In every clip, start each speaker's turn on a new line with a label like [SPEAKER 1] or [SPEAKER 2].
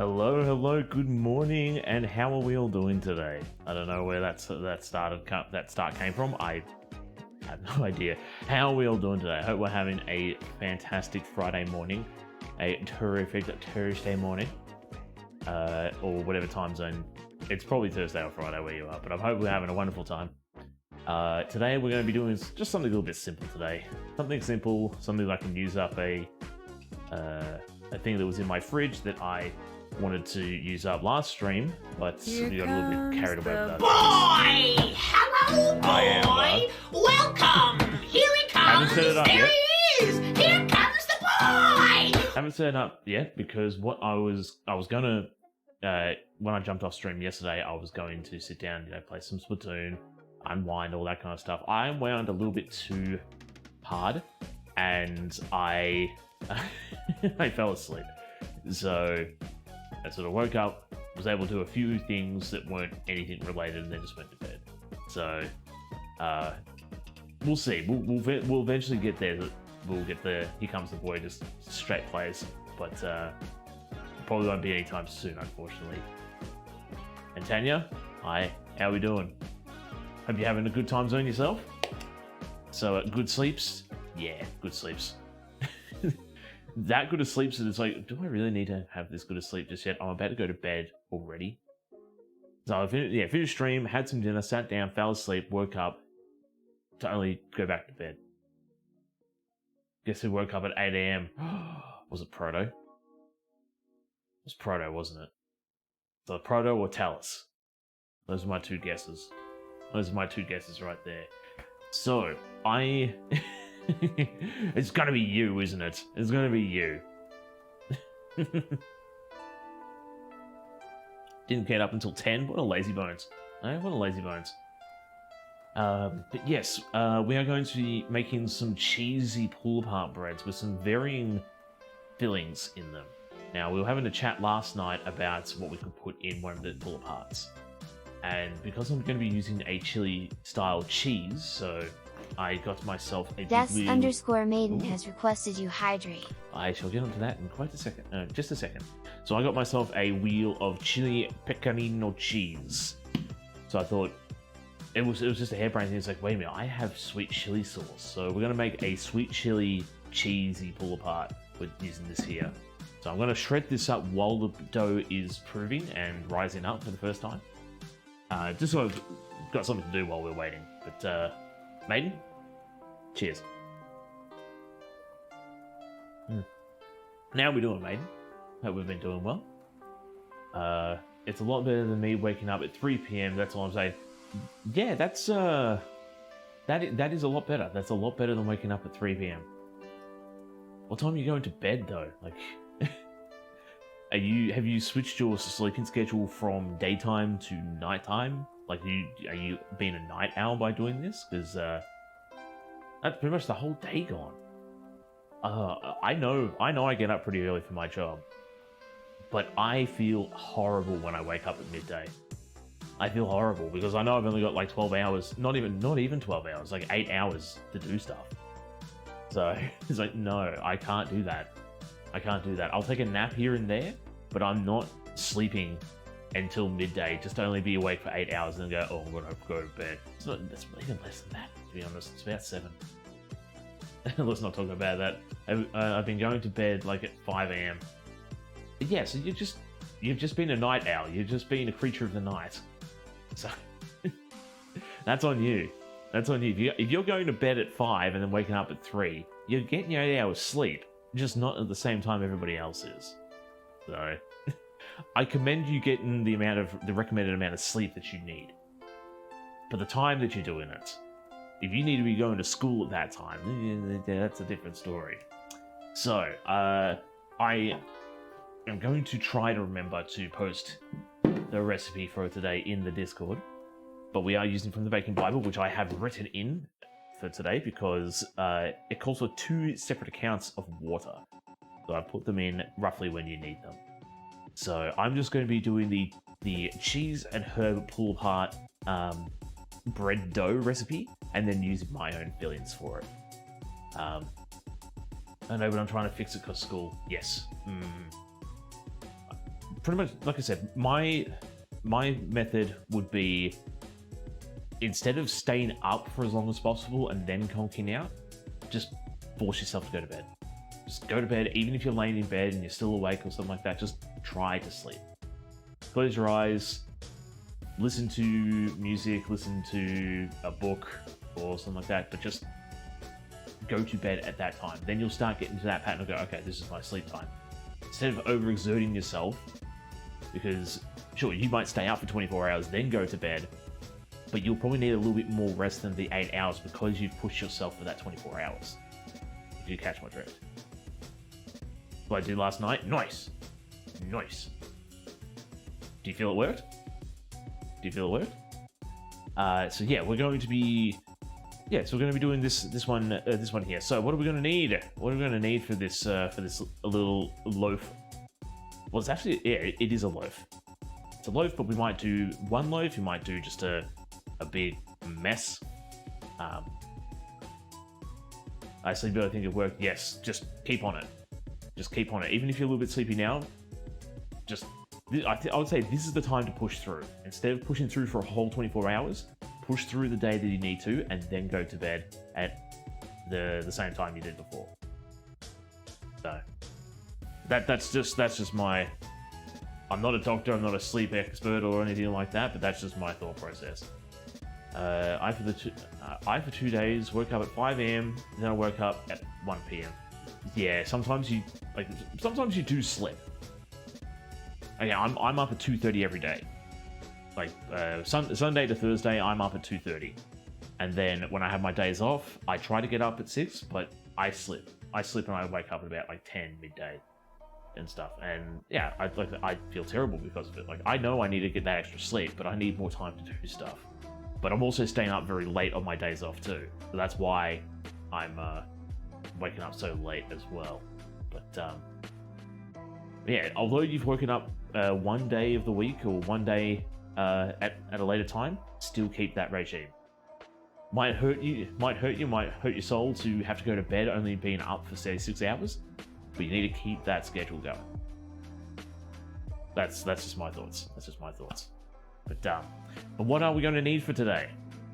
[SPEAKER 1] Hello, good morning, and how are we all doing today? I don't know where that start came from. I have no idea. How are we all doing today? I hope we're having a fantastic Friday morning, a terrific Thursday morning, or whatever time zone. It's probably Thursday or Friday where you are, but I hope we're having a wonderful time. Today we're going to be doing just something a little bit simple today. Something simple, something that I can use up a thing that was in my fridge that I wanted to use up last stream, but we got a little bit carried away with that.
[SPEAKER 2] Boy! Hello, boy! Welcome! Here he comes! There he is! Here comes the boy!
[SPEAKER 1] Haven't set it up yet because what I was gonna when I jumped off stream yesterday, I was going to sit down, play some Splatoon, unwind, all that kind of stuff. I unwound a little bit too hard, and I I fell asleep. So I sort of woke up, was able to do a few things that weren't anything related, and then just went to bed. So we'll see. We'll eventually get there. We'll get there. Here comes the boy, just straight plays. But probably won't be anytime soon, unfortunately. And Tanya, hi. How we doing? Hope you're having a good time zone yourself. So good sleeps? Yeah, good sleeps. That good of sleep, so it's like, do I really need to have this good of sleep just yet? I'm about to go to bed already. So I finished stream, had some dinner, sat down, fell asleep, woke up to only go back to bed. Guess who woke up at 8 AM? Was it Proto? It was Proto, wasn't it? So Proto or Talus? Those are my two guesses. Those are my two guesses right there. So, it's gonna be you, isn't it? It's gonna be you. Didn't get up until 10. What a lazy bones. What a lazy bones. But yes, we are going to be making some cheesy pull-apart breads with some varying fillings in them. Now, we were having a chat last night about what we could put in one of the pull-aparts. And because I'm going to be using a chili-style cheese, so I got myself a
[SPEAKER 3] Des_Maiden has requested you hydrate.
[SPEAKER 1] I shall get onto that in quite a second. Just a second. So I got myself a wheel of chili pecorino cheese. So I thought it was just a harebrained thing. It's like, wait a minute, I have sweet chili sauce. So we're gonna make a sweet chili cheesy pull apart with using this here. So I'm gonna shred this up while the dough is proving and rising up for the first time. Just so I've got something to do while we're waiting. But Maiden, cheers. Now we're doing, Maiden. Hope we've been doing well. It's a lot better than me waking up at 3 PM. That's all I'm saying. Yeah, that's that is a lot better. That's a lot better than waking up at 3 PM. What time are you going to bed though? Like, have you switched your sleeping schedule from daytime to nighttime? Like, are you being a night owl by doing this? Because that's pretty much the whole day gone. I know I get up pretty early for my job, but I feel horrible when I wake up at midday. I feel horrible because I know I've only got like 12 hours, not even 12 hours, like 8 hours to do stuff. So it's like, no, I can't do that. I can't do that. I'll take a nap here and there, but I'm not sleeping until midday, just to only be awake for 8 hours and then go, oh, I'm gonna go to bed. That's even less than that, to be honest. It's about 7. Let's not talk about that. I've been going to bed like at 5 AM. Yeah, so you've just been a night owl. You've just been a creature of the night. So that's on you. That's on you. If you're going to bed at 5 and then waking up at 3, you're getting your 8 hours sleep, just not at the same time everybody else is. So I commend you getting the recommended amount of sleep that you need. But the time that you're doing it, if you need to be going to school at that time, that's a different story. So, I am going to try to remember to post the recipe for today in the Discord. But we are using from the Baking Bible, which I have written in for today because it calls for 2 separate accounts of water. So I put them in roughly when you need them. So I'm just going to be doing the cheese and herb pull apart bread dough recipe, and then using my own fillings for it. I know, but I'm trying to fix it because school. Yes. pretty much, like I said, my method would be, instead of staying up for as long as possible and then conking out, just force yourself to go to bed. Just go to bed, even if you're laying in bed and you're still awake or something like that, just try to sleep. Close your eyes, listen to music, listen to a book or something like that, but just go to bed at that time. Then you'll start getting to that pattern of go, okay, this is my sleep time. Instead of overexerting yourself, because sure, you might stay up for 24 hours, then go to bed, but you'll probably need a little bit more rest than the 8 hours because you've pushed yourself for that 24 hours. If you catch my drift. What I did last night? Nice. Nice. Do you feel it worked? Do you feel it worked? So yeah, we're going to be... Yeah, so we're going to be doing this one here. So what are we going to need? What are we going to need for this little loaf? Well, it's actually, yeah, it is a loaf. It's a loaf, but we might do one loaf. We might do just a big mess. I sleepy, I think it worked. Yes, just keep on it. Just keep on it. Even if you're a little bit sleepy now, just I would say this is the time to push through. Instead of pushing through for a whole 24 hours, push through the day that you need to, and then go to bed at the same time you did before. So that's just my. I'm not a doctor. I'm not a sleep expert or anything like that, but that's just my thought process. I for 2 days woke up at 5 a.m. Then I woke up at 1 p.m. Yeah, sometimes you do slip. Okay, I'm up at 2:30 every day. Like Sunday to Thursday, I'm up at 2:30, and then when I have my days off, I try to get up at 6, but I slip. And I wake up at about like 10 midday and stuff. And yeah, I feel terrible because of it. Like I know I need to get that extra sleep, but I need more time to do stuff. But I'm also staying up very late on my days off too, so that's why I'm waking up so late as well. But yeah, although you've woken up one day of the week or one day at a later time, still keep that regime. Might hurt your soul to have to go to bed only being up for say 6 hours, but you need to keep that schedule going. That's just my thoughts. But what are we going to need for today?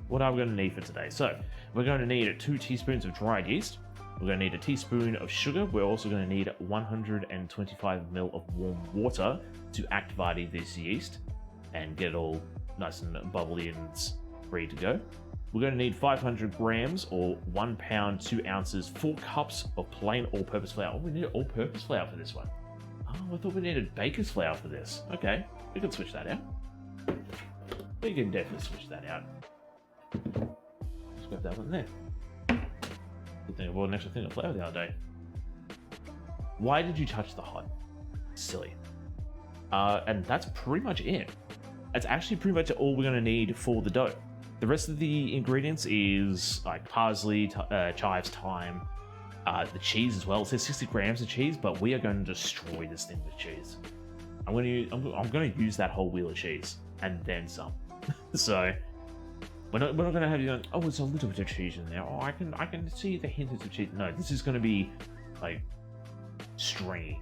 [SPEAKER 1] So we're going to need 2 teaspoons of dried yeast. We're going to need a teaspoon of sugar. We're also going to need 125 ml of warm water to activate this yeast and get it all nice and bubbly and ready to go. We're going to need 500 grams or 1 pound, 2 ounces, 4 cups of plain all-purpose flour. Oh, we need all-purpose flour for this one. Oh, I thought we needed baker's flour for this. Okay, we can switch that out. We can definitely switch that out. Let's grab that one there. Good thing I bought an extra thing of flour the other day. Why did you touch the hot? Silly. And that's pretty much it. That's actually pretty much all we're going to need for the dough. The rest of the ingredients is like parsley, chives, thyme, the cheese as well. It says 60 grams of cheese, but we are going to destroy this thing with cheese. I'm going to use that whole wheel of cheese and then some. So we're not going to have you going, oh, it's a little bit of cheese in there. Oh, I can see the hints of cheese. No, this is going to be like stringy.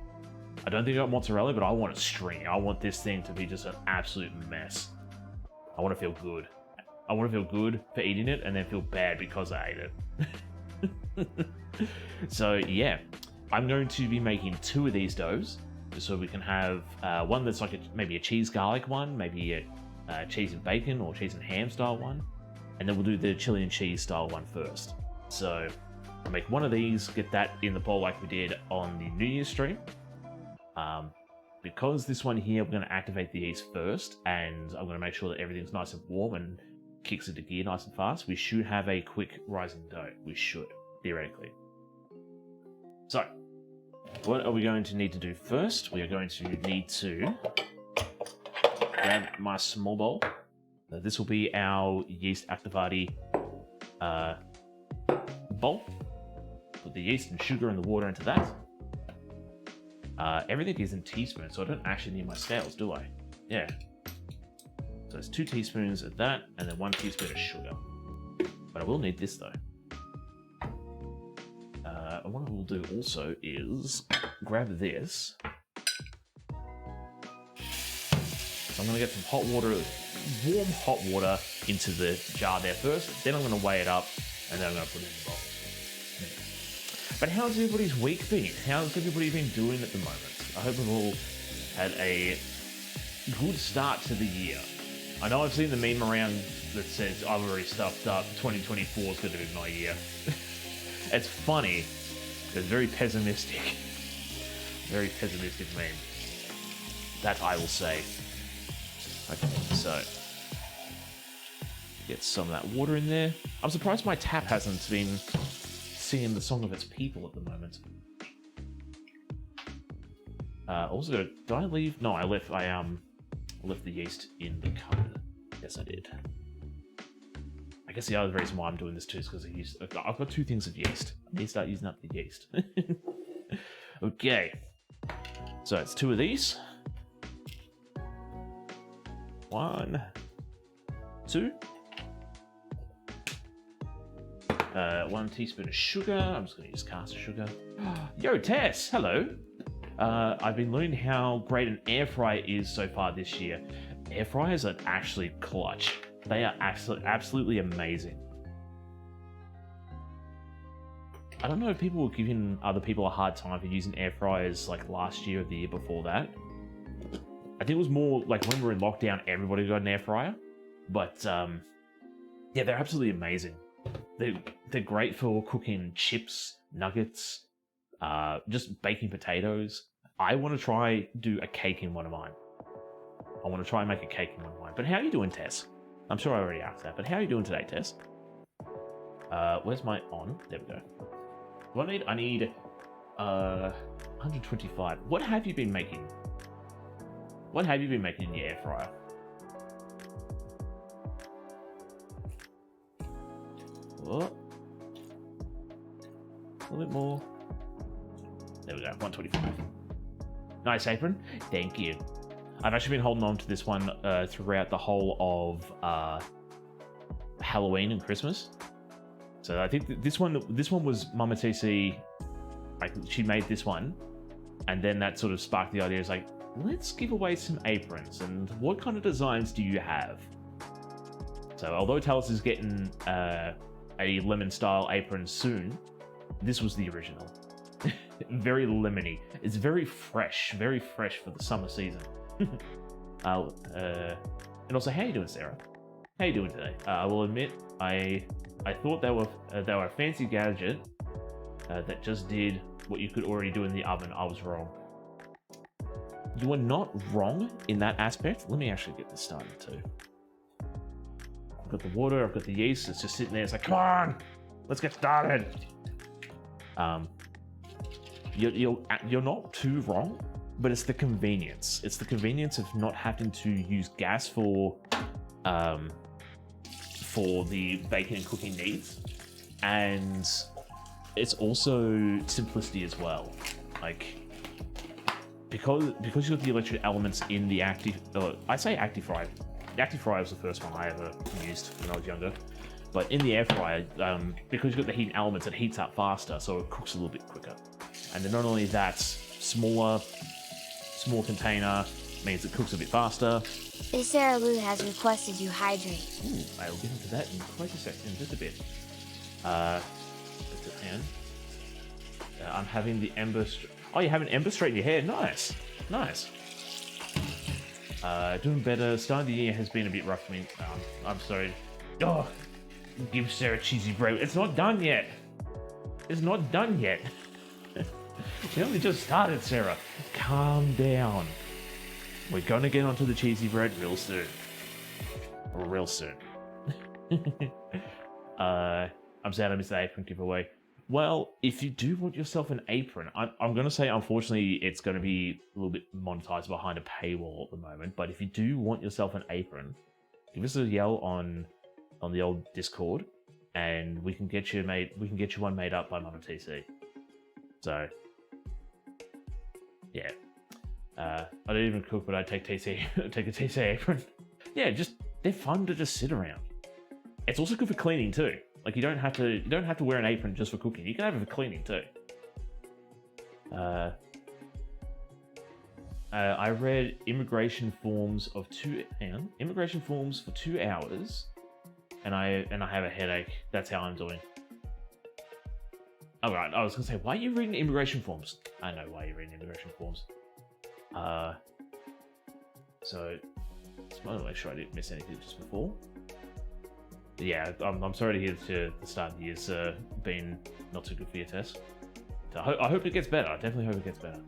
[SPEAKER 1] I don't think I want mozzarella, but I want it stringy. I want this thing to be just an absolute mess. I want to feel good. I want to feel good for eating it and then feel bad because I ate it. So yeah, I'm going to be making 2 of these doughs so we can have one that's like maybe a cheese garlic one, maybe a cheese and bacon or cheese and ham style one, and then we'll do the chili and cheese style one first. So I'll make one of these, get that in the bowl like we did on the New Year's stream. Because this one here, we're going to activate the yeast first, and I'm going to make sure that everything's nice and warm and kicks into gear nice and fast. We should have a quick rising dough. We should, theoretically. So, what are we going to need to do first? We are going to need to grab my small bowl. Now, this will be our yeast activati bowl. Put the yeast and sugar and the water into that. Everything is in teaspoons, so I don't actually need my scales, do I? Yeah. So it's 2 teaspoons of that, and then 1 teaspoon of sugar. But I will need this though. What I will do also is grab this. I'm gonna get some hot water, warm hot water into the jar there first. Then I'm gonna weigh it up, and then I'm gonna put it in the bowl. But how's everybody's week been? How's everybody been doing at the moment? I hope we've all had a good start to the year. I know I've seen the meme around that says I've already stuffed up. 2024 is going to be my year. It's funny. It's very pessimistic. Very pessimistic meme. That I will say. Okay, so get some of that water in there. I'm surprised my tap hasn't been singing the song of its people at the moment. Also, did I leave? No, I left the yeast in the cupboard. Yes, I did. I guess the other reason why I'm doing this too is because I've got 2 things of yeast. I need to start using up the yeast. Okay. So it's 2 of these. 1, 2. 1 teaspoon of sugar. I'm just going to use caster sugar. Yo, Tess! Hello! I've been learning how great an air fryer is so far this year. Air fryers are actually clutch. They are absolutely amazing. I don't know if people were giving other people a hard time for using air fryers like last year or the year before that. I think it was more like when we were in lockdown, everybody got an air fryer. But yeah, they're absolutely amazing. They're great for cooking chips, nuggets, just baking potatoes. I want to try do a cake in one of mine. I want to try and make a cake in one of mine. But how are you doing, Tess? I'm sure I already asked that, but how are you doing today, Tess? Where's my on? There we go. What I need 125. What have you been making? What have you been making in your air fryer? Oh. A little bit more. There we go, 125. Nice apron. Thank you. I've actually been holding on to this one throughout the whole of Halloween and Christmas. So I think this one was Mama TC. Like, she made this one, and then that sort of sparked the idea. It's like, let's give away some aprons, and what kind of designs do you have? So although Talis is getting a lemon style apron soon, this was the original. Very lemony. It's very fresh for the summer season. And also, how you doing, Sarah? How you doing today? I will admit, I thought they were a fancy gadget that just did what you could already do in the oven. I was wrong. You are not wrong in that aspect. Let me actually get this started too. I've got the water, I've got the yeast. It's just sitting there. It's like, come on, let's get started. You're not too wrong, but it's the convenience. It's the convenience of not having to use gas for the baking and cooking needs, and it's also simplicity as well. Like, because you got the electric elements in the I say ActiFry. The ActiFry was the first one I ever used when I was younger. But in the air fryer, because you've got the heat elements, it heats up faster, so it cooks a little bit quicker. And then not only that, small container means it cooks a bit faster.
[SPEAKER 3] Sarah Lou has requested you hydrate.
[SPEAKER 1] Ooh, I will get into that in quite a second, in just a bit. I'm having the ember. Oh, you have an ember straight in your hair. Nice. Doing better. Start of the year has been a bit rough for me. I'm sorry. Oh, give Sarah cheesy bread. It's not done yet. We only just started, Sarah. Calm down. We're gonna get onto the cheesy bread real soon. I'm sad I missed the apron giveaway. Well, if you do want yourself an apron, I'm going to say, unfortunately, it's going to be a little bit monetized behind a paywall at the moment. But if you do want yourself an apron, give us a yell on the old Discord, and we can get you one made up by Mama TC. So, yeah. I don't even cook, but I take a TC apron. Yeah, they're fun to just sit around. It's also good for cleaning too. Like, you don't have to wear an apron just for cooking. You can have it for cleaning too. I read immigration forms for 2 hours, and I have a headache. That's how I'm doing. All right, I was gonna say, why are you reading immigration forms? I know why you're reading immigration forms. So just want to make sure I didn't miss anything just before. But yeah, I'm sorry to hear that the start of the year's been not too good for your test. So I hope it gets better. I definitely hope it gets better.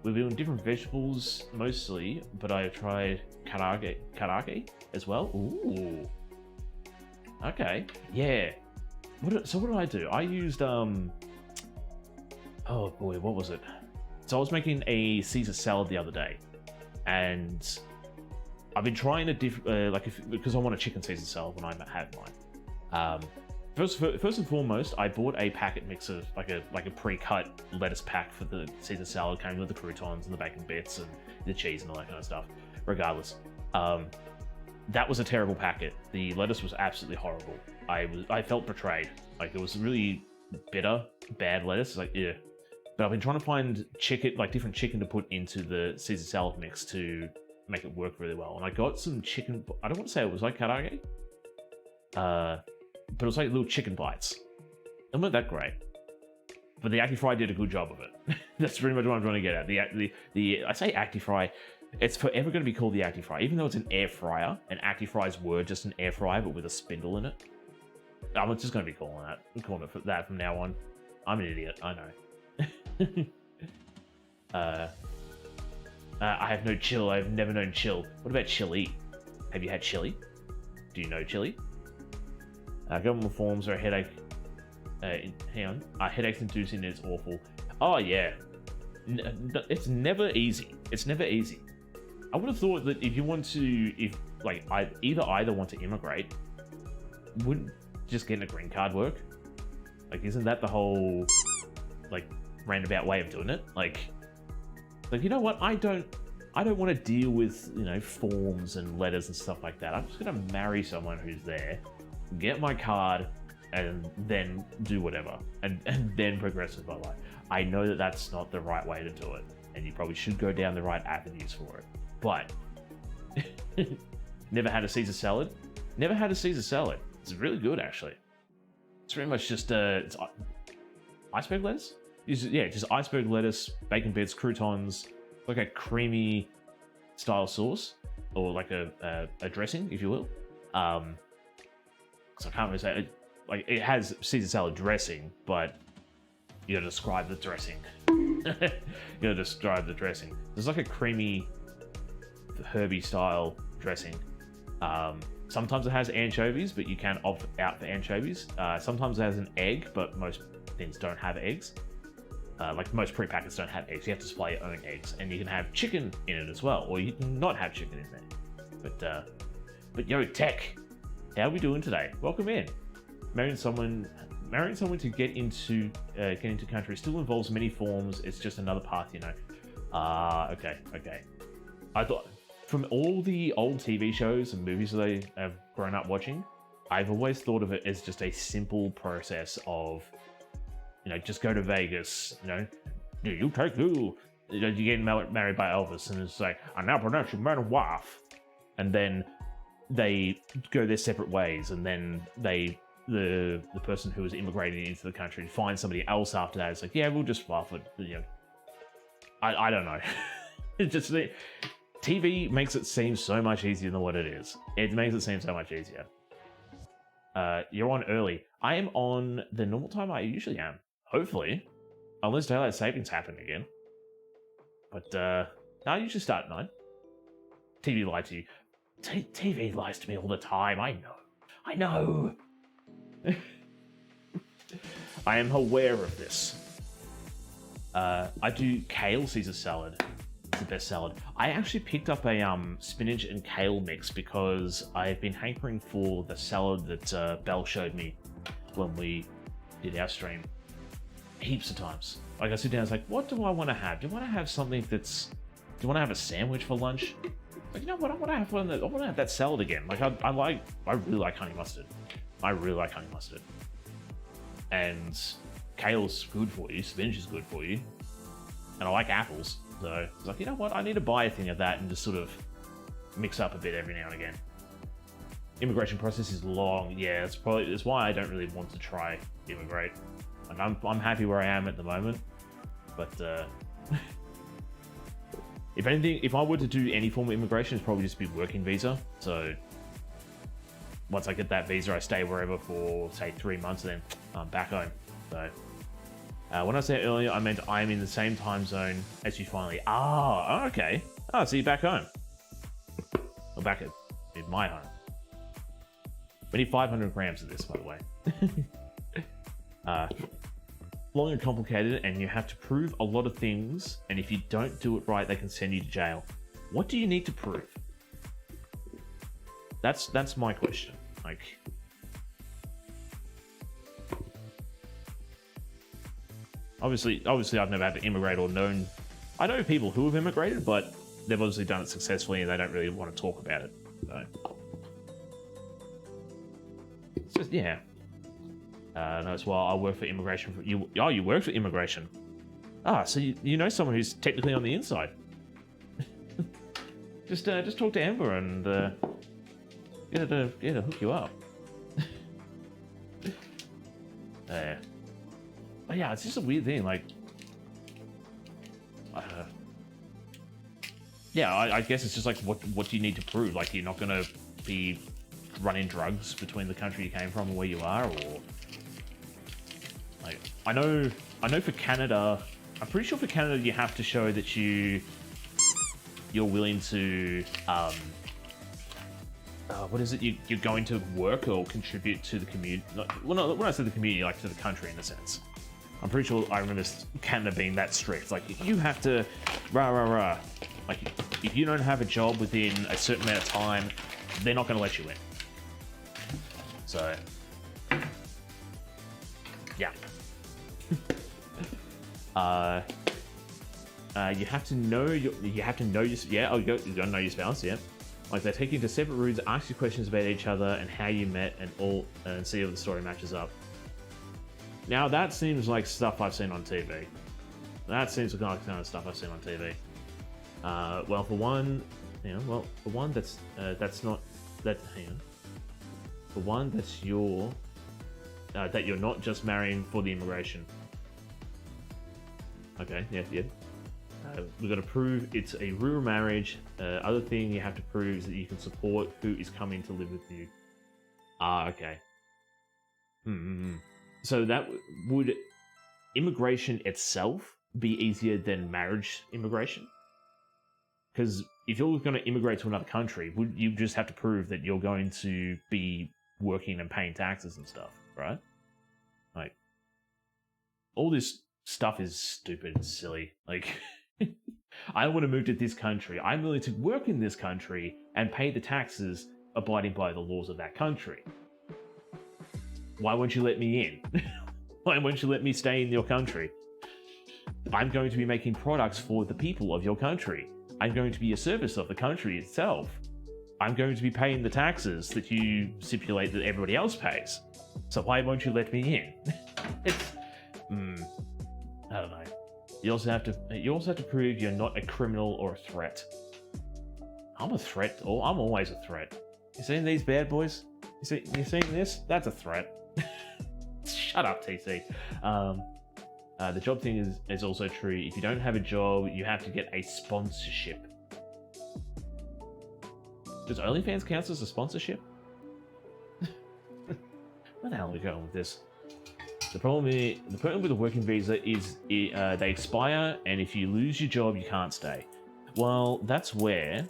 [SPEAKER 1] We've been doing different vegetables mostly, but I've tried karage as well. Ooh. Okay. Yeah. So what did I do? I used oh boy, what was it? So I was making a Caesar salad the other day, and I've been trying a different because I want a chicken Caesar salad when I have mine. First and foremost, I bought a packet mix of like a pre-cut lettuce pack for the Caesar salad, came with the croutons and the bacon bits and the cheese and all that kind of stuff. Regardless, that was a terrible packet. The lettuce was absolutely horrible. I felt betrayed. Like, it was really bitter, bad lettuce. Like, yeah. But I've been trying to find chicken, like different chicken to put into the Caesar salad mix to make it work really well. And I got some chicken. I don't want to say it was like karage, but it was like little chicken bites. It wasn't that great. But the ActiFry did a good job of it. That's pretty much what I'm trying to get at. The I say ActiFry, it's forever going to be called the ActiFry, even though it's an air fryer. And ActiFries were just an air fryer, but with a spindle in it. I'm just going to be calling it that from now on. I'm an idiot, I know. I have no chill. I've never known chill. What about chili? Have you had chili? Do you know chili? Government forms are a headache. Hang on. Headaches inducing. It's awful. Oh yeah. It's never easy. It's never easy. I would have thought that if you want to, either want to immigrate, wouldn't just getting a green card work? Like, isn't that the whole roundabout way of doing it? Like you know what? I don't want to deal with forms and letters and stuff like that. I'm just gonna marry someone who's there, get my card, and then do whatever, and then progress with my life. I know that that's not the right way to do it, and you probably should go down the right avenues for it. But never had a Caesar salad. Never had a Caesar salad. It's really good, actually. It's pretty much just it's iceberg lettuce. Just iceberg lettuce, bacon bits, croutons, like a creamy style sauce, or like a dressing, if you will. So I can't really say it has Caesar salad dressing, but you gotta describe the dressing. There's like a creamy, herby style dressing. Sometimes it has anchovies, but you can opt out for anchovies. Sometimes it has an egg, but most things don't have eggs. Like most pre-packets don't have eggs. You have to supply your own eggs, and you can have chicken in it as well, or you can not have chicken in there. But yo, Tech, how are we doing today? Welcome in. Marrying someone to get into country still involves many forms. It's just another path, Okay. I thought, from all the old TV shows and movies that I have grown up watching, I've always thought of it as just a simple process of, just go to Vegas, you take you. You're getting married by Elvis, and it's like, I now pronounce you man and wife. And then they go their separate ways, and then the person who was immigrating into the country finds somebody else after that. It's like, yeah, we'll just laugh at, I don't know. It's just, TV makes it seem so much easier than what it is. It makes it seem so much easier. You're on early. I am on the normal time I usually am. Hopefully. Unless daylight savings happen again. But, I usually start at 9. TV lied to you. TV lies to me all the time. I know. I am aware of this. I do kale Caesar salad. It's the best salad. I actually picked up a spinach and kale mix because I've been hankering for the salad that Belle showed me when we did our stream heaps of times. Like, I sit down and it's like, what do I want to have? Do you want to have something do you want to have a sandwich for lunch? Like, you know what? I want to have that salad again. Like, I really like honey mustard. And kale's good for you. Spinach is good for you. and I like apples. So I was like, you know what? I need to buy a thing of that and just sort of mix up a bit every now and again. Immigration process is long. Yeah, that's why I don't really want to try immigrate. Like I'm happy where I am at the moment, but if anything, if I were to do any form of immigration, it's probably just be working visa. So once I get that visa, I stay wherever for say 3 months, and then I'm back home. So when I said earlier, I meant I'm in the same time zone as you finally. Ah, okay. Oh, so you're back home. Or back in my home. We need 500 grams of this, by the way. Long and complicated, and you have to prove a lot of things, and if you don't do it right, they can send you to jail. What do you need to prove? That's my question. Like, obviously I've never had to immigrate or known. I know people who have immigrated, but they've obviously done it successfully, and they don't really want to talk about it. So it's just, yeah. No, it's why I work for immigration. You work for immigration. Ah, so you know someone who's technically on the inside. just talk to Amber and get her to hook you up. But yeah, it's just a weird thing. Like, yeah, I guess it's just like what do you need to prove? Like, you're not gonna be running drugs between the country you came from and where you are, or like I know for Canada, I'm pretty sure for Canada you have to show that you're willing to what is it? You're going to work or contribute to the community. Well, when I say the community, like to the country in a sense. I'm pretty sure I remember Canada being that strict. Like, you have to rah. Like, if you don't have a job within a certain amount of time, they're not going to let you in. So, yeah. You have to know your. Yeah. Oh, you gotta know your spouse. Yeah. Like, they take you to separate rooms, ask you questions about each other and how you met, and see if the story matches up. Now that seems like stuff I've seen on TV. That seems like the kind of stuff I've seen on TV. Well, for one, that's not that. Hang on. For one, that's that you're not just marrying for the immigration. Okay, yeah. We've got to prove it's a real marriage. Other thing you have to prove is that you can support who is coming to live with you. Ah, okay. So that would immigration itself be easier than marriage immigration? Because if you're going to immigrate to another country, would you just have to prove that you're going to be working and paying taxes and stuff, right? Like, all this stuff is stupid and silly. Like, I want to move to this country. I'm willing to work in this country and pay the taxes abiding by the laws of that country. Why won't you let me in? Why won't you let me stay in your country? I'm going to be making products for the people of your country. I'm going to be a service of the country itself. I'm going to be paying the taxes that you stipulate that everybody else pays. So why won't you let me in? It's, I don't know. You also have to prove you're not a criminal or a threat. I'm a threat, or I'm always a threat. You seen these bad boys? You seeing this? That's a threat. Shut up, TC. The job thing is also true. If you don't have a job, you have to get a sponsorship. Does OnlyFans count as a sponsorship? Where the hell are we going with this? The problem with a working visa is they expire, and if you lose your job, you can't stay. Well, that's where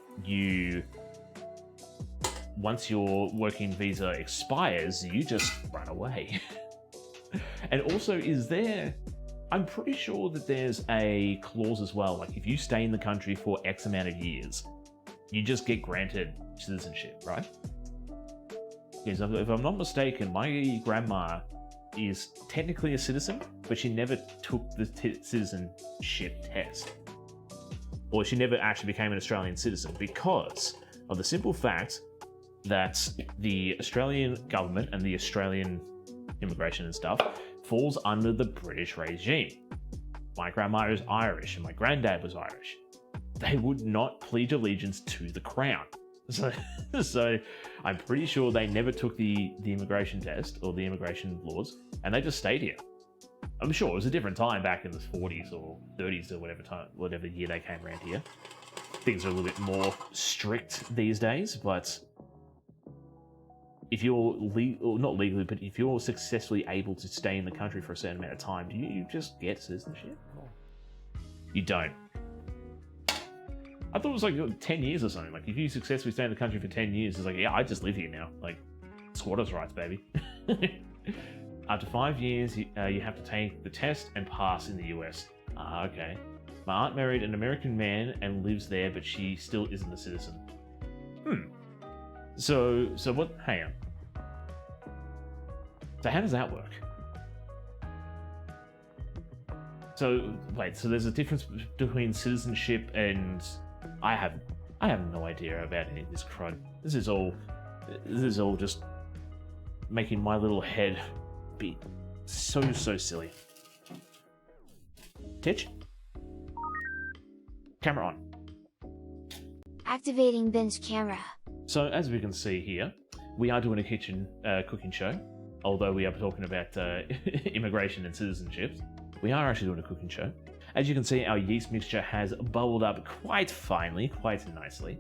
[SPEAKER 1] once your working visa expires, you just run away. And also, I'm pretty sure that there's a clause as well, like if you stay in the country for X amount of years, you just get granted citizenship, right? Because if I'm not mistaken, my grandma is technically a citizen, but she never took the citizenship test. Or she never actually became an Australian citizen because of the simple fact that the Australian government and the Australian immigration and stuff falls under the British regime. My grandma is Irish and my granddad was Irish. They would not pledge allegiance to the crown. So I'm pretty sure they never took the immigration test or the immigration laws, and they just stayed here. I'm sure it was a different time back in the 40s or 30s or whatever year they came around here. Things are a little bit more strict these days, but if you're not legally, but if you're successfully able to stay in the country for a certain amount of time, do you just get citizenship? You don't. I thought it was like 10 years or something. Like if you successfully stay in the country for 10 years, it's like, yeah, I just live here now. Like squatters' rights, baby. After 5 years, you have to take the test and pass in the US. Okay. My aunt married an American man and lives there, but she still isn't a citizen. So what? Hang on. So how does that work? So wait. So there's a difference between citizenship and I have no idea about any of this crud. This is all just making my little head be so silly. Titch? Camera on.
[SPEAKER 3] Activating binge camera.
[SPEAKER 1] So as we can see here, we are doing a cooking show. Although we are talking about immigration and citizenship, we are actually doing a cooking show. As you can see, our yeast mixture has bubbled up quite finely, quite nicely.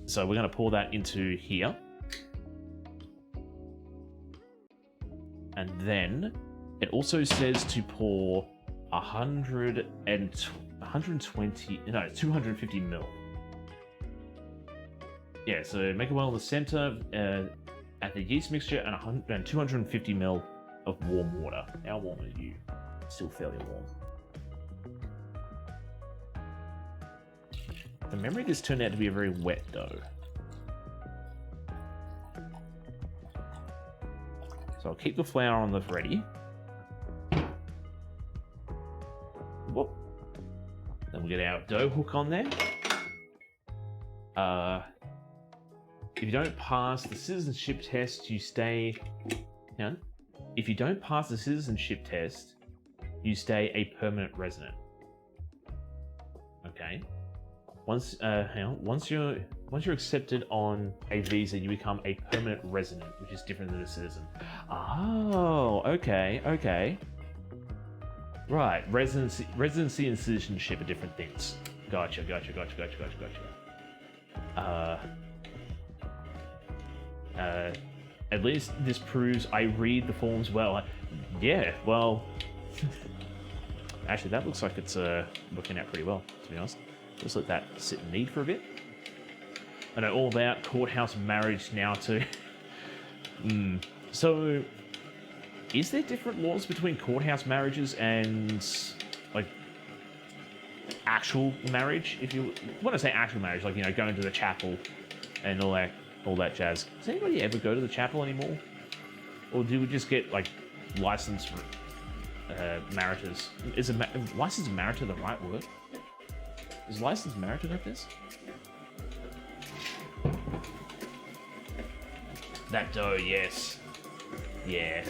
[SPEAKER 1] So we're going to pour that into here. And then it also says to pour 250 ml. Yeah, so make a well in the center, at the yeast mixture, and 250 ml of warm water. How warm are you? Still fairly warm. The memory just turned out to be a very wet dough. So I'll keep the flour on the ready. Whoop. Then we'll get our dough hook on there. If you don't pass the citizenship test, you stay... Hang on. If you don't pass the citizenship test, you stay a permanent resident. Okay. Once you're accepted on a visa, you become a permanent resident, which is different than a citizen. Oh, okay. Right, residency and citizenship are different things. Gotcha. At least this proves I read the forms well. Yeah, well... Actually, that looks like it's working out pretty well, to be honest. Just let that sit and knead for a bit. I know all about courthouse marriage now, too. So, is there different laws between courthouse marriages and, like, actual marriage? If you want to say actual marriage, like, you know, going to the chapel and all that jazz. Does anybody ever go to the chapel anymore? Or do we just get, like, licensed mariters? Is licensed mariter the right word? Is licensed mariter like this? That dough, yes. Yeah.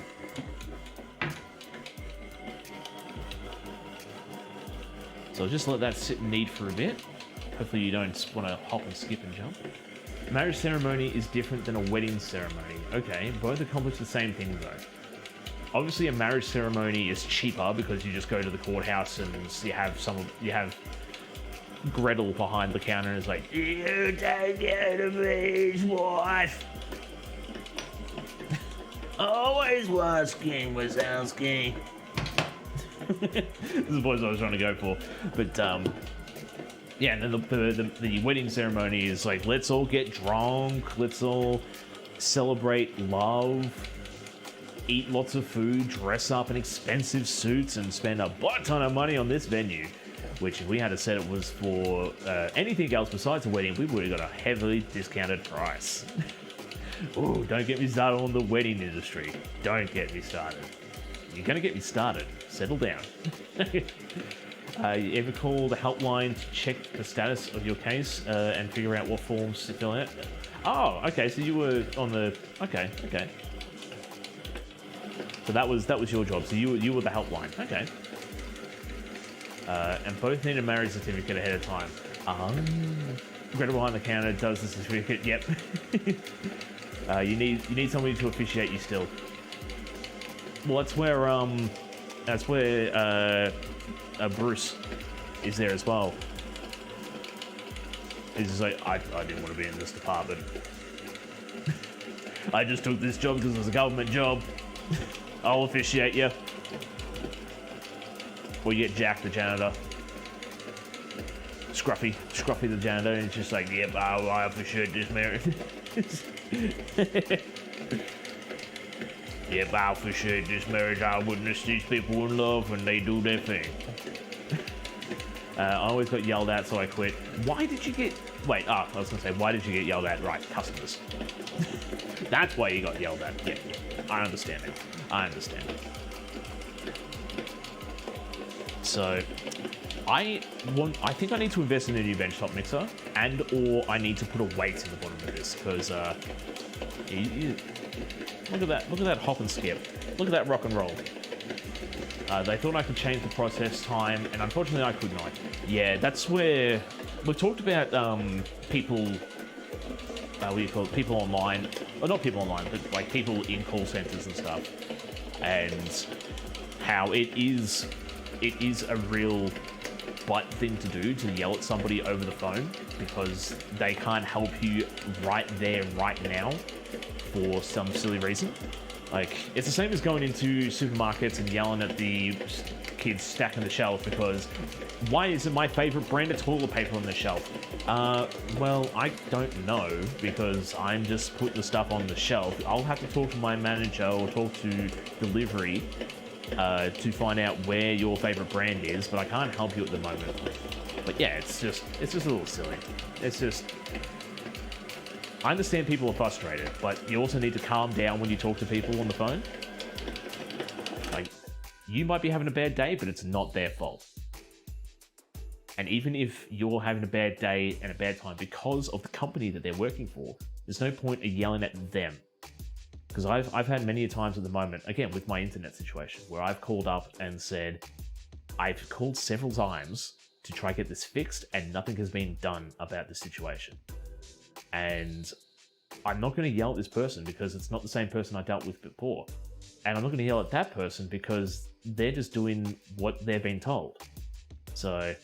[SPEAKER 1] So I'll just let that sit and knead for a bit. Hopefully you don't want to hop and skip and jump. A marriage ceremony is different than a wedding ceremony. Okay, both accomplish the same thing though. Obviously a marriage ceremony is cheaper because you just go to the courthouse and you have Gretel behind the counter and is like, "You take care of me's wife." Always Wasking Wazowski. This is the voice I was trying to go for. But yeah, and then the wedding ceremony is like, let's all get drunk, let's all celebrate love, eat lots of food, dress up in expensive suits, and spend a butt ton of money on this venue. Which, if we had to set it was for anything else besides a wedding, we would have got a heavily discounted price. Oh, don't get me started on the wedding industry. Don't get me started. You're going to get me started. Settle down. You ever call the helpline to check the status of your case and figure out what forms to fill out? Oh, okay, so you were on the... Okay. So that was your job. So you were the helpline. Okay. and both need a marriage certificate ahead of time. Greta behind the counter does the certificate. Yep. You need somebody to officiate you still. Well, that's where Bruce is there as well. He's just like, I didn't want to be in this department. I just took this job because it was a government job. I'll officiate you. Or you get Jack the janitor. Scruffy the janitor, and it's just like, yep, I officiate this marriage. Yep, I officiate this marriage. I witness these people in love and they do their thing. I always got yelled at, so I quit. Why did you get... Wait, I was going to say, why did you get yelled at? Right, customers. That's why you got yelled at. Yeah, I understand it. I understand it. So, I think I need to invest in a new benchtop mixer, or I need to put a weight in the bottom of this, because, look at that hop and skip. Look at that rock and roll. They thought I could change the process time, and unfortunately I could not. Yeah, that's where we talked about people. What do you call it? People online, or not people online, but like people in call centers and stuff, and how it is a real butt thing to do, to yell at somebody over the phone because they can't help you right there, right now, for some silly reason. Like, it's the same as going into supermarkets and yelling at the kids stacking the shelf because, why isn't my favorite brand of toilet paper on the shelf? Well, I don't know, because I'm just putting the stuff on the shelf. I'll have to talk to my manager or talk to delivery to find out where your favorite brand is, but I can't help you at the moment. But yeah, it's just a little silly. It's just... I understand people are frustrated, but you also need to calm down when you talk to people on the phone. Like, you might be having a bad day, but it's not their fault. And even if you're having a bad day and a bad time because of the company that they're working for, there's no point in yelling at them. Because I've had many times at the moment, again, with my internet situation, where I've called up and said, I've called several times to try to get this fixed, and nothing has been done about the situation. And I'm not going to yell at this person because it's not the same person I dealt with before. And I'm not going to yell at that person because they're just doing what they're being told. So,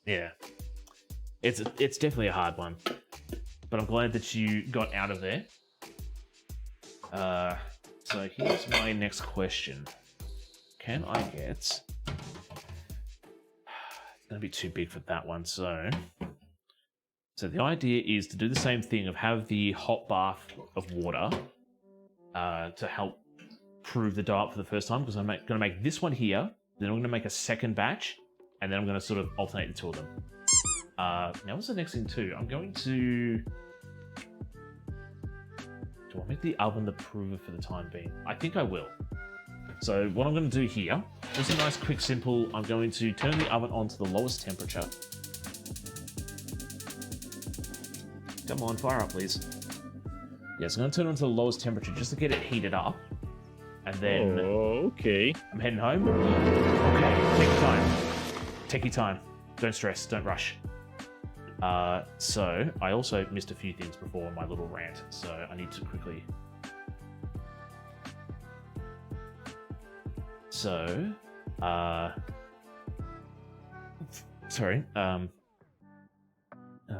[SPEAKER 1] yeah. It's definitely a hard one. But I'm glad that you got out of there. So here's my next question. Can I get... It's going to be too big for that one, so the idea is to do the same thing of have the hot bath of water to help prove the dough up for the first time, because I'm going to make this one here, then I'm going to make a second batch, and then I'm going to sort of alternate the two of them. Now what's the next thing too? I'm going to... Do I make the oven the prover for the time being? I think I will. So what I'm going to do here, just a nice quick simple, I'm going to turn the oven on to the lowest temperature. Come on, fire up, please. Yes, I'm going to turn it on to the lowest temperature just to get it heated up. And then...
[SPEAKER 4] Oh, okay.
[SPEAKER 1] I'm heading home. Okay, take your time. Take your time. Don't stress, don't rush. So, I also missed a few things before my little rant, so I need to quickly... So, sorry,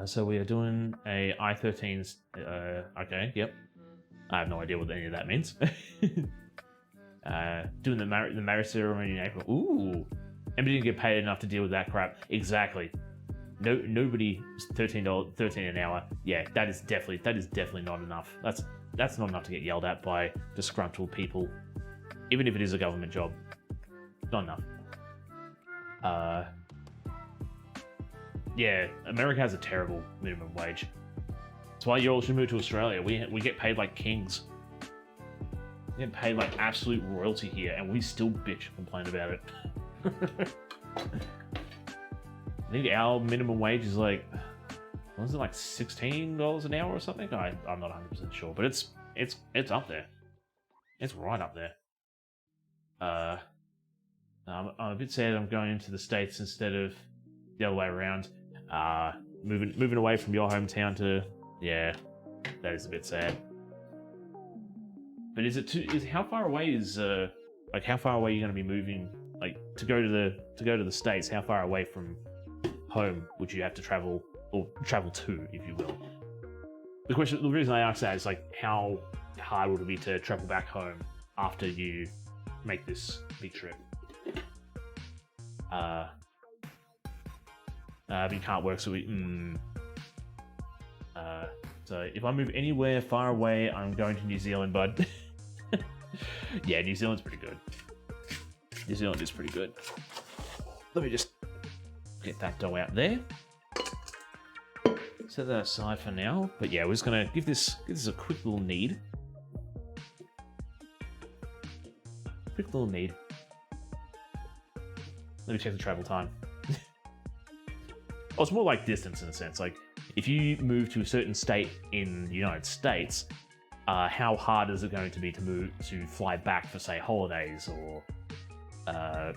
[SPEAKER 1] so we are doing a i13's, okay, yep. I have no idea what any of that means. Doing the marriage ceremony in April. Ooh, Emma didn't get paid enough to deal with that crap. Exactly. Nobody $13 an hour. Yeah, that is definitely not enough. That's not enough to get yelled at by disgruntled people, even if it is a government job. Not enough. Yeah, America has a terrible minimum wage. That's why you all should move to Australia. We get paid like kings. We get paid like absolute royalty here, and we still bitch and complain about it. I think our minimum wage is like, what is it, like $16 an hour or something? I'm not 100% sure, but it's up there. It's right up there. I'm a bit sad I'm going to the States instead of the other way around. Moving away from your hometown to... Yeah, that is a bit sad. But how far away is... like, how far away are you going to be moving? Like, to go to the States, how far away from home would you have to travel, or travel to, if you will? The reason I ask that is, like, how hard would it be to travel back home after you make this big trip? But you can't work, so so if I move anywhere far away, I'm going to New Zealand, bud. Yeah, New Zealand's pretty good. New Zealand is pretty good. Let me just get that dough out there. Set that aside for now. But yeah, we're just gonna give this a quick little knead. Quick little knead. Let me check the travel time. Oh, it's more like distance in a sense. Like, if you move to a certain state in the United States, how hard is it going to be to fly back for, say, holidays or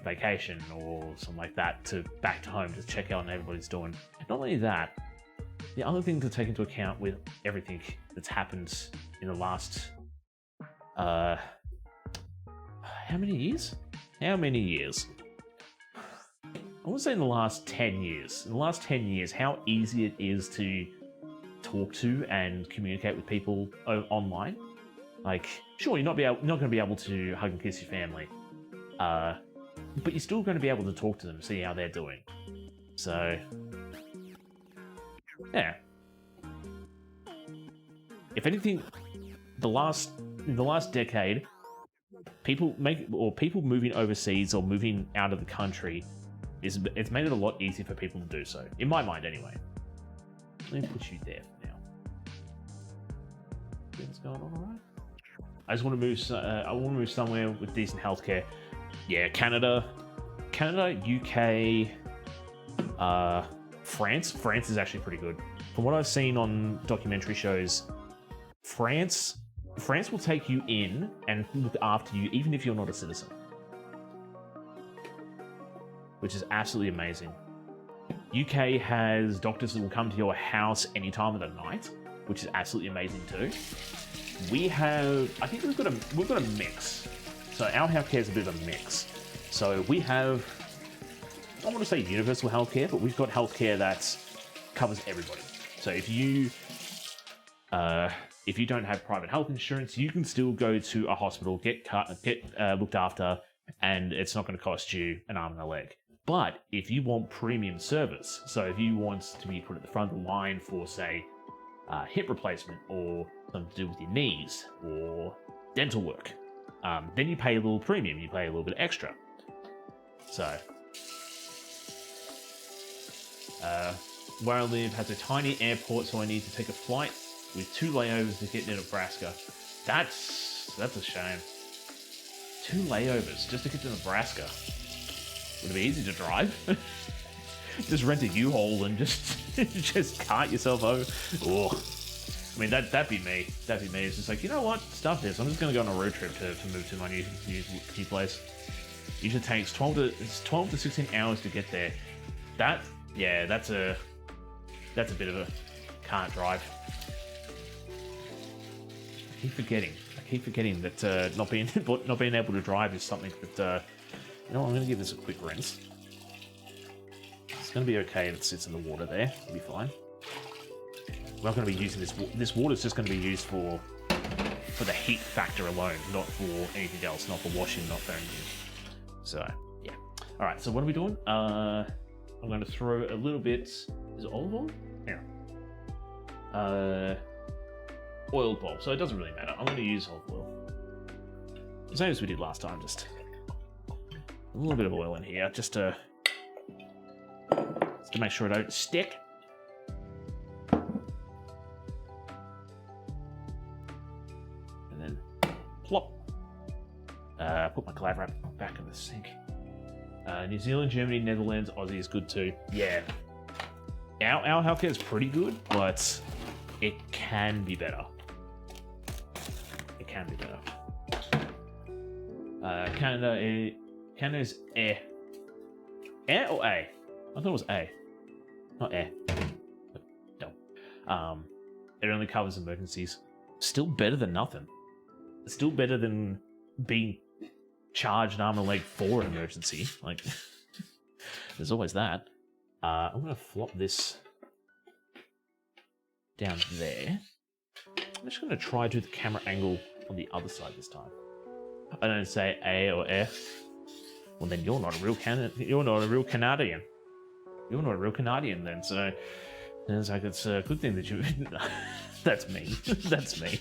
[SPEAKER 1] vacation or something like that, back to home to check out what everybody's doing? Not only that, the other thing to take into account with everything that's happened in the last how many years? I want to say in the last 10 years. In the last 10 years, how easy it is to talk to and communicate with people online. Like, sure, you're not going to be able to hug and kiss your family, but you're still going to be able to talk to them, see how they're doing. So, yeah. If anything, in the last decade, people moving overseas or moving out of the country it's made it a lot easier for people to do so. In my mind, anyway. Let me put you there for now. Things going on alright? I just want to move. I want to move somewhere with decent healthcare. Yeah, Canada, UK, France. France is actually pretty good. From what I've seen on documentary shows, France will take you in and look after you, even if you're not a citizen, which is absolutely amazing. UK has doctors that will come to your house any time of the night, which is absolutely amazing too. I think we've got a mix. So our healthcare is a bit of a mix. So we have, I don't want to say universal healthcare, but we've got healthcare that covers everybody. So if you don't have private health insurance, you can still go to a hospital, get looked after, and it's not going to cost you an arm and a leg. But if you want premium service, so if you want to be put at the front of the line for, say, hip replacement or something to do with your knees or dental work, then you pay a little premium, you pay a little bit extra. So, where I live has a tiny airport, so I need to take a flight with 2 layovers to get to Nebraska. That's a shame. 2 layovers just to get to Nebraska. Would it be easy to drive? Just rent a U-Haul and just cart yourself over. Oh, I mean that'd be me. That'd be me. It's just like, you know what? Stuff this. I'm just gonna go on a road trip to move to my new place. Usually takes 12 to 16 hours to get there. That's a bit of a can't drive. I keep forgetting that not being able to drive is something that you know what, I'm going to give this a quick rinse. It's going to be okay if it sits in the water there. It'll be fine. We're not going to be using this. This water is just going to be used for the heat factor alone, not for anything else, not for washing, not for anything. So, yeah. All right, so what are we doing? I'm going to throw a little bit... Is it olive oil? Yeah. Oiled bulb, so it doesn't really matter. I'm going to use olive oil. The same as we did last time, just a little bit of oil in here, just to make sure it don't stick. And then plop. Put my glad wrap back in the sink. New Zealand, Germany, Netherlands, Aussie is good too. Yeah. Our healthcare is pretty good, but it can be better. It can be better. Canada, Canada's air. Air or A? I thought it was A. Not air. Dumb. It only covers emergencies. Still better than nothing. Still better than being charged arm and leg for an emergency. Like, there's always that. I'm gonna flop this down there. I'm just gonna try to do the camera angle on the other side this time. I don't say A or F. Well, then you're not a real You're not a real Canadian. You're not a real Canadian then. So it's like it's a good thing that you. That's me. That's me.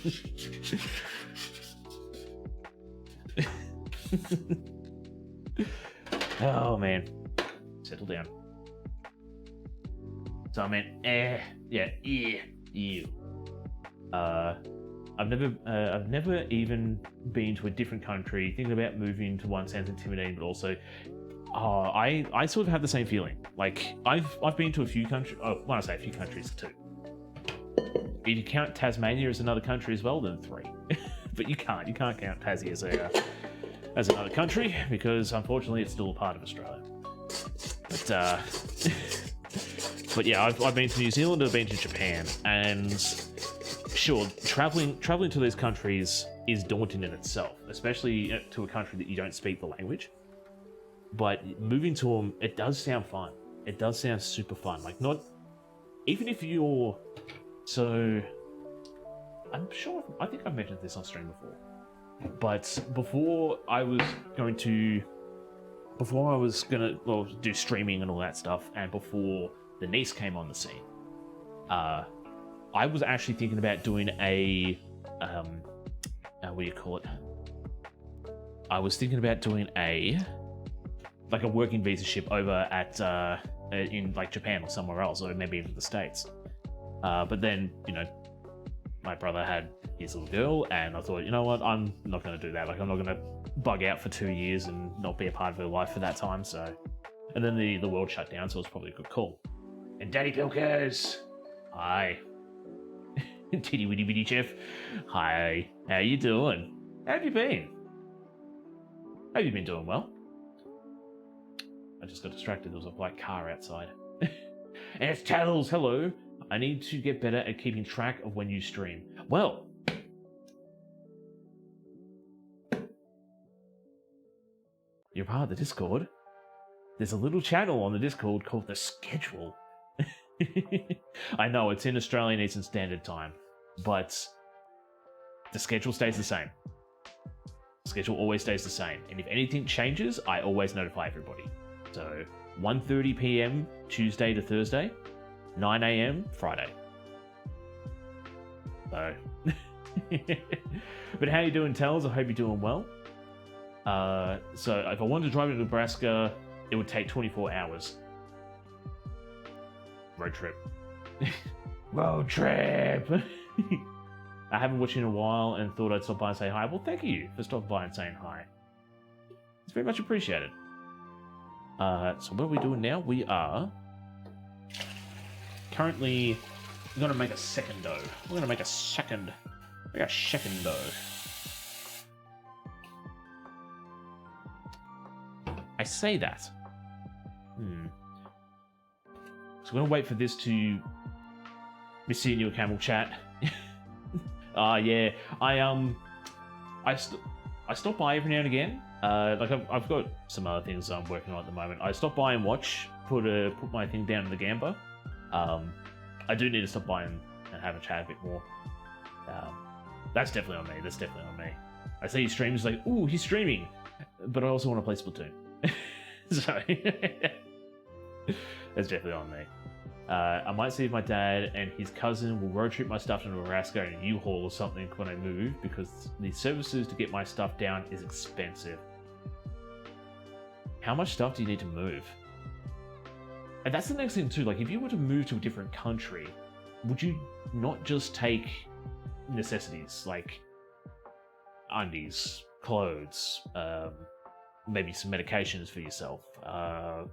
[SPEAKER 1] Oh man, settle down. So I meant you. I've never even been to a different country. Thinking about moving to one sounds intimidating, but also, I sort of have the same feeling. Like I've been to a few countries. Oh, when I say a few countries, two. If you count Tasmania as another country as well, then 3. But you can't. You can't count Tassie as another country because unfortunately it's still a part of Australia. But yeah, I've been to New Zealand. I've been to Japan, and sure, traveling to those countries is daunting in itself, especially to a country that you don't speak the language. But moving to them, it does sound fun. It does sound super fun. Like, not even if you're so. I'm sure. I think I've mentioned this on stream before. But before I was gonna do streaming and all that stuff, and before the niece came on the scene, I was actually thinking about doing a what do you call it? I was thinking about doing a working visa ship over at in like Japan or somewhere else, or maybe even the States. But then, you know, my brother had his little girl, and I thought, you know what, I'm not going to do that. Like, I'm not going to bug out for 2 years and not be a part of her life for that time. So, and then the world shut down, so it was probably a good call. And Daddy Pilkers, hi. Titty Witty Bitty Chef, hi. How you doing? How have you been? Have you been doing well? I just got distracted. There was a white car outside. And it's Tattles, hello. I need to get better at keeping track of when you stream. Well, you're part of the Discord. There's a little channel on the Discord called The Schedule. I know, it's in Australian Eastern Standard Time, but the schedule stays the same. The schedule always stays the same. And if anything changes, I always notify everybody. So, 1:30 p.m. Tuesday to Thursday, 9 a.m. Friday. So, but how you doing, Tels? I hope you're doing well. So if I wanted to drive to Nebraska, it would take 24 hours. Road trip. Road trip! I haven't watched in a while and thought I'd stop by and say hi. Well, thank you for stopping by and saying hi. It's very much appreciated. So what are we doing now? We are currently going to make a secondo. We're going to make a second. We got a secondo. I say that. So we're going to wait for this to be seeing you a camel chat. Yeah. I stop by every now and again. Like I've got some other things I'm working on at the moment. I stop by and watch, put my thing down in the Gamba. I do need to stop by and have a chat a bit more. That's definitely on me. That's definitely on me. I see he streams like, ooh, he's streaming, but I also want to play Splatoon. So that's definitely on me. I might see if my dad and his cousin will road trip my stuff to Nebraska in a U-Haul or something when I move, because the services to get my stuff down is expensive. How much stuff do you need to move? And that's the next thing too, like if you were to move to a different country, would you not just take necessities like undies, clothes, maybe some medications for yourself, a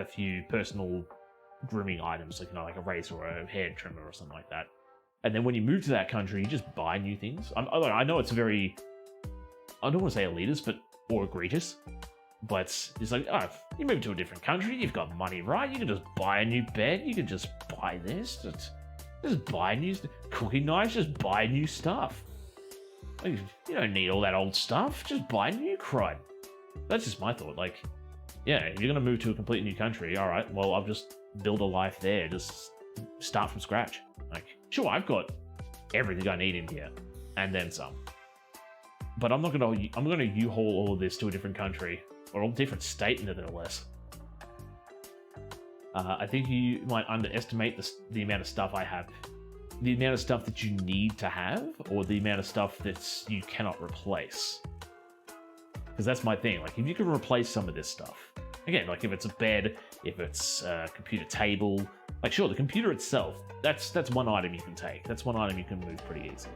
[SPEAKER 1] few personal grooming items, like, you know, like a razor or a hair trimmer or something like that. And then when you move to that country, you just buy new things. I know it's very, I don't want to say elitist, or egregious, But it's like, oh, you move to a different country, you've got money, right? You can just buy a new bed, you can just buy this, just buy new cooking knives, just buy new stuff. Like, you don't need all that old stuff, just buy new crud. That's just my thought. Like, yeah, if you're gonna move to a completely new country, all right, well, I'll just build a life there, just start from scratch. Like, sure, I've got everything I need in here, and then some. But I'm gonna U-haul all of this to a different country, or a different state, nevertheless. I think you might underestimate the amount of stuff I have. The amount of stuff that you need to have, or the amount of stuff that you cannot replace. Because that's my thing. Like, if you can replace some of this stuff, again, like if it's a bed, if it's a computer table, like sure, the computer itself, that's one item you can take. That's one item you can move pretty easily.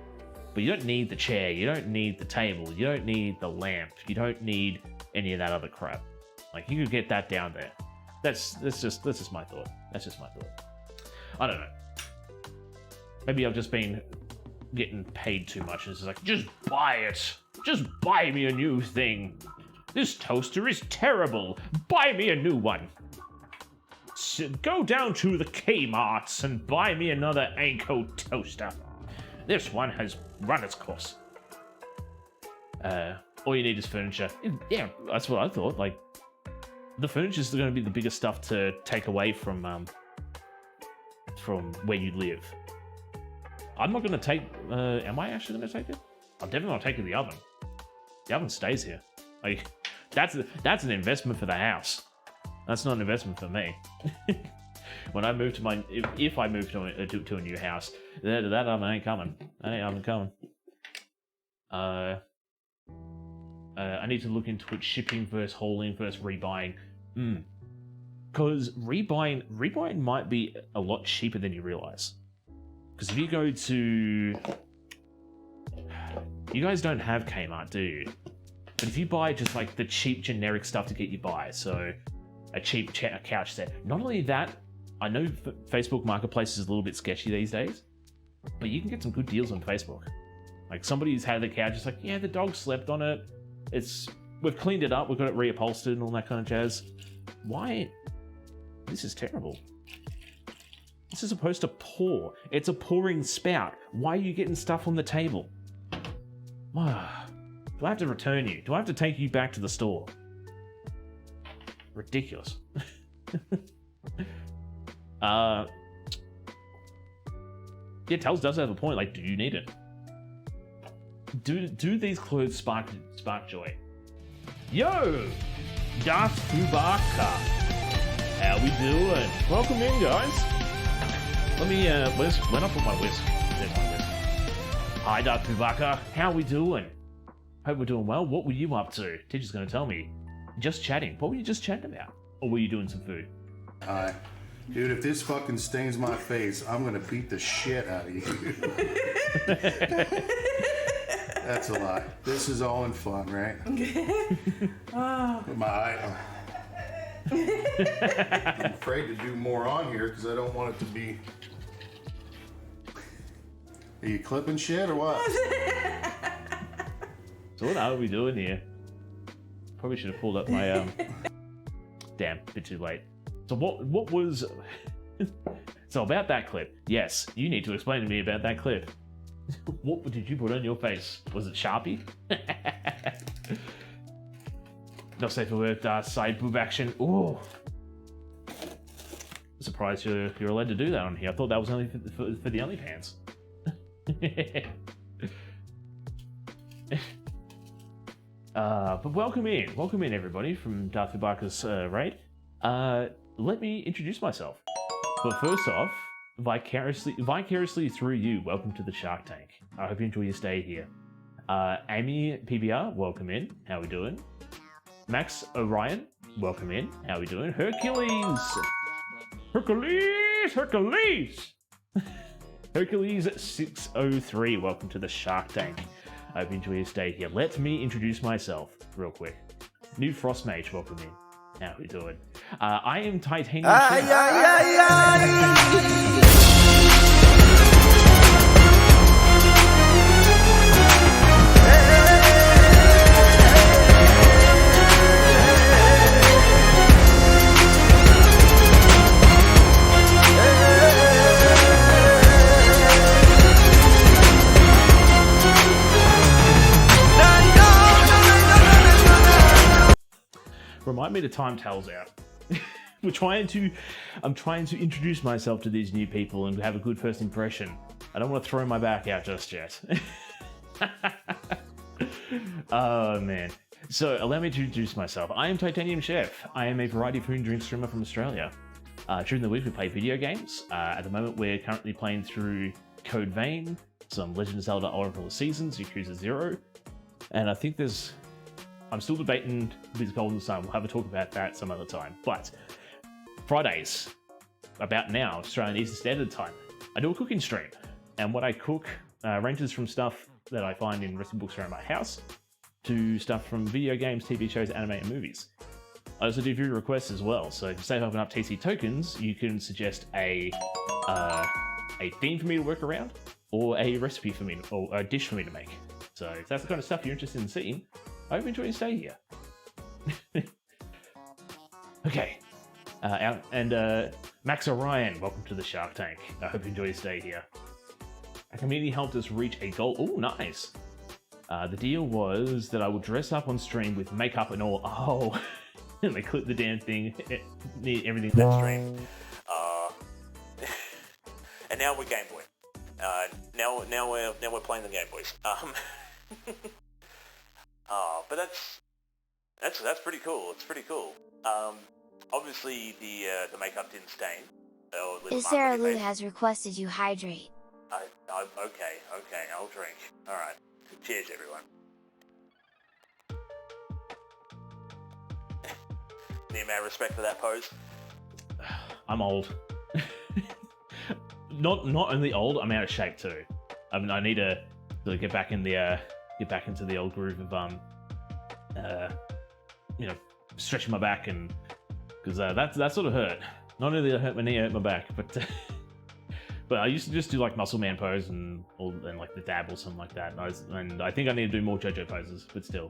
[SPEAKER 1] But you don't need the chair, you don't need the table, you don't need the lamp, you don't need any of that other crap. Like, you could get that down there. That's just my thought. That's just my thought. I don't know. Maybe I've just been getting paid too much, and it's like, just buy it. Just buy me a new thing. This toaster is terrible. Buy me a new one. So go down to the Kmarts and buy me another Anko toaster. This one has run its course. All you need is furniture. Yeah, that's what I thought. Like, the furniture is going to be the biggest stuff to take away from where you live. I'm not going to take... am I actually going to take it? I'm definitely not taking the oven. The oven stays here. Like, that's an investment for the house. That's not an investment for me. When I move to if I move to a new house, that oven ain't coming. That ain't oven coming. I need to look into it, shipping versus hauling versus rebuying. Because rebuying might be a lot cheaper than you realize. Because if you go to... You guys don't have Kmart, do you? But if you buy just like the cheap generic stuff to get you by, so a cheap couch set. Not only that, I know Facebook Marketplace is a little bit sketchy these days, but you can get some good deals on Facebook. Like, somebody's had the couch, it's like, yeah, the dog slept on it. We've cleaned it up, we've got it reupholstered and all that kind of jazz. Why? This is terrible. This is supposed to pour. It's a pouring spout. Why are you getting stuff on the table? Do I have to return you? Do I have to take you back to the store? Ridiculous. Yeah, Tells does have a point. Like, do you need it? Do these clothes spark joy? Yo! Darth Chewbacca. How we doing? Welcome in, guys. Let me, when I put my whisk. There's my whisk. Hi, Darth Chewbacca. How we doing? Hope we're doing well. What were you up to? Teacher's gonna tell me. Just chatting. What were you just chatting about? Or were you doing some food?
[SPEAKER 4] Dude, if this fucking stains my face, I'm gonna beat the shit out of you. That's a lie. This is all in fun, right? My eye. I'm afraid to do more on here because I don't want it to be. Are you clipping shit or what?
[SPEAKER 1] So what are we doing here? Probably should have pulled up my damn, bit too late. So what was so about that clip? Yes, you need to explain to me about that clip. What did you put on your face? Was it Sharpie? No safe for work, side boob action. Ooh. Surprised you're allowed to do that on here. I thought that was only for the OnlyFans. But welcome in everybody from Darth Chewbacca's raid. Let me introduce myself. But first off, vicariously through you, welcome to the Shark Tank. I hope you enjoy your stay here. Amy PBR, welcome in. How we doing? Max Orion, welcome in. How we doing? Hercules 603, welcome to the Shark Tank. I hope you enjoy your stay here. Let me introduce myself real quick. New Frost Mage, welcome in. How we doing? I am Titanium. me to time Tales out. I'm trying to introduce myself to these new people and have a good first impression. I don't want to throw my back out just yet. Oh man. So allow me to introduce myself. I am Titanium Chef. I am a variety food and drink streamer from Australia. During the week we play video games. At the moment we're currently playing through Code Vein, some Legend of Zelda Oracle of Seasons, Yakuza 0. And I think I'm still debating with Golden Sun. We'll have a talk about that some other time. But Fridays, about now, Australian Eastern Standard Time, I do a cooking stream. And what I cook ranges from stuff that I find in recipe books around my house to stuff from video games, TV shows, anime, and movies. I also do viewer requests as well. So if you save up enough TC tokens, you can suggest a theme for me to work around, or a recipe for me, or a dish for me to make. So if that's the kind of stuff you're interested in seeing, I hope you enjoy your stay here. Okay. Max Orion, welcome to the Shark Tank. I hope you enjoy your stay here. Our community helped us reach a goal. Oh, nice. The deal was that I would dress up on stream with makeup and all. Oh, and they clip the damn thing, everything in that stream. And now we're Game Boy. Now we're playing the Game Boys. But that's pretty cool. It's pretty cool. Obviously the makeup didn't stain.
[SPEAKER 3] Sarah Lou has requested you hydrate.
[SPEAKER 1] Okay, I'll drink. Alright. Cheers, everyone. Any amount of respect for that pose? I'm old. Not only old, I'm out of shape too. I mean, I need to get back into the old groove of stretching my back, and because that sort of hurt. Not only did it hurt my knee, it hurt my back, but but I used to just do like muscle man pose and like the dab or something like that. And I think I need to do more JoJo poses, but still.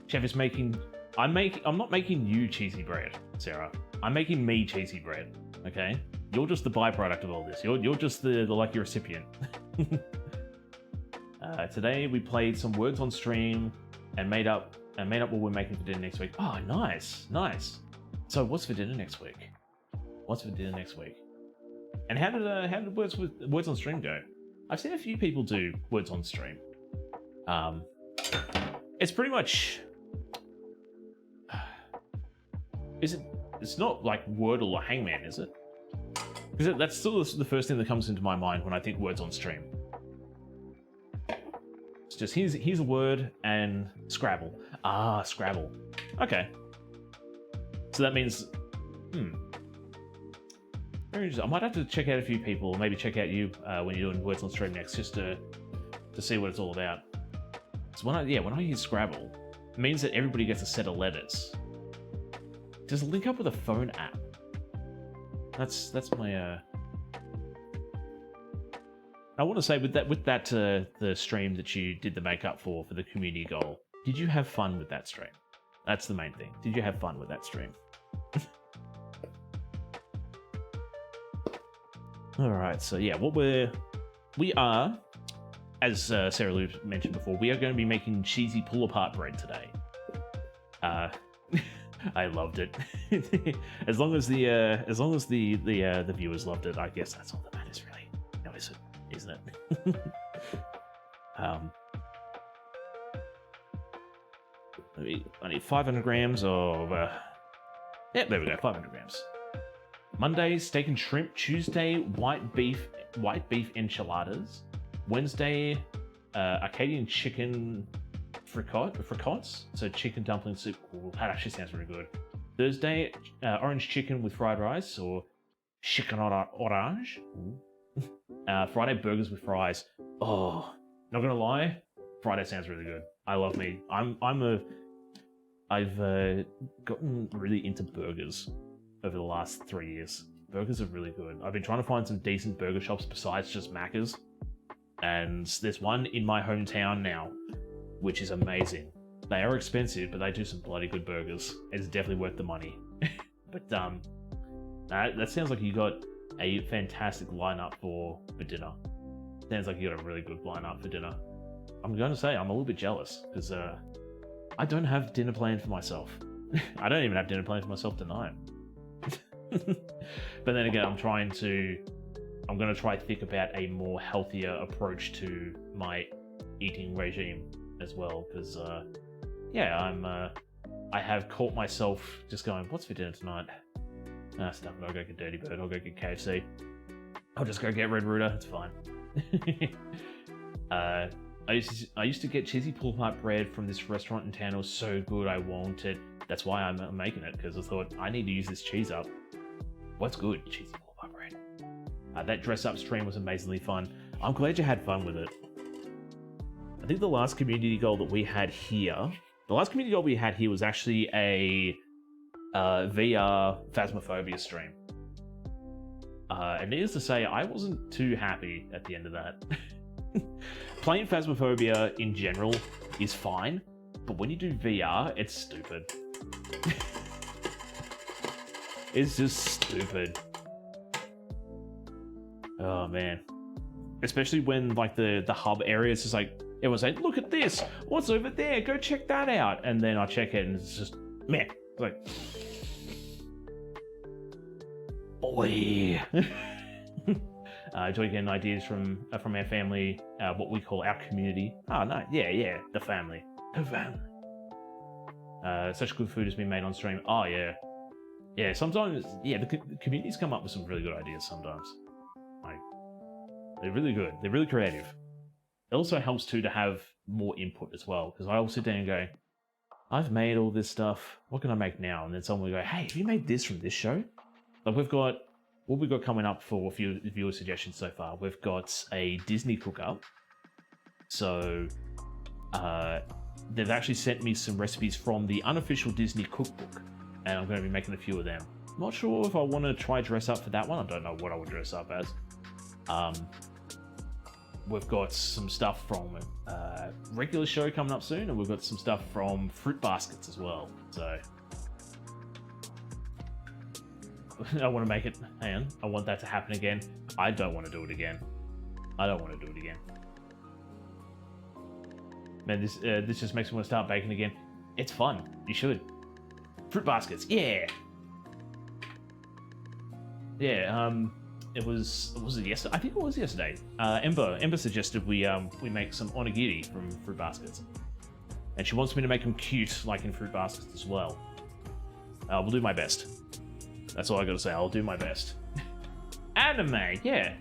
[SPEAKER 1] Chef is making. I'm not making you cheesy bread, Sarah. I'm making me cheesy bread. Okay, you're just the byproduct of all this. You're just the lucky recipient. Today we played some words on stream and made up what we're making for dinner next week. Oh, nice. So what's for dinner next week? And how did words on stream go? I've seen a few people do words on stream. It's pretty much. It's not like Wordle or Hangman, is it? Because that's still the first thing that comes into my mind when I think words on stream. It's just here's a word and Scrabble. Ah, Scrabble. Okay. So that means, very interesting. I might have to check out a few people, or maybe check out you when you're doing words on stream next, just to see what it's all about. So when I hear Scrabble, it means that everybody gets a set of letters. Does it link up with a phone app? That's my. I want to say with that the stream that you did the makeup for the community goal. Did you have fun with that stream? That's the main thing. Did you have fun with that stream? All right. So yeah, we are, as Sarah Lou mentioned before, we are going to be making cheesy pull-apart bread today. I loved it. as long as the viewers loved it, I guess that's all that matters, really. No, isn't it? I need 500 grams of. Yeah, there we go. 500 grams. Monday, steak and shrimp. Tuesday, white beef enchiladas. Wednesday, Arcadian chicken fricots, so chicken dumpling soup. Ooh, that actually sounds really good. Thursday, orange chicken with fried rice, or chicken orange. Friday, burgers with fries. Oh, not gonna lie, Friday sounds really good. I love me. I've gotten really into burgers over the last 3 years. Burgers are really good. I've been trying to find some decent burger shops besides just Macca's, and there's one in my hometown now, which is amazing. They are expensive, but they do some bloody good burgers. It's definitely worth the money. But that sounds like you got a fantastic lineup for dinner. Sounds like you got a really good lineup for dinner. I'm going to say I'm a little bit jealous because I don't have dinner planned for myself. I don't even have dinner plans for myself tonight. But then again, I'm going to try to think about a more healthier approach to my eating regime as well, because yeah, I have caught myself just going, what's for dinner tonight? Stuff it, I'll go get Dirty Bird, I'll go get KFC, I'll just go get Red Rooter, it's fine. I used to get cheesy pull-apart bread from this restaurant in town. It was so good, I wanted. That's why I'm making it, because I thought I need to use this cheese up. What's good? Cheesy pull-apart bread. That dress-up stream was amazingly fun. I'm glad you had fun with it. I think the last community goal that we had here, was actually a VR Phasmophobia stream. And needless to say, I wasn't too happy at the end of that. Playing Phasmophobia in general is fine, but when you do VR, it's stupid. It's just stupid. Oh man. Especially when like the hub area is just like, it was like, look at this, what's over there, go check that out. And then I check it and it's just, meh. It's like, boy. Getting ideas from our family, what we call our community. Oh no, yeah, the family. Such good food has been made on stream. Oh yeah. Sometimes, yeah, the communities come up with some really good ideas. Sometimes, like, they're really good. They're really creative. It also helps too to have more input as well, because I will sit down and go, I've made all this stuff. What can I make now? And then someone will go, hey, have you made this from this show? Like what we've got coming up for a few viewer suggestions so far. We've got a Disney cook-up. So they've actually sent me some recipes from the unofficial Disney cookbook, and I'm going to be making a few of them. Not sure if I want to try dress up for that one. I don't know what I would dress up as. We've got some stuff from regular show coming up soon, and we've got some stuff from Fruit Baskets as well. So I want to make it, and I want that to happen again. I don't want to do it again. Man, this just makes me want to start baking again. It's fun. You should. Fruit Baskets, yeah. Yeah. Was it yesterday? I think it was yesterday. Ember suggested we make some onigiri from Fruit Baskets, and she wants me to make them cute, like in Fruit Baskets as well. We'll do my best. That's all I gotta say. I'll do my best. Anime, yeah.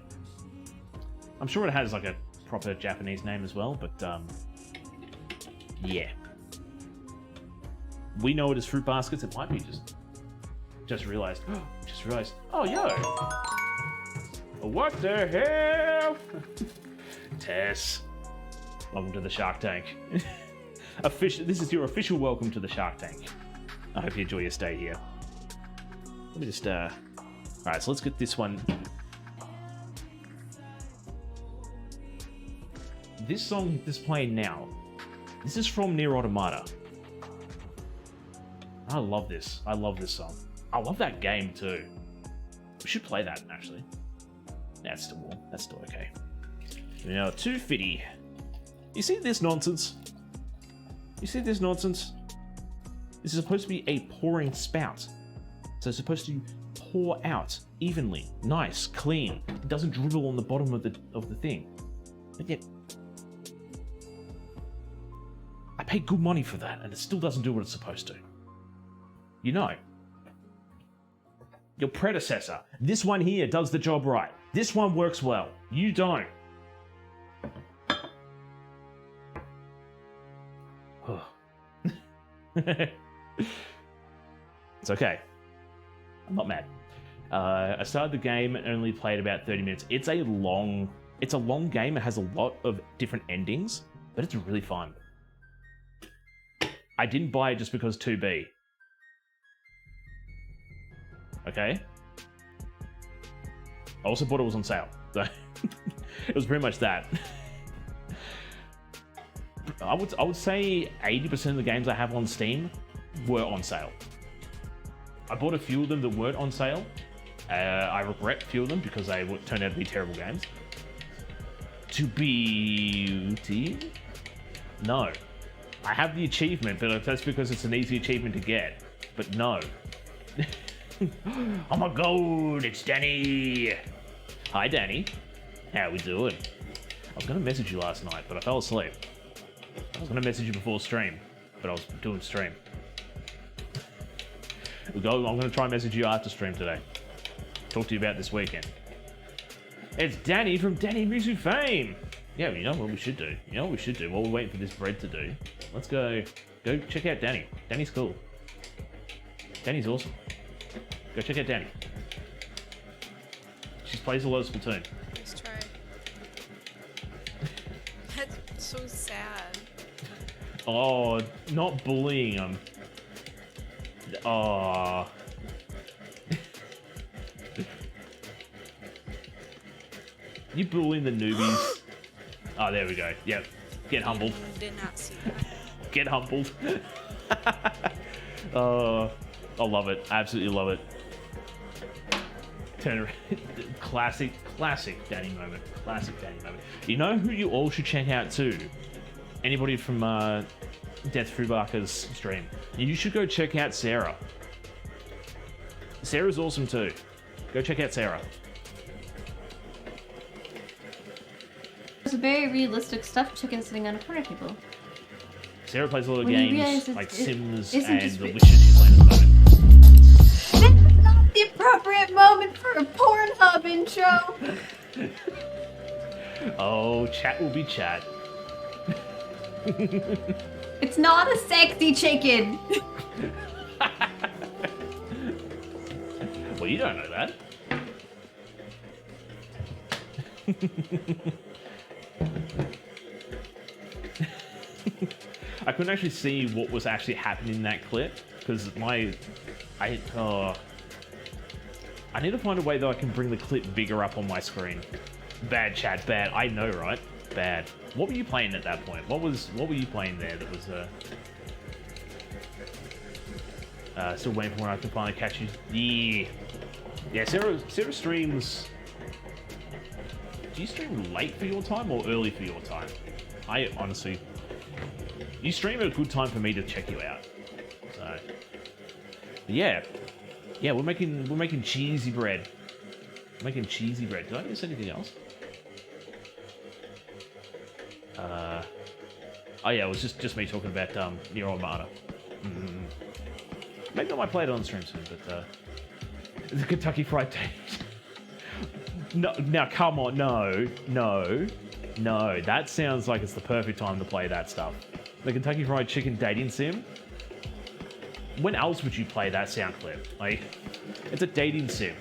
[SPEAKER 1] I'm sure it has like a proper Japanese name as well, but yeah. We know it as Fruit Baskets. It might be just realized. Oh, yo. What the hell? Tess. Welcome to the Shark Tank. This is your official welcome to the Shark Tank. I hope you enjoy your stay here. Let me just, Alright, so let's get this one. This song that's playing now, this is from Nier Automata. I love this. I love this song. I love that game too. We should play that, actually. That's still warm. That's still okay. Now, 250. You see this nonsense? This is supposed to be a pouring spout. So it's supposed to pour out evenly, nice, clean. It doesn't dribble on the bottom of the thing. But yet, I paid good money for that, and it still doesn't do what it's supposed to. You know. Your predecessor. This one here does the job right. This one works well. You don't. It's okay. I'm not mad. I started the game and only played about 30 minutes. It's a long game. It has a lot of different endings, but it's really fun. I didn't buy it just because 2B. Okay? I also bought it was on sale. So it was pretty much that. I would say 80% of the games I have on Steam were on sale. I bought a few of them that weren't on sale. I regret a few of them because they turned out to be terrible games. To beauty? No. I have the achievement, but that's because it's an easy achievement to get. but no. Oh my god, it's Danny! Hi, Danny. How we doing? I was gonna message you last night, but I fell asleep. I was gonna message you before stream, but I was doing stream. I'm gonna try and message you after stream today. Talk to you about this weekend. It's Danny from Danny Music fame! Yeah, you know what we should do? You know what we should do? While we're waiting for this bread to do, let's go check out Danny. Danny's cool. Danny's awesome. Go check out Danny. She plays a lot of Splatoon.
[SPEAKER 5] Let's try. That's so sad.
[SPEAKER 1] Oh, not bullying him. Oh. You bullying the newbies. Oh, there we go. Yep. Get humbled.
[SPEAKER 5] Did not see that.
[SPEAKER 1] Get humbled. Oh, I love it. Absolutely love it. Turn around. Classic Danny moment. Classic Danny moment. You know who you all should check out too? Anybody from Death Frubaka's stream. You should go check out Sarah. Sarah's awesome too. Go check out Sarah.
[SPEAKER 6] There's very realistic stuff chicken sitting on a corner table.
[SPEAKER 1] Sarah plays a lot of
[SPEAKER 6] When you realize
[SPEAKER 1] games like Sims
[SPEAKER 6] isn't
[SPEAKER 1] and
[SPEAKER 6] just
[SPEAKER 1] The Witcher she's playing at the moment.
[SPEAKER 6] This is not the appropriate moment for a Pornhub intro!
[SPEAKER 1] Oh, chat will be chat.
[SPEAKER 6] It's not a sexy chicken!
[SPEAKER 1] Well, you don't know that. I couldn't actually see what was actually happening in that clip because I need to find a way that I can bring the clip bigger up on my screen. Bad chat, bad. I know, right? Bad. What were you playing at that point? What were you playing there that was still waiting for when I can finally catch you? Yeah, Sarah streams. Do you stream late for your time or early for your time? I honestly, you stream at a good time for me to check you out. So, yeah, we're making cheesy bread. We're making cheesy bread. Did I miss anything else? Oh yeah, it was just me talking about Nier Automata. Maybe I might play it on stream soon, but the Kentucky Fried Taste. No, now come on, no. That sounds like it's the perfect time to play that stuff. The Kentucky Fried Chicken dating sim. When else would you play that sound clip? Like, it's a dating sim.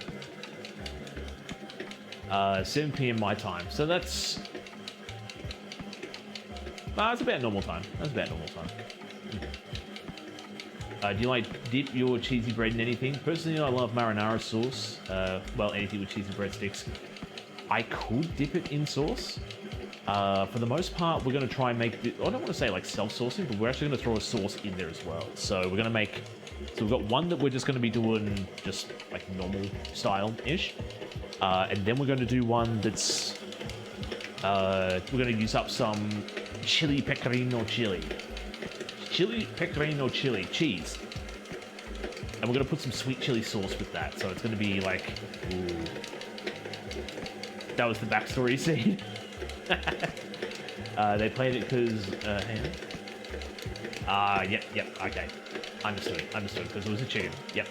[SPEAKER 1] 7 PM my time, so that's. That's about normal time. Do you like dip your cheesy bread in anything? Personally, I love marinara sauce. Well, anything with cheesy breadsticks. I could dip it in sauce. For the most part, we're going to try and make... I don't want to say like self-saucing, but we're actually going to throw a sauce in there as well. So we're going to make... So we've got one that we're just going to be doing just like normal style-ish. And then we're going to do one that's... we're going to use up some chili pecorino chili. Chili pecorino chili cheese, and we're gonna put some sweet chili sauce with that. So it's gonna be like, ooh. That was the backstory scene. They played it because, hang on. Yep, okay, understood. Because it was a chicken. Yep.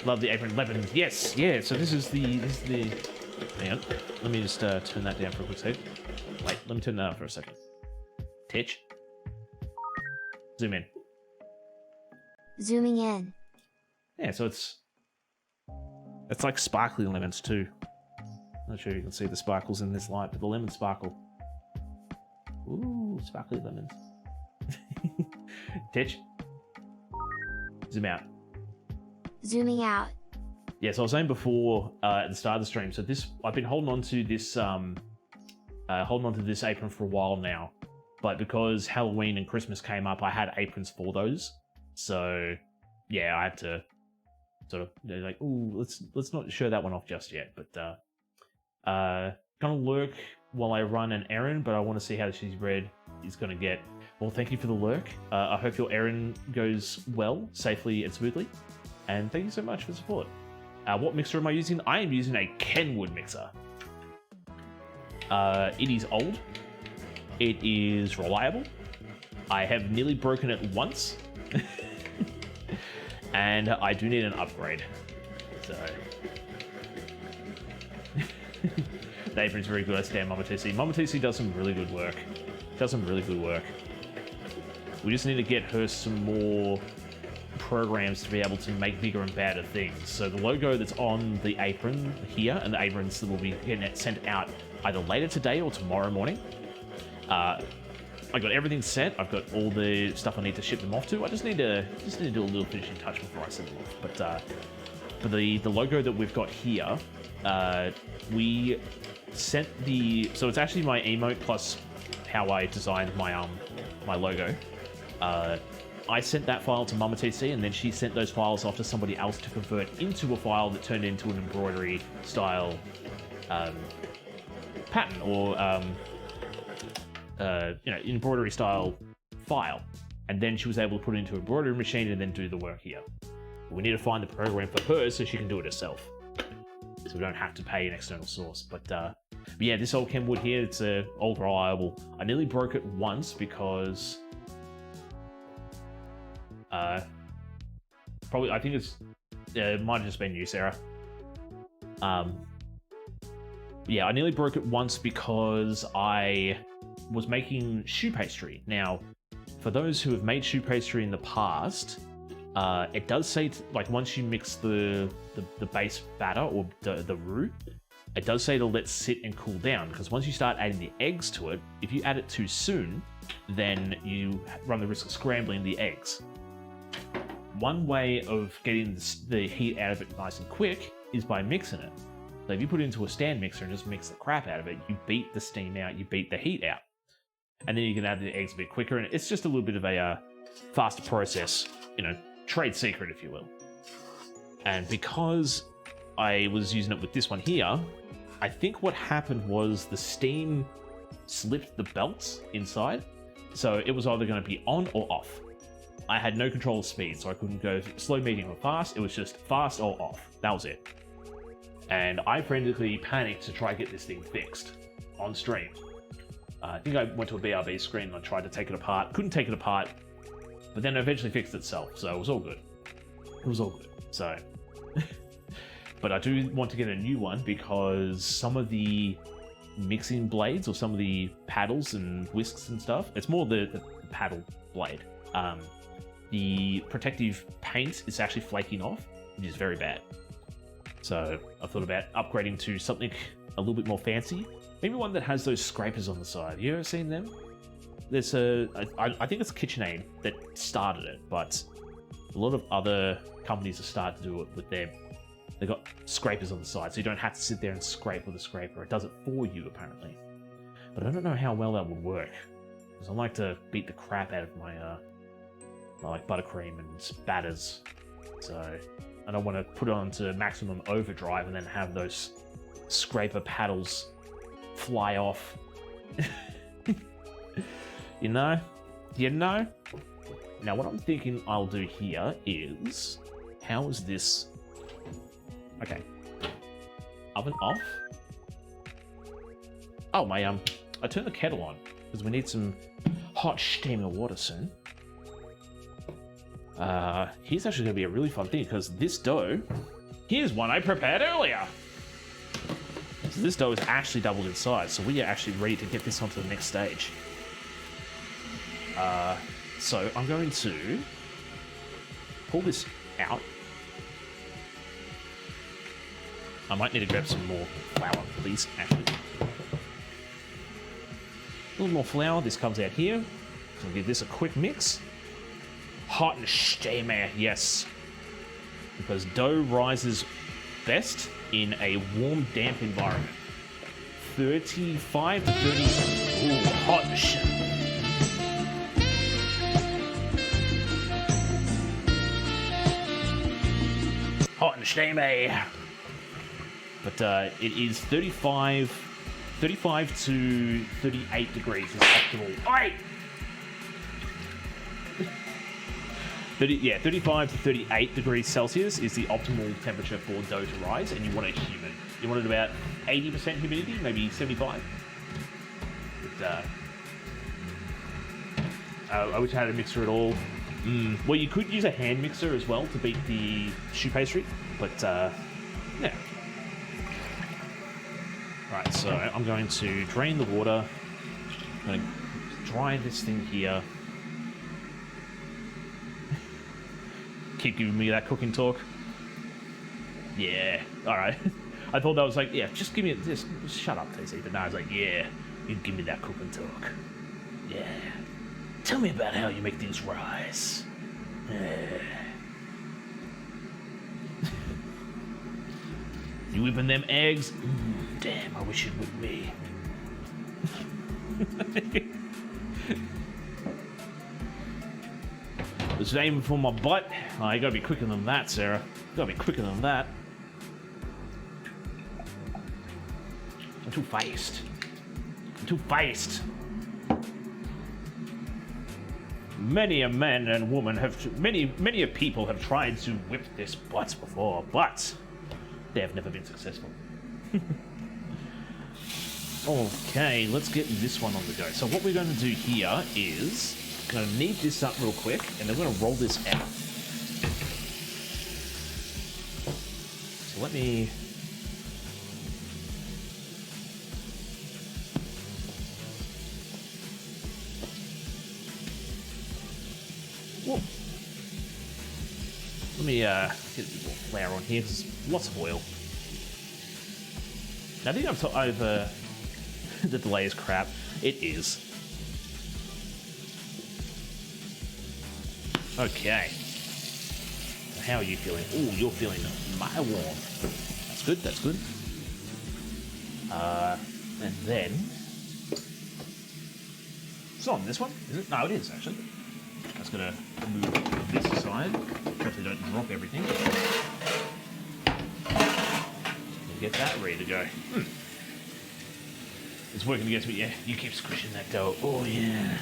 [SPEAKER 1] Love the apron lemons. Yes, yeah. So this is the. Hang on. Let me just turn that down for a quick second. Wait, let me turn that up for a second. Titch. Zoom in.
[SPEAKER 3] Zooming in.
[SPEAKER 1] Yeah, so it's like sparkly lemons too. Not sure if you can see the sparkles in this light, but the lemons sparkle. Ooh, sparkly lemons. Titch. Zoom out.
[SPEAKER 3] Zooming out.
[SPEAKER 1] Yeah, so I was saying before at the start of the stream. So I've been holding on to this apron for a while now. But because Halloween and Christmas came up, I had aprons for those. So, yeah, I had to sort of like, ooh, let's not show that one off just yet. But gonna lurk while I run an errand, but I want to see how the cheesy bread is gonna get. Well, thank you for the lurk. I hope your errand goes well, safely and smoothly. And thank you so much for the support. What mixer am I using? I am using a Kenwood mixer. It is old. It is reliable. I have nearly broken it once. And I do need an upgrade. So... The apron's very good. I stand Mama TC. Mama TC does some really good work. We just need to get her some more programs to be able to make bigger and badder things. So the logo that's on the apron here, and the aprons that will be getting it sent out either later today or tomorrow morning. I got everything set. I've got all the stuff I need to ship them off to. I just need to do a little finishing touch before I send them off. But for the logo that we've got here, we sent the... So it's actually my emote plus how I designed my my logo. I sent that file to Mama TC, and then she sent those files off to somebody else to convert into a file that turned into an embroidery style pattern, or embroidery style file. And then she was able to put it into an embroidery machine and then do the work here. We need to find the program for her so she can do it herself, so we don't have to pay an external source. But yeah, this old Kenwood here, it's old reliable. I nearly broke it once because probably, I think it might have just been you, Sarah. Yeah, I nearly broke it once because I was making shoe pastry. Now, for those who have made shoe pastry in the past, it does say, like, once you mix the base batter or the roux, it does say to let sit and cool down, because once you start adding the eggs to it, if you add it too soon, then you run the risk of scrambling the eggs. One way of getting the heat out of it nice and quick is by mixing it. So if you put it into a stand mixer and just mix the crap out of it, you beat the steam out, you beat the heat out. And then you can add the eggs a bit quicker, and it's just a little bit of a faster process, trade secret, if you will. And because I was using it with this one here, I think what happened was the steam slipped the belts inside, so it was either going to be on or off. I had no control of speed, so I couldn't go slow, medium, or fast. It was just fast or off. That was it. And I frantically panicked to try to get this thing fixed on stream. I think I went to a BRB screen and I tried to take it apart. Couldn't take it apart, but then it eventually fixed itself, so it was all good. It was all good. So, but I do want to get a new one because some of the mixing blades, or some of the paddles and whisks and stuff, it's more the paddle blade. The protective paint is actually flaking off, which is very bad. So I thought about upgrading to something a little bit more fancy. Maybe one that has those scrapers on the side. You ever seen them? There's I think it's KitchenAid that started it, but a lot of other companies have started to do it with they've got scrapers on the side, so you don't have to sit there and scrape with a scraper. It does it for you, apparently. But I don't know how well that would work, because I like to beat the crap out of my like buttercream and batters. So I don't want to put it onto maximum overdrive and then have those scraper paddles fly off. You know? Now what I'm thinking I'll do here is, how is this? Okay. Oven off. Oh, I turned the kettle on because we need some hot steaming water soon. Here's actually going to be a really fun thing, because this dough, here's one I prepared earlier. So this dough is actually doubled in size, so we are actually ready to get this onto the next stage. So I'm going to pull this out. I might need to grab some more flour, please, actually. A little more flour, this comes out here. So I'll give this a quick mix. Hot and steamy, yes. Because dough rises best in a warm, damp environment. 35 to 30. Ooh, hot and steamy. Hot and steamy. But it is 35 to 38 degrees is optimal. Oi! Yeah, 35 to 38 degrees Celsius is the optimal temperature for dough to rise, and you want it humid. You want it about 80% humidity, maybe 75. But, I wish I had a mixer at all. Well, you could use a hand mixer as well to beat the choux pastry, but yeah. Right, so I'm going to drain the water. I'm going to dry this thing here. Keep giving me that cooking talk. Yeah, alright. I thought that was like, yeah, just give me this. Shut up, TC. But now I was like, yeah, you give me that cooking talk. Yeah. Tell me about how you make things rise. You whipping them eggs? Damn, I wish you'd whip me. Was aiming for my butt. Oh, you gotta be quicker than that, Sarah. You gotta be quicker than that. I'm too fast. I'm too fast. Many a man and woman have, many a people have tried to whip this butt before, but they have never been successful. Okay, let's get this one on the go. So what we're going to do here is going to knead this up real quick, and then we're going to roll this out. So let me... Whoa. Let me get a bit more flour on here, because there's lots of oil. I think I've the delay is crap. It is. Okay. How are you feeling? Oh, you're feeling mighty warm. That's good, that's good. And then... It's not on this one, is it? No, it is, actually. I'm just going to move this aside. Hopefully don't drop everything. And get that ready to go. It's working against me. Yeah, you keep squishing that dough. Oh, yeah.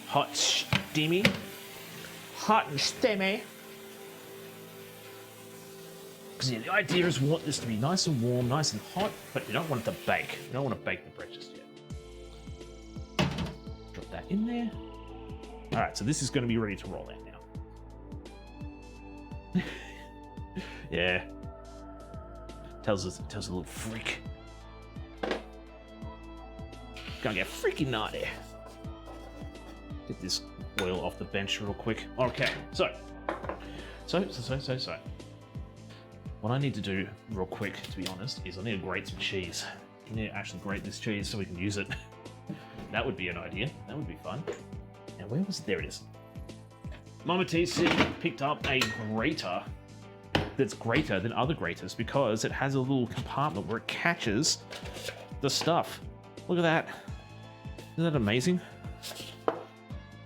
[SPEAKER 1] Hot, steamy. Hot and steamy. Because yeah, the idea is we want this to be nice and warm, nice and hot, but you don't want it to bake. You don't want to bake the bread just yet. Drop that in there. All right, so this is going to be ready to roll out now. Yeah. Tells a little freak. Gonna get freaking naughty. Get this oil off the bench real quick. Okay, so. What I need to do real quick, to be honest, is I need to grate some cheese. I need to actually grate this cheese so we can use it. That would be an idea. That would be fun. And where was it? There it is. Mama TC picked up a grater that's greater than other graters because it has a little compartment where it catches the stuff. Look at that. Isn't that amazing?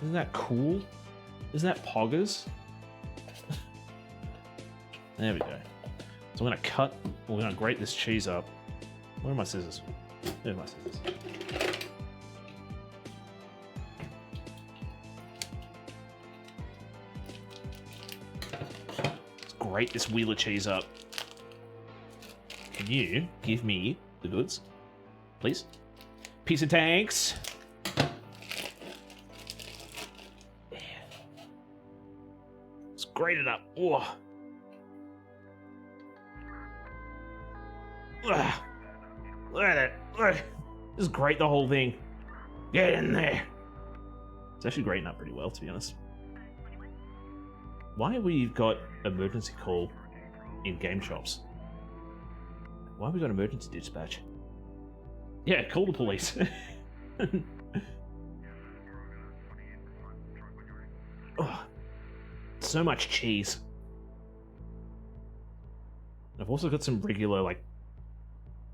[SPEAKER 1] Isn't that cool? Isn't that poggers? There we go. So I'm we're gonna grate this cheese up. Where are my scissors? There's my scissors. Let's grate this wheel of cheese up. Can you give me the goods, please? Piece of tanks. Yeah. Let's grate it up. Whoa. Look at it. Look. This is great, the whole thing. Get in there. It's actually grating up pretty well, to be honest. Why have we got emergency call in game shops? Why have we got emergency dispatch? Yeah, call the police. Oh, so much cheese. I've also got some regular, like,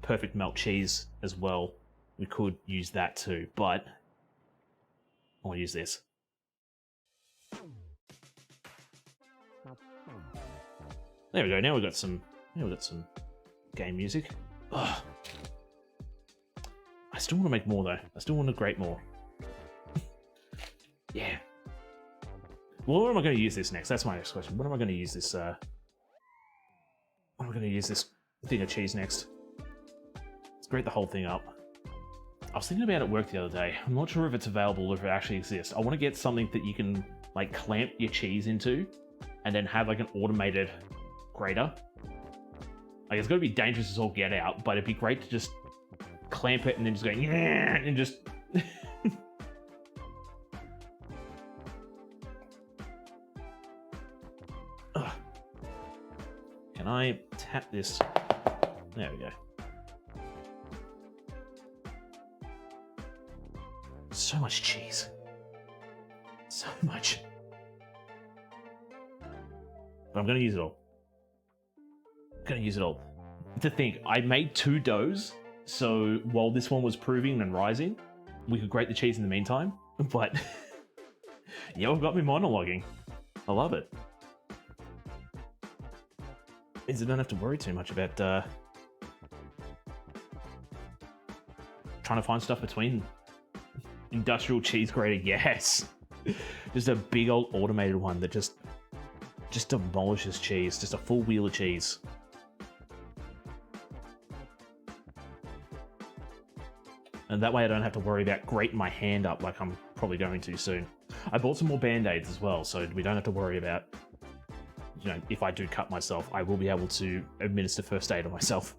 [SPEAKER 1] perfect melt cheese as well. We could use that too, but I'll use this. There we go. Now we've got some game music. Ugh. still want to make more though. I still want to grate more. Yeah. Well, what am I going to use this next? That's my next question. What am I going to use this? What am I going to use this thing of cheese next? Let's grate the whole thing up. I was thinking about it at work the other day. I'm not sure if it's available or if it actually exists. I want to get something that you can like clamp your cheese into, and then have like an automated grater. Like it's going to be dangerous as all get out, but it'd be great to just clamp it and then just go yeah, and just. Can I tap this? There we go. So much cheese. So much. But I'm going to use it all. I'm going to use it all. To think, I made 2 doughs, so while this one was proving and rising, we could grate the cheese in the meantime. But yeah, I've got me monologuing. I love it. Means I don't have to worry too much about trying to find stuff between. Industrial cheese grater, yes. Just a big old automated one that just demolishes cheese. Just a full wheel of cheese. And that way I don't have to worry about grating my hand up like I'm probably going to soon. I bought some more Band-Aids as well, so we don't have to worry about, you know, if I do cut myself, I will be able to administer first aid on myself.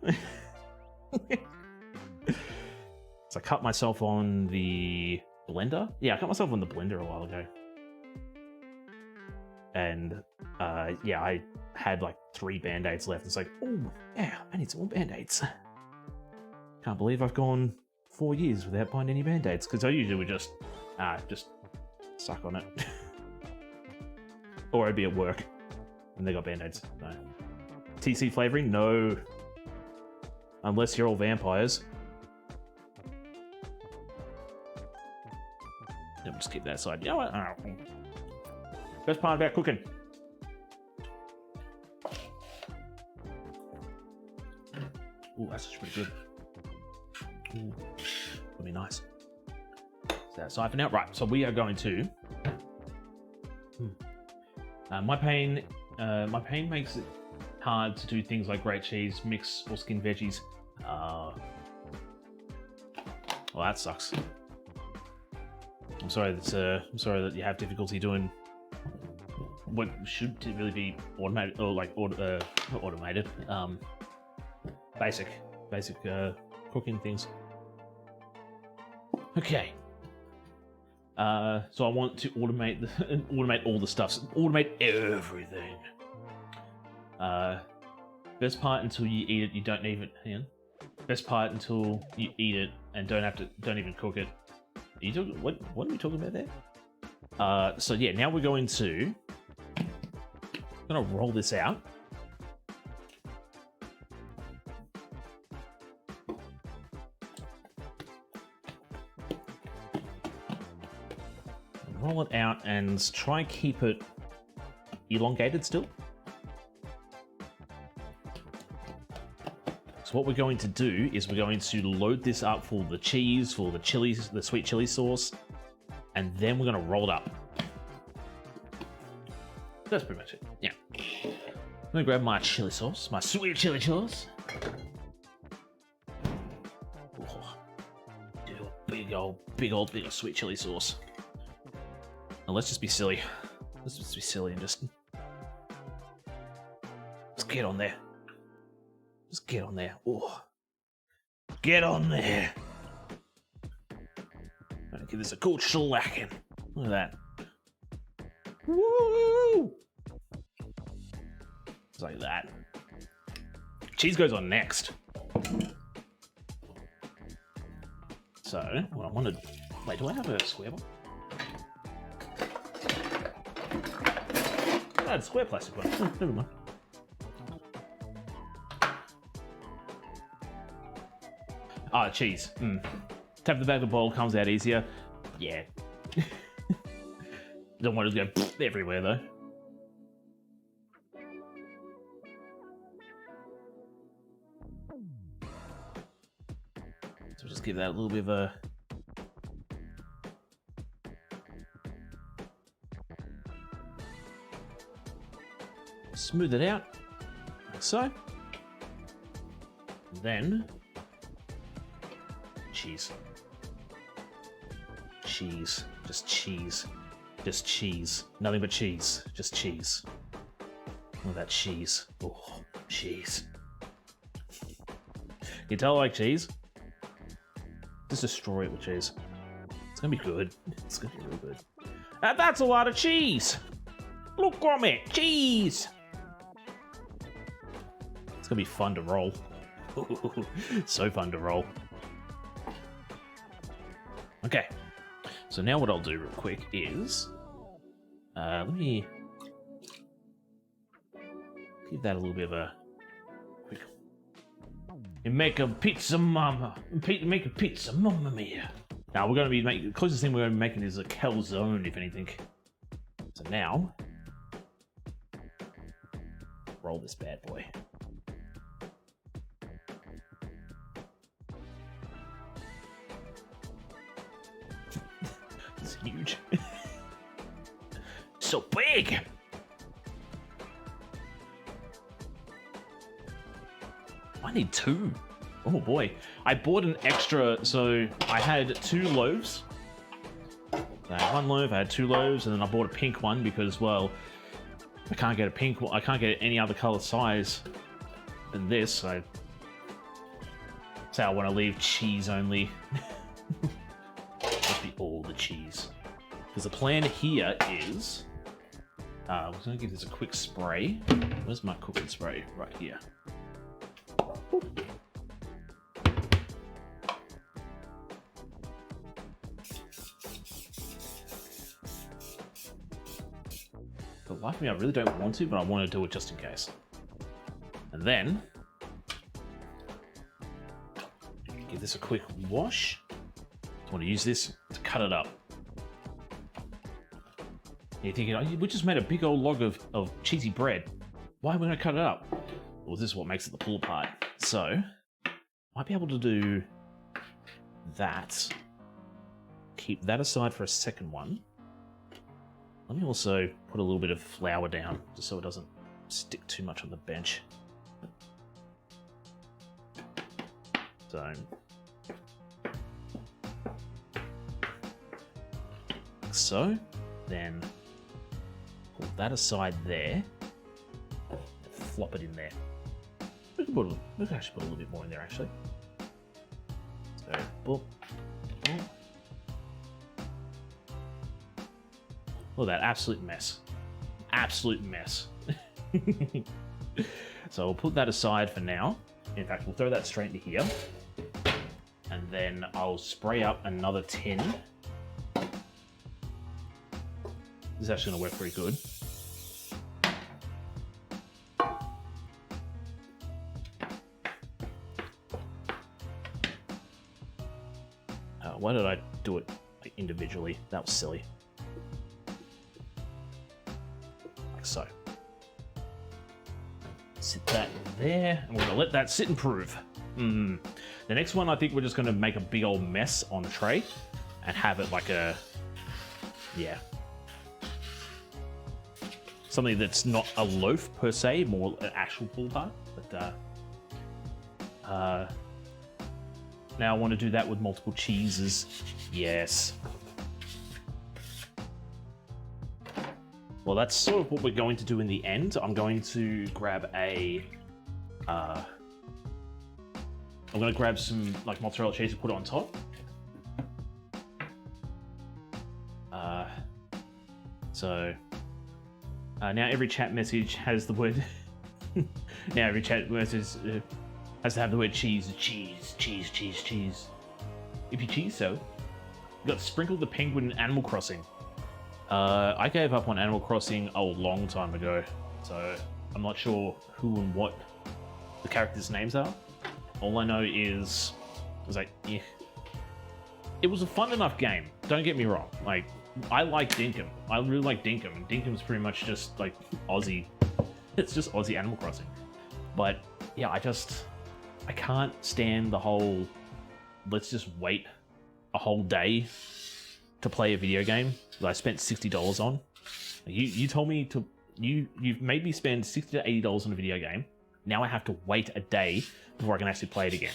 [SPEAKER 1] So I cut myself on the blender. Yeah, I cut myself on the blender a while ago. And yeah, I had like 3 Band-Aids left. It's like, oh yeah, I need some more Band-Aids. Can't believe I've gone 4 years without buying any Band-Aids, because I usually would just suck on it. Or I'd be at work and they got Band-Aids. No. TC flavoring? No. Unless you're all vampires. Then we'll just keep that aside. You know what? Best part about cooking. Ooh, that's actually pretty good. Ooh, that'll be nice. So that's siphon out. Right, so we are going to... my pain makes it hard to do things like grate cheese, mix or skin veggies. Well, that sucks. I'm sorry that you have difficulty doing what should really be automated, or like automated, basic cooking things. Okay. So I want to automate all the stuff. So automate everything. Best part until you eat it, you don't even hang on. Best part until you eat it and don't even cook it. Are you talking, what are we talking about there? So yeah, now we're going to roll this out. Roll it out and try and keep it elongated still. So what we're going to do is we're going to load this up for the cheese, for the chilies, the sweet chili sauce, and then we're going to roll it up. That's pretty much it. Yeah. I'm going to grab my chili sauce, my sweet chili sauce. Oh, do a big old sweet chili sauce. Now let's just be silly. Let's just be silly and just get on there. Just get on there. Oh, get on there. I'm gonna give this a cool shellacking. Look at that. Woo! Just like that. Cheese goes on next. So, what I wanted. Wait, do I have a square one? I had a square plastic one. Oh, never mind. Ah, cheese. Tap the back of the bowl, comes out easier. Yeah. Don't want it to go everywhere though. So just give that a little bit of a... Smooth it out, like so. And then... Cheese. Cheese. Just cheese. Just cheese. Nothing but cheese. Just cheese. Look at that cheese. Oh, cheese. You tell I like cheese? Just destroy it with cheese. It's gonna be good. It's gonna be real good. That's a lot of cheese! Look at me! Cheese! It's gonna be fun to roll. So fun to roll. Okay. So now what I'll do real quick is... let me... give that a little bit of a... quick... And make a pizza mama. Make a pizza mamma mia. Now we're going to be making... the closest thing we're going to be making is a calzone, if anything. So now... roll this bad boy. It's huge. So big! I need 2. Oh boy. I bought an extra, so I had 2 loaves. I had 1 loaf, I had 2 loaves, and then I bought a pink one because, well, I can't get a pink one. I can't get any other color size than this, so that's how I want to leave cheese only. Must be all the cheese. Because the plan here is... we're going to give this a quick spray. Where's my cooking spray? Right here. For the life of me, I really don't want to, but I want to do it just in case. And then... give this a quick wash. I want to use this to cut it up. You're thinking, oh, we just made a big old log of cheesy bread. Why are we going to cut it up? Well, this is what makes it the pull apart. So, might be able to do that. Keep that aside for a second one. Let me also put a little bit of flour down, just so it doesn't stick too much on the bench. So, like so. Then pull that aside there. And flop it in there. We can actually put a little bit more in there, actually. So, boop, boop. Look at that absolute mess. Absolute mess. So we'll put that aside for now. In fact, we'll throw that straight into here. And then I'll spray up another tin. This is actually going to work pretty good. Why did I do it individually? That was silly. Like so. Sit that there, and we're going to let that sit and prove. The next one, I think we're just going to make a big old mess on the tray and have it like a... yeah. Something that's not a loaf per se, more an actual pull apart. But now I want to do that with multiple cheeses. Yes. Well, that's sort of what we're going to do in the end. I'm going to grab a... I'm going to grab some like mozzarella cheese and put it on top. Now every chat message has the word... now every chat message has to have the word cheese. Cheese, cheese, cheese, cheese. If you cheese so. You got Sprinkle the Penguin in Animal Crossing. I gave up on Animal Crossing a long time ago, so I'm not sure who and what the characters' names are. All I know is, it was like, yeah. It was a fun enough game, don't get me wrong. Like, I like Dinkum. I really like Dinkum, and Dinkum's pretty much just like Aussie. It's just Aussie Animal Crossing. But yeah, I can't stand the whole let's just wait a whole day to play a video game that I spent $60 on. You told me to, you've made me spend $60 to $80 on a video game. Now I have to wait a day before I can actually play it again.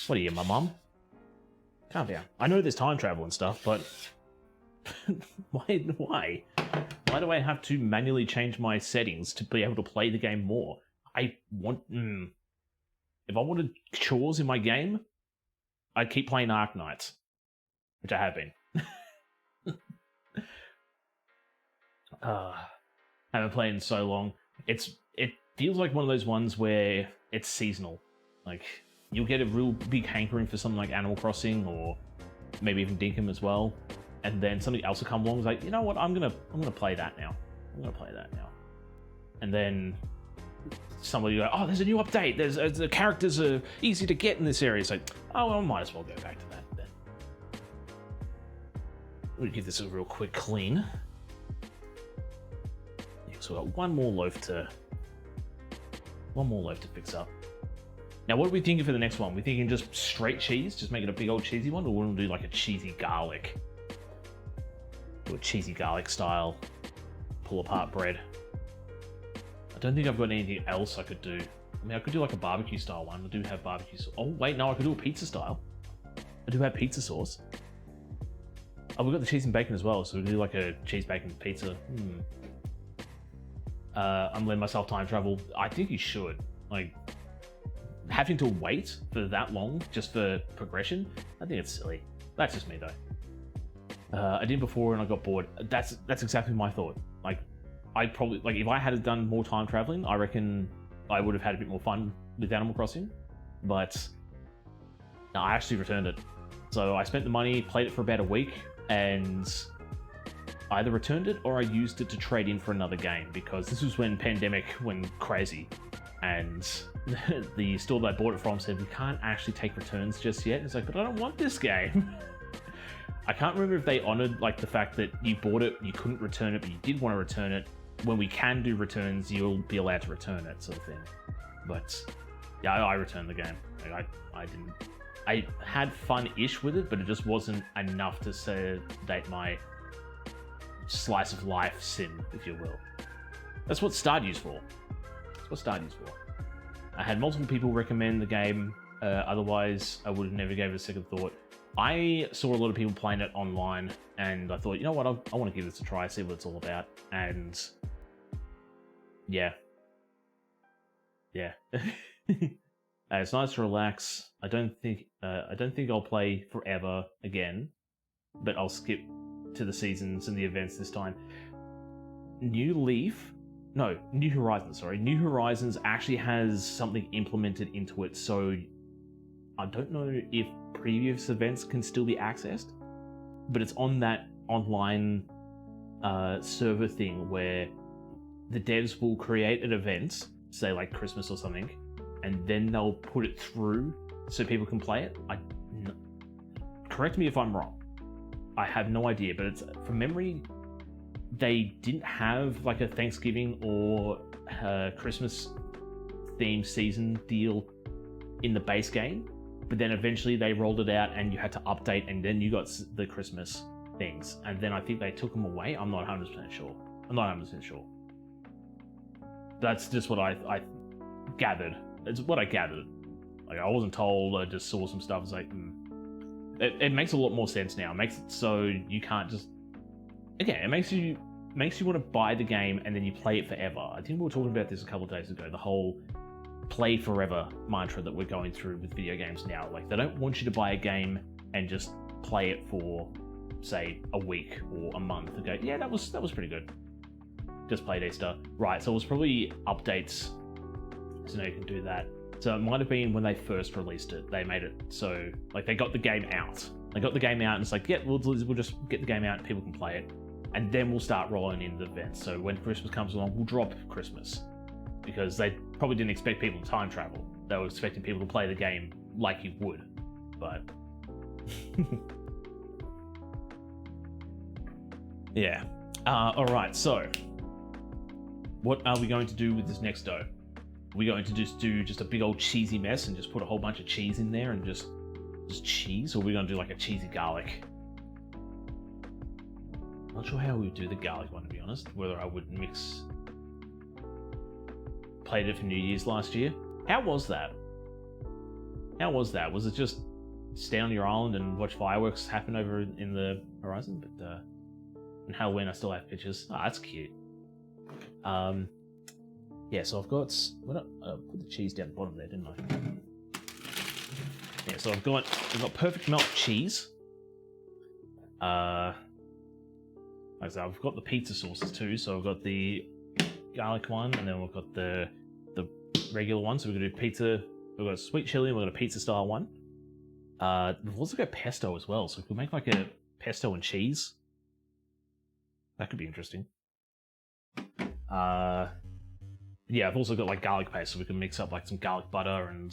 [SPEAKER 1] What are you, my mum? Calm down. I know there's time travel and stuff, but why? Why do I have to manually change my settings to be able to play the game more? I want... If I wanted chores in my game, I'd keep playing Arknights, which I have been. Haven't played in so long. It feels like one of those ones where it's seasonal. Like, you'll get a real big hankering for something like Animal Crossing, or maybe even Dinkum as well, and then something else will come along. It's like, you know what? I'm gonna play that now. And then somebody will go, oh, there's a new update. The characters are easy to get in this area. It's like, oh, well, I might as well go back to that then. We'll give this a real quick clean. Yeah, so we've got one more loaf to fix up. Now, what are we thinking for the next one? We're thinking just straight cheese, just make it a big old cheesy one, or we'll do like a cheesy garlic. Do a cheesy garlic style pull apart bread. I don't think I've got anything else I could do. I mean, I could do like a barbecue style one. I do have barbecue sauce. Oh, wait, no, I could do a pizza style. I do have pizza sauce. Oh, we've got the cheese and bacon as well, so we can do like a cheese bacon pizza. I'm letting myself time travel. I think you should. Like, having to wait for that long just for progression, I think it's silly. That's just me though. I did before and I got bored. That's exactly my thought. Like, I'd probably, like, if I had done more time traveling, I reckon I would have had a bit more fun with Animal Crossing. But no, I actually returned it. So I spent the money, played it for about a week, and either returned it or I used it to trade in for another game, because this was when Pandemic went crazy, and the store that I bought it from said, we can't actually take returns just yet. And it's like, but I don't want this game. I can't remember if they honored like the fact that you bought it, you couldn't return it, but you did want to return it. When we can do returns, you'll be allowed to return it, sort of thing. But yeah, I returned the game. Like, I didn't. I had fun-ish with it, but it just wasn't enough to sedate my slice of life sim, if you will. That's what Stardew's for. I had multiple people recommend the game. Otherwise, I would have never gave it a second thought. I saw a lot of people playing it online, and I thought, you know what, I want to give this a try, see what it's all about. And yeah. It's nice to relax. I don't think I'll play forever again, but I'll skip to the seasons and the events this time. New Horizons, sorry. New Horizons actually has something implemented into it, so I don't know if previous events can still be accessed, but it's on that online server thing where the devs will create an event, say like Christmas or something, and then they'll put it through so people can play it. Correct me if I'm wrong. I have no idea, but it's from memory, they didn't have like a Thanksgiving or Christmas themed season deal in the base game, but then eventually they rolled it out and you had to update, and then you got the Christmas things, and then I think they took them away. I'm not 100% sure. That's just what I gathered. It's what I gathered. Like, I wasn't told, I just saw some stuff. It's like, It makes a lot more sense now. It makes it so you can't just... Again, it makes you want to buy the game and then you play it forever. I think we were talking about this a couple of days ago, the whole play forever mantra that we're going through with video games now. Like, they don't want you to buy a game and just play it for, say, a week or a month and go, yeah, that was pretty good. Just played Easter. Right, so it was probably updates, so now you can do that. So it might have been when they first released it, they made it so, like, they got the game out. And it's like, yeah, we'll just get the game out and people can play it. And then we'll start rolling in the events. So when Christmas comes along, we'll drop Christmas. Because they probably didn't expect people to time travel. They were expecting people to play the game like you would. But... yeah. Alright, so... what are we going to do with this next dough? Are we going to just do just a big old cheesy mess and just put a whole bunch of cheese in there and just Just cheese, or are we gonna do like a cheesy garlic? Not sure how we would do the garlic one, to be honest. Whether I would mix. Played it for New Year's last year. How was that? How was that? Was it just stay on your island and watch fireworks happen over in the horizon? But in Halloween, I still have pictures. Ah, that's cute. Yeah. So I've got. Put the cheese down the bottom there, didn't I? Yeah. So I've got perfect melt cheese. Like I said, I've got the pizza sauces too. So I've got the garlic one, and then we've got the regular one. So we're gonna do pizza. We've got a sweet chili, and we've got a pizza style one. We've also got pesto as well, so we could make like a pesto and cheese. That could be interesting. Yeah, I've also got like garlic paste, so we can mix up like some garlic butter and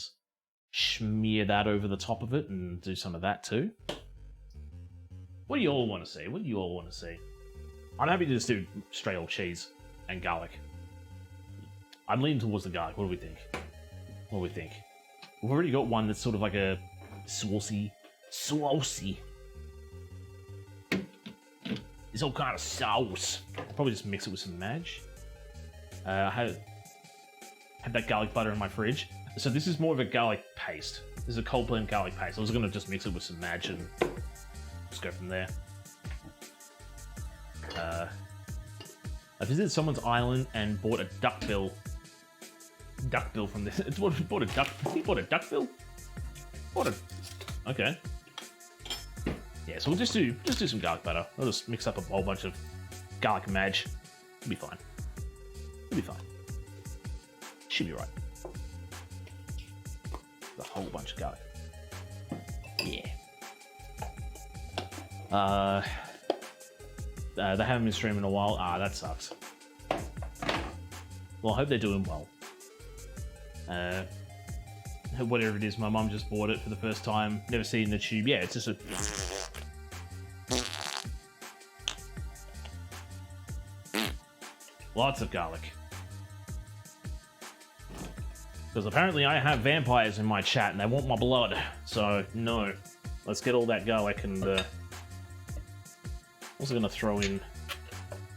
[SPEAKER 1] smear that over the top of it and do some of that too. What do you all want to see? What do you all want to see? I'm happy to just do straight old cheese and garlic. I'm leaning towards the garlic. What do we think? What do we think? We've already got one that's sort of like a saucy. It's all kind of sauce. I'll probably just mix it with some Madge. I had that garlic butter in my fridge. So this is more of a garlic paste. This is a cold blend garlic paste. I was going to just mix it with some Madge and just go from there. I visited someone's island and bought a duckbill. Duckbill from this. Bought a duck. He bought a duckbill. Okay. Yeah, so we'll just do some garlic butter. I'll just mix up a whole bunch of garlic and Madge. It'll be fine. It'll be fine. Should be right. A whole bunch of garlic. Yeah. They haven't been streaming in a while. Ah, that sucks. Well, I hope they're doing well. Whatever it is, my mum just bought it for the first time. Never seen the tube. Yeah, it's just a... Lots of garlic. Because apparently I have vampires in my chat and they want my blood. So, no. Let's get all that garlic and... also gonna throw in...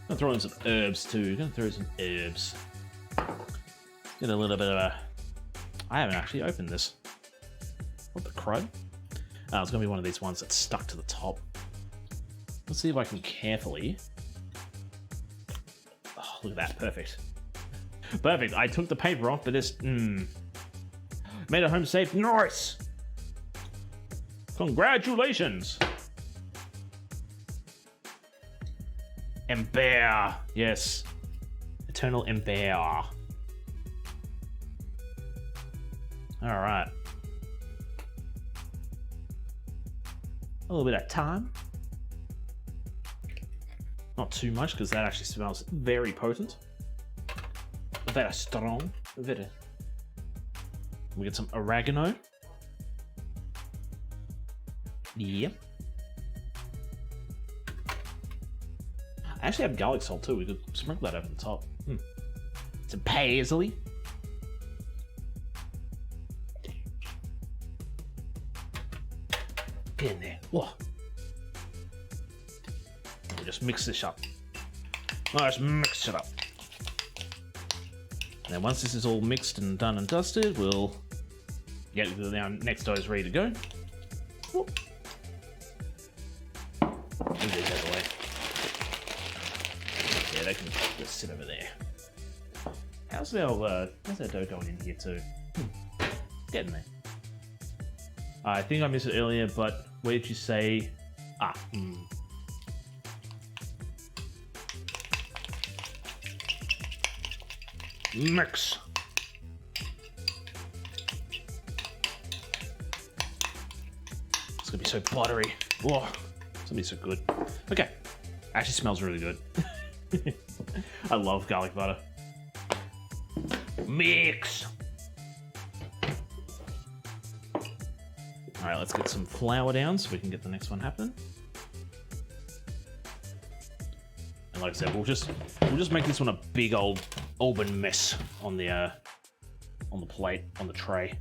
[SPEAKER 1] some herbs too. Gonna throw some herbs. Get a little bit of a... I haven't actually opened this. What the crud? Oh, it's gonna be one of these ones that's stuck to the top. Let's see if I can carefully... Oh, look at that. Perfect. Perfect. I took the paper off, but this... Made it home safe. Nice! Congratulations! Ember. Yes. Eternal Ember. Alright. A little bit of thyme. Not too much, because that actually smells very potent. Very strong. Very. We get some oregano. Yep. I actually have garlic salt too. We could sprinkle that over the top. Some parsley. Get in there. Whoa. We'll just mix this up. Let's mix it up. And then once this is all mixed and done and dusted, we'll get our next doughs ready to go. Whoop. Move these out of the way. Yeah, they can just sit over there. How's our dough going in here too? Getting there. I think I missed it earlier, but where did you say? Mix. It's gonna be so buttery. Whoa, it's gonna be so good. Okay, actually smells really good. I love garlic butter. Mix. All right, let's get some flour down so we can get the next one happening. And like I said, we'll just make this one a big old Auburn mess on the plate, on the tray.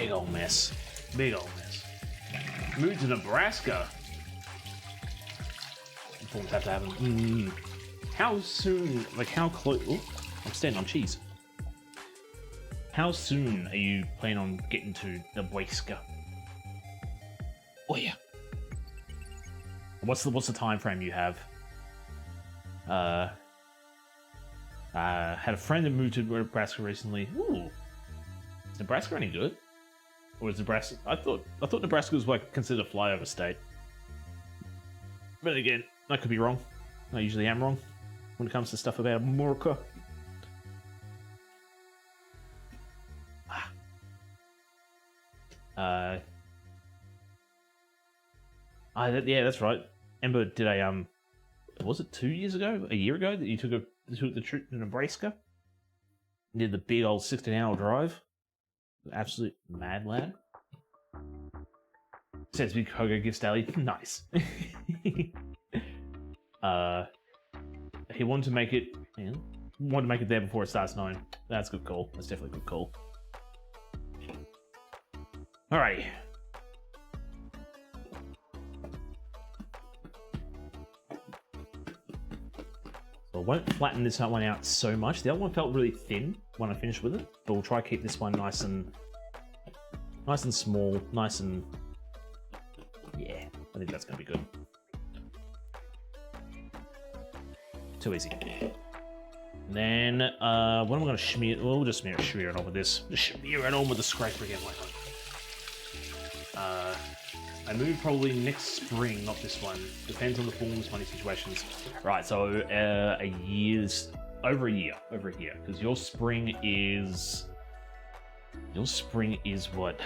[SPEAKER 1] Big old mess. Big old mess. Moved to Nebraska. Forms have to happen. How soon, like how close? Oh, I'm standing on cheese. How soon are you planning on getting to Nebraska? Oh yeah. What's the time frame you have? Had a friend that moved to Nebraska recently. Ooh, is Nebraska any good? Or is Nebraska? I thought Nebraska was like considered a flyover state. But again, I could be wrong. I usually am wrong when it comes to stuff about America. Yeah, that's right. Ember did a was it 2 years ago, a year ago that you took the trip to Nebraska? Did the big old 16-hour drive? Absolute mad lad. Says big Kogo gifts daily. Nice. He wanted to make it. Man, wanted to make it there before it starts snowing. That's a good call. That's definitely a good call. Alrighty. So I won't flatten this one out so much. The other one felt really thin when I finished with it, but we'll try to keep this one nice and small, nice and yeah. I think that's gonna be good. Too easy. And then what am I gonna smear? Well, we'll just smear it on with this. Just smear it on with the scraper again. Why not? I move probably next spring, not this one. Depends on the forms, money situations. Right, so over a year, because your spring is what?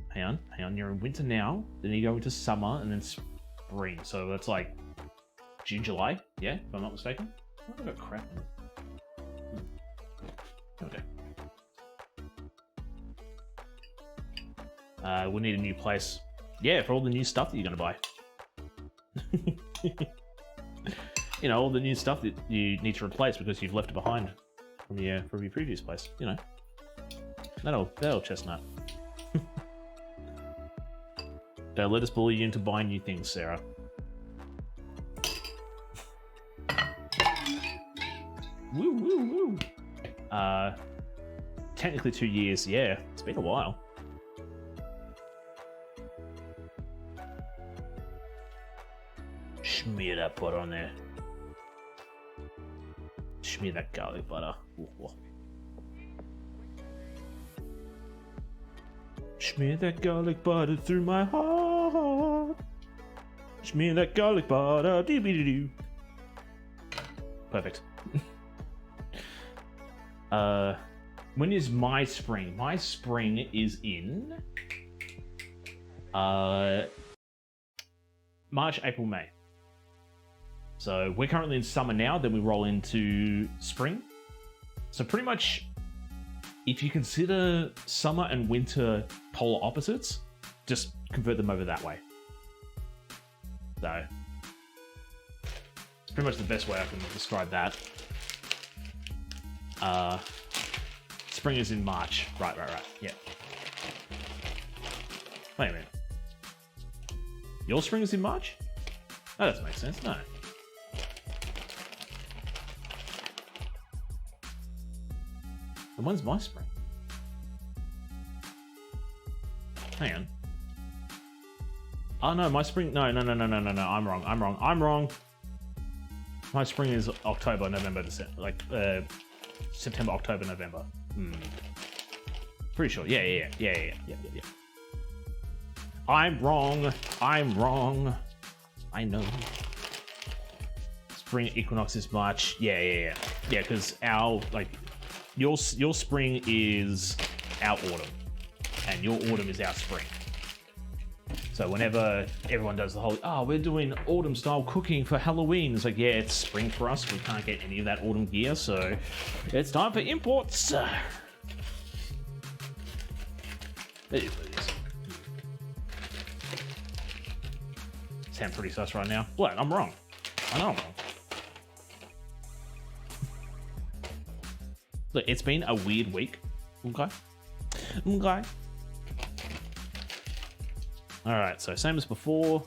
[SPEAKER 1] Hang on. You're in winter now. Then you go into summer and then spring. So that's like June, July. Yeah, if I'm not mistaken. I got crap. Okay. We'll need a new place. Yeah, for all the new stuff that you're gonna buy. You know, all the new stuff that you need to replace because you've left it behind from your previous place. You know, that'll chestnut. Don't let us bully you into buying new things, Sarah. Woo woo woo. Technically 2 years. Yeah, it's been a while. Smear that butter on there. Smear that garlic butter. Ooh. Smear that garlic butter through my heart. Smear that garlic butter. Doo-be-doo-doo. Perfect. When is my spring? My spring is in March, April, May. So we're currently in summer now, then we roll into spring. So pretty much, if you consider summer and winter polar opposites, just convert them over that way. So it's pretty much the best way I can describe that. Spring is in March. Right. Yeah. Wait a minute. Your spring is in March? That doesn't make sense, no. And when's my spring? Hang on. Oh no, my spring. No. I'm wrong. My spring is October, November, December. Like September, October, November. Pretty sure. Yeah. I'm wrong. I know. Spring equinox is March. Yeah. Yeah, because our your spring is our autumn, and your autumn is our spring. So whenever everyone does the whole, we're doing autumn style cooking for Halloween, it's like, yeah, it's spring for us. We can't get any of that autumn gear, so it's time for imports. It is what it is. Sound pretty sus right now. What? I'm wrong. I know I'm wrong. Look, it's been a weird week. Okay. Okay. Alright, so same as before.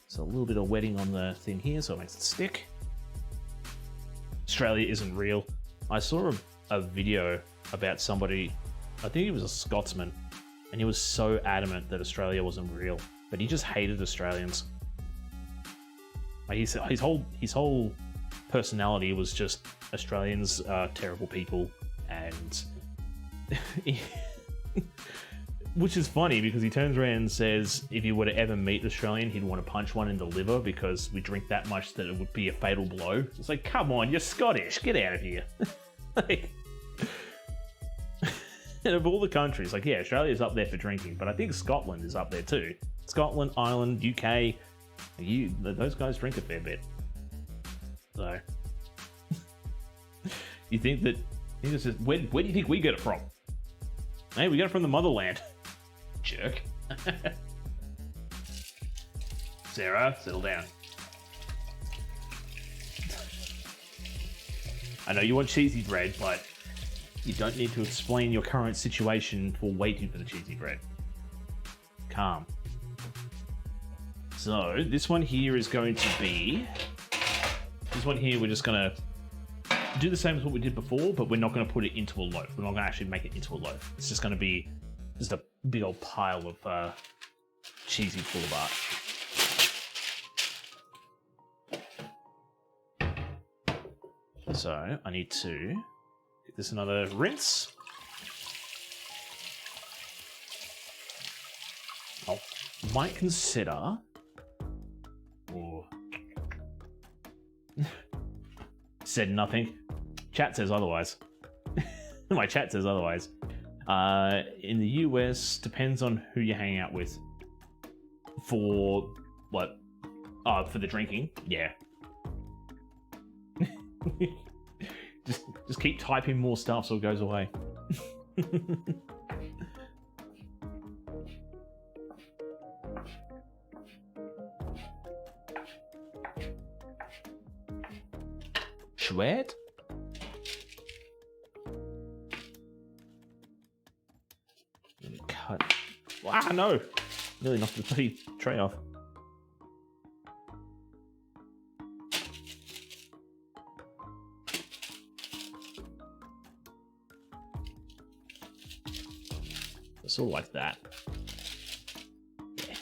[SPEAKER 1] So a little bit of wetting on the thing here so it makes it stick. Australia isn't real. I saw a video about somebody, I think he was a Scotsman, and he was so adamant that Australia wasn't real, but he just hated Australians. Like his whole personality was just Australians are terrible people, and which is funny because he turns around and says if he were to ever meet Australian, he'd want to punch one in the liver because we drink that much that it would be a fatal blow. It's like, come on, you're Scottish, get out of here. Like, and of all the countries, like, yeah, Australia's up there for drinking, but I think Scotland is up there too. Scotland, Ireland, UK, those guys drink a fair bit. So, you think that, where do you think we get it from? Hey, we got it from the motherland. Jerk. Sarah, settle down. I know you want cheesy bread, but you don't need to explain your current situation for waiting for the cheesy bread. Calm. So, this one here is going to be... This one here, we're just going to do the same as what we did before, but we're not going to put it into a loaf. We're not going to actually make it into a loaf. It's just going to be just a big old pile of cheesy boulevard. So I need to get this another rinse. I might consider... Ooh. Said nothing. Chat says otherwise. My chat says otherwise. In the US, depends on who you hang out with. For what? Oh, for the drinking? Yeah. just keep typing more stuff so it goes away. Schwert? Cut. Ah, no! Nearly knocked the bloody tray off. Sort of like that. Yeah.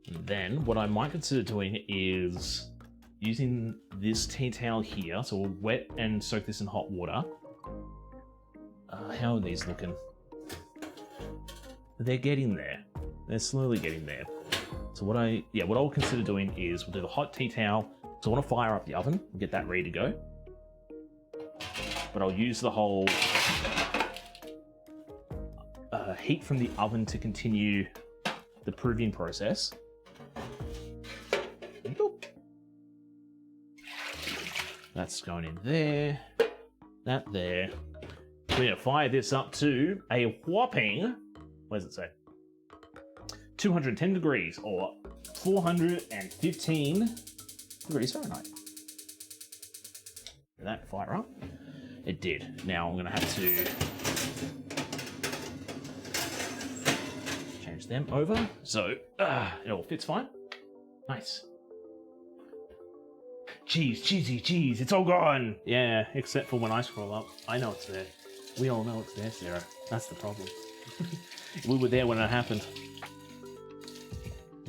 [SPEAKER 1] And then what I might consider doing is using this tea towel here. So we'll wet and soak this in hot water. How are these looking? They're getting there. They're slowly getting there. So what I'll consider doing is we'll do the hot tea towel. So I want to fire up the oven and get that ready to go. But I'll use the whole heat from the oven to continue the proving process. That's going in there, that there. We're going to fire this up to a whopping, what does it say? 210 degrees or 415 degrees Fahrenheit. Did that fire up? It did. Now I'm going to have to change them over so it all fits fine. Nice. Cheese, it's all gone. Yeah, except for when I scroll up. I know it's there. We all know it's there, Sarah. That's the problem. We were there when it happened.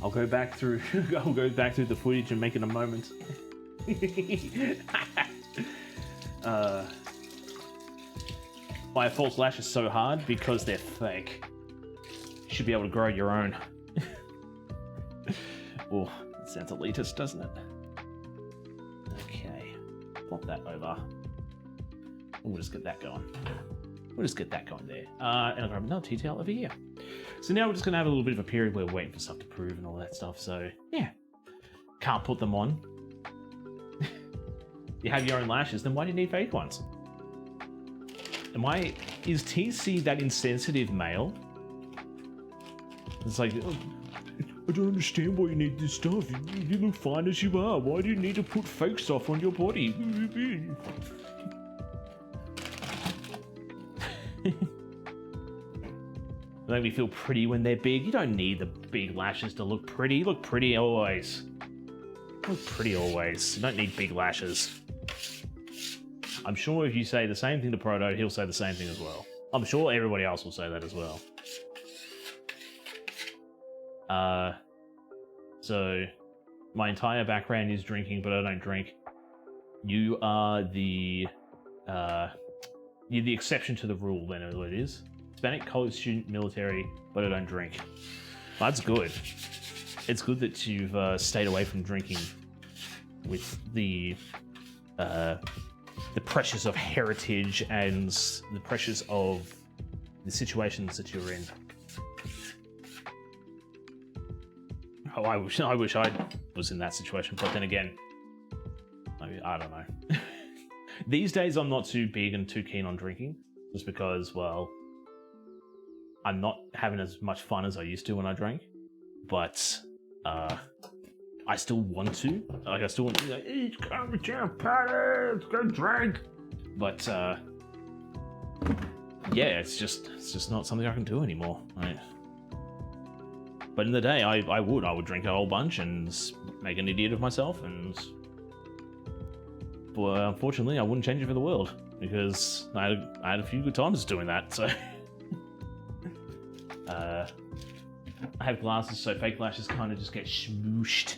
[SPEAKER 1] I'll go back through the footage and make it a moment. Why a false lash is so hard? Because they're fake. You should be able to grow your own. Oh, it sounds elitist, doesn't it? Okay, flop that over. We'll just get that going. We'll just get that going there. And I'll grab another tea towel over here. So now we're just going to have a little bit of a period where we're waiting for stuff to prove and all that stuff. So, yeah. Can't put them on. You have your own lashes, then why do you need fake ones? Is TC that insensitive male? It's like, I don't understand why you need this stuff. You look fine as you are. Why do you need to put fake stuff on your body? They make me feel pretty when they're big. You don't need the big lashes to look pretty. You look pretty always. Look pretty always. You don't need big lashes. I'm sure if you say the same thing to Proto, he'll say the same thing as well. I'm sure everybody else will say that as well. So my entire background is drinking, but I don't drink. You are the you're the exception to the rule, then, is what it is. Hispanic, college student, military, but I don't drink. That's good. It's good that you've stayed away from drinking with the pressures of heritage and the pressures of the situations that you're in. Oh, I wish I was in that situation, but then again, I don't know. These days, I'm not too big and too keen on drinking, just because, well, I'm not having as much fun as I used to when I drank. But I still want to. Like, I still want to be like, eat garbage party, let's go drink. But yeah, it's just not something I can do anymore. Right? But in the day, I would drink a whole bunch and make an idiot of myself, and but unfortunately, I wouldn't change it for the world because I had a few good times doing that. So I have glasses, so fake lashes kind of just get smooshed.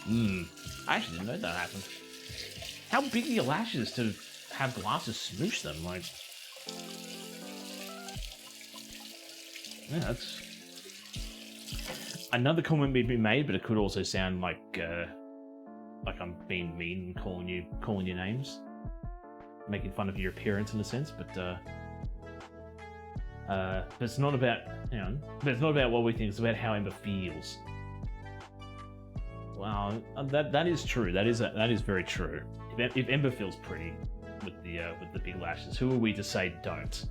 [SPEAKER 1] I actually didn't know that happened. How big are your lashes to have glasses smoosh them? Like, yeah, that's another comment may be made, but it could also sound like I'm being mean and calling you names, making fun of your appearance in a sense. But it's not about, but it's not about what we think. It's about how Ember feels. Wow, that is true. That is very true. If Ember feels pretty with the big lashes, who are we to say don't?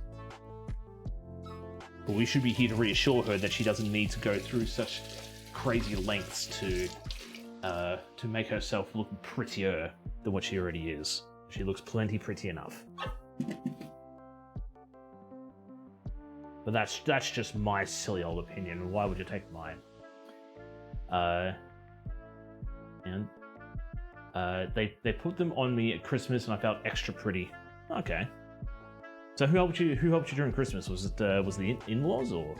[SPEAKER 1] But we should be here to reassure her that she doesn't need to go through such crazy lengths to make herself look prettier than what she already is. She looks plenty pretty enough. But that's just my silly old opinion. Why would you take mine? And they put them on me at Christmas, and I felt extra pretty. Okay. So who helped you during Christmas? Was it the in-laws, or?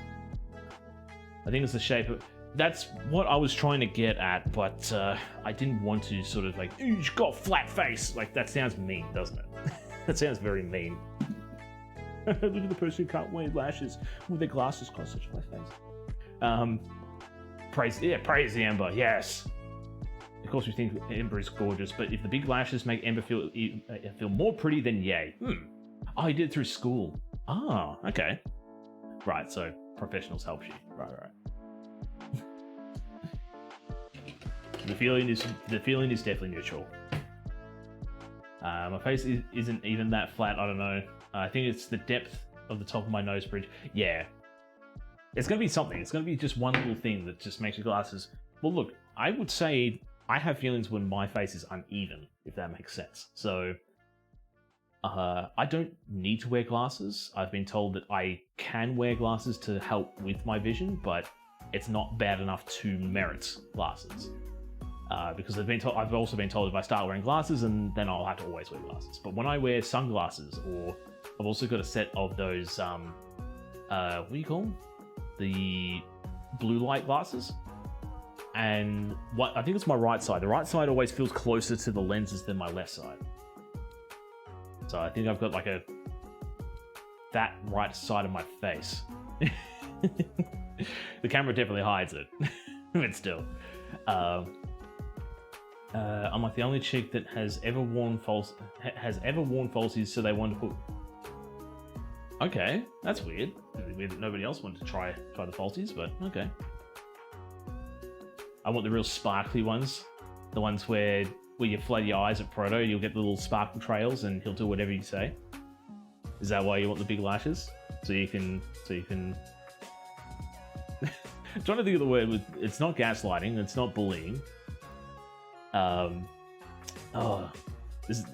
[SPEAKER 1] I think it's the shape of. That's what I was trying to get at, but I didn't want to sort of like, you've got a flat face. Like, that sounds mean, doesn't it? That sounds very mean. Look at the person who can't wear lashes with their glasses cause such a flat face. Praise the Ember, yes. Of course we think Ember is gorgeous, but if the big lashes make Ember feel more pretty, then yay. Oh, you did it through school. Ah, okay. Right, so professionals help you. Right. The feeling is definitely neutral. My face isn't even that flat. I don't know. I think it's the depth of the top of my nose bridge. Yeah, it's gonna be something. It's gonna be just one little thing that just makes your glasses. Well, look, I would say I have feelings when my face is uneven, if that makes sense. So I don't need to wear glasses. I've been told that I can wear glasses to help with my vision, but it's not bad enough to merit glasses. Because I've also been told if I start wearing glasses, and then I'll have to always wear glasses. But when I wear sunglasses, or I've also got a set of those, what do you call them? The blue light glasses. And I think it's my right side. The right side always feels closer to the lenses than my left side. So I think I've got like that right side of my face. The camera definitely hides it, but still. I'm like the only chick that has ever worn falsies, so they wanted to put. Okay, that's weird. Nobody else wanted to try the falsies, but okay. I want the real sparkly ones, the ones where you flood your eyes at Proto, you'll get the little sparkle trails, and he'll do whatever you say. Is that why you want the big lashes? So you can. trying to think of the word. It's not gaslighting. It's not bullying.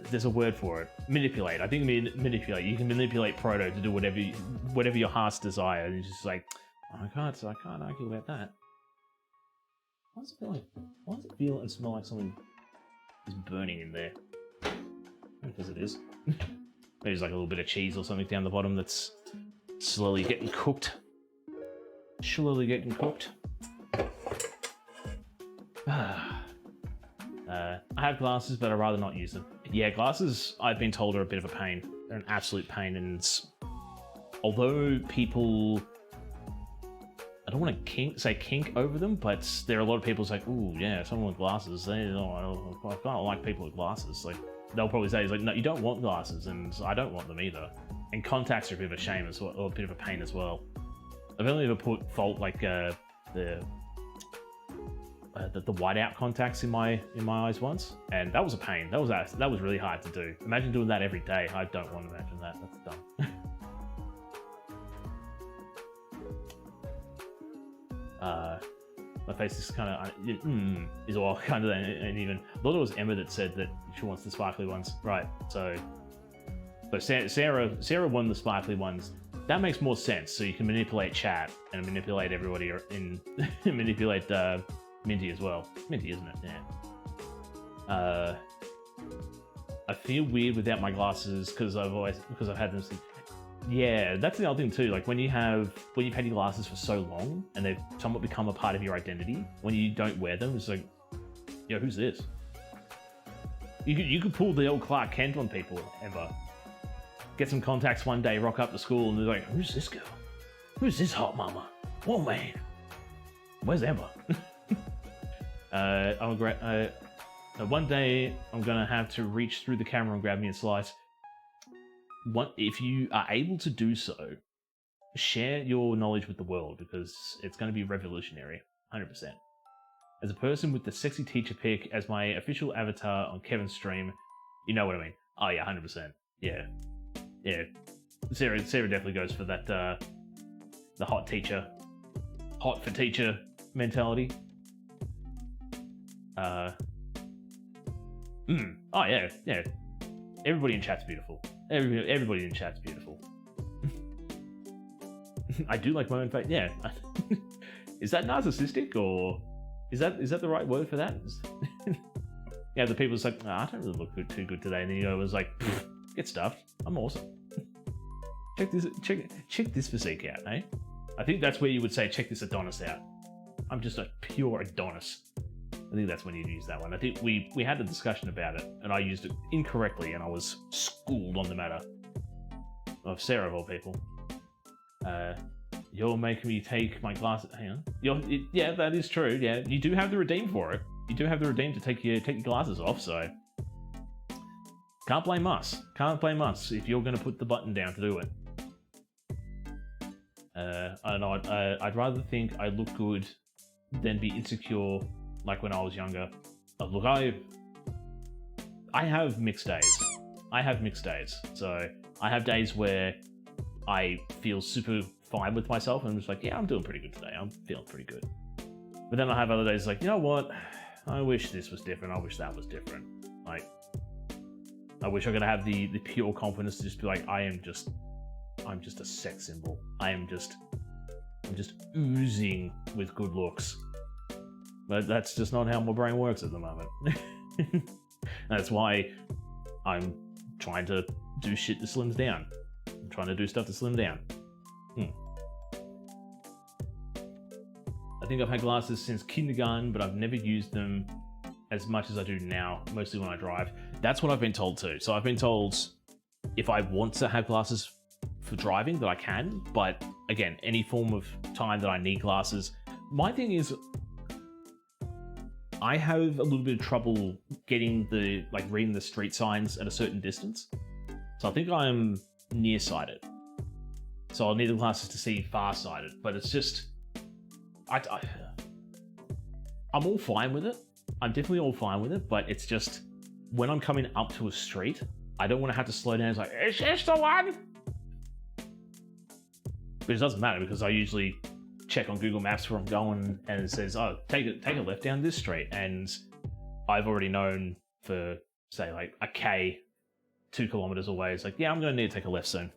[SPEAKER 1] There's a word for it. Manipulate. I think manipulate. You can manipulate Proto to do whatever your heart's desire. And it's just like, I can't argue about that. Why does it feel and smell like something is burning in there? Because it is. Maybe there's like a little bit of cheese or something down the bottom that's slowly getting cooked. I have glasses, but I'd rather not use them. Yeah, glasses, I've been told, are a bit of a pain. They're an absolute pain, and although people... I don't want to say kink over them, but there are a lot of people who's like, ooh, yeah, someone with glasses. I kind of like people with glasses. Like, they'll probably say, like, no, you don't want glasses, and I don't want them either. And contacts are a bit of a shame as well, or a bit of a pain as well. I've only ever put fault like the whiteout contacts in my eyes once, and that was a pain. That was really hard to do. Imagine doing that every day. I don't want to imagine that. That's dumb. My face is kind of is all kind of uneven. I thought it was Emma that said that she wants the sparkly ones, right? So Sarah won the sparkly ones. That makes more sense. So you can manipulate chat and manipulate everybody manipulate Minty as well. Minty, isn't it? Yeah. I feel weird without my glasses because I've had them since. Yeah, that's the other thing too. Like when you've had your glasses for so long and they've somewhat become a part of your identity, when you don't wear them, it's like, yo, who's this? You could pull the old Clark Kent on people, Ember. Get some contacts one day, rock up to school, and they're like, who's this girl? Who's this hot mama? Whoa, man. Where's Ember? One day I'm gonna have to reach through the camera and grab me a slice. If you are able to do so, share your knowledge with the world, because it's going to be revolutionary, 100%. As a person with the sexy teacher pic as my official avatar on Kevin's stream, you know what I mean. Oh yeah, 100%. Yeah. Sarah definitely goes for that, the hot for teacher mentality. Oh yeah. Everybody in chat's beautiful. Everybody in chat's beautiful. I do like my own face. Yeah. Is that narcissistic, or is that the right word for that? Yeah, the people's like, I don't really look too good today, and then I was like, get stuffed. I'm awesome. Check this physique out, eh? I think that's where you would say, check this Adonis out. I'm just a pure Adonis. I think that's when you'd use that one. I think we had a discussion about it, and I used it incorrectly, and I was schooled on the matter. Of Sarah, of all people. You're making me take my glasses. Hang on. Yeah, that is true. Yeah, you do have the redeem for it. You do have the redeem to take your glasses off, so... Can't blame us. Can't blame us if you're going to put the button down to do it. I don't know. I'd rather think I look good than be insecure like when I was younger. Look, I have mixed days. So I have days where I feel super fine with myself and I'm just like, yeah, I'm doing pretty good today. I'm feeling pretty good. But then I have other days like, you know what? I wish this was different. I wish that was different. Like, I wish I could have the pure confidence to just be like, I'm just a sex symbol. I'm just oozing with good looks. But that's just not how my brain works at the moment. That's why I'm trying to do shit to slim down. I'm trying to do stuff to slim down. I think I've had glasses since kindergarten, but I've never used them as much as I do now, mostly when I drive. That's what I've been told too. So I've been told if I want to have glasses for driving that I can, but again, any form of time that I need glasses. My thing is, I have a little bit of trouble getting reading the street signs at a certain distance. So I think I'm nearsighted. So I'll need the glasses to see far-sighted, but it's just, I'm all fine with it. I'm definitely all fine with it, but it's just, when I'm coming up to a street, I don't want to have to slow down. It's like, is this the one? But it doesn't matter because I usually check on Google Maps where I'm going, and it says, "Oh, take a left down this street," and I've already known for say like a K, 2 kilometers away. It's like, yeah, I'm going to need to take a left soon.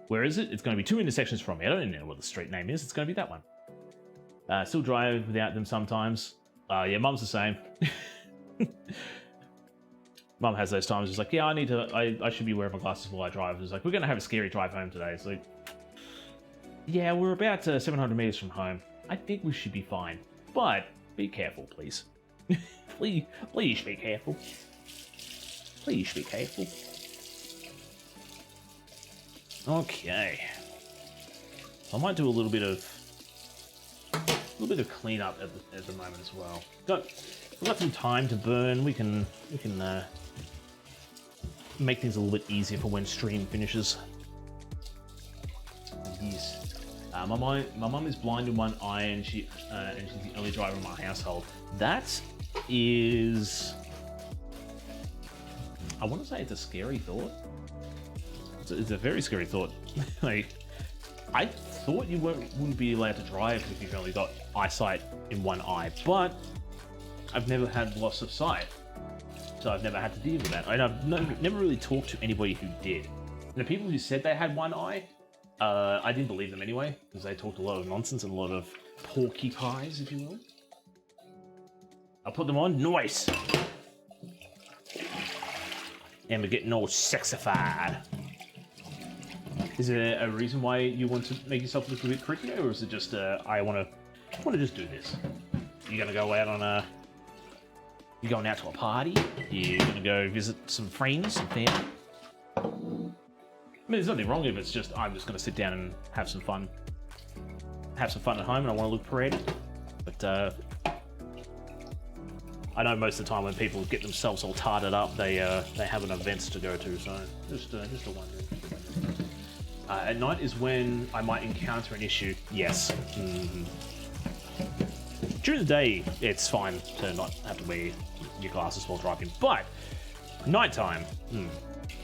[SPEAKER 1] Where is it? It's going to be 2 intersections from me. I don't even know what the street name is. It's going to be that one. Still drive without them sometimes. Yeah, Mum's the same. Mum has those times. It's like, yeah, I should be wearing my glasses while I drive. It's like, we're going to have a scary drive home today. It's like, yeah, we're about 700 meters from home. I think we should be fine. But be careful, please. please be careful. Please be careful. Okay. I might do a little bit of cleanup at the moment as well. We've got some time to burn. We can make things a little bit easier for when stream finishes. Yes. My mum is blind in one eye, and she's the only driver in my household. That is, I want to say it's a scary thought. It's a very scary thought. Like, I thought you wouldn't be allowed to drive if you've only got eyesight in one eye, but I've never had loss of sight, so I've never had to deal with that. And I've never really talked to anybody who did. And the people who said they had one eye, I didn't believe them anyway, because they talked a lot of nonsense and a lot of porcupines, if you will. I'll put them on. Nice! And we're getting all sexified. Is there a reason why you want to make yourself look a bit prettier, or is it just I want to just do this? You're gonna go out on you're going out to a party? You're gonna go visit some friends, some family? I mean, there's nothing wrong if it's just I'm just gonna sit down and have some fun at home, and I want to look pretty. But I know most of the time when people get themselves all tarted up, they have an event to go to. So just a wondering. At night is when I might encounter an issue. Yes. Mm-hmm. During the day, it's fine to not have to wear your glasses while driving, but nighttime.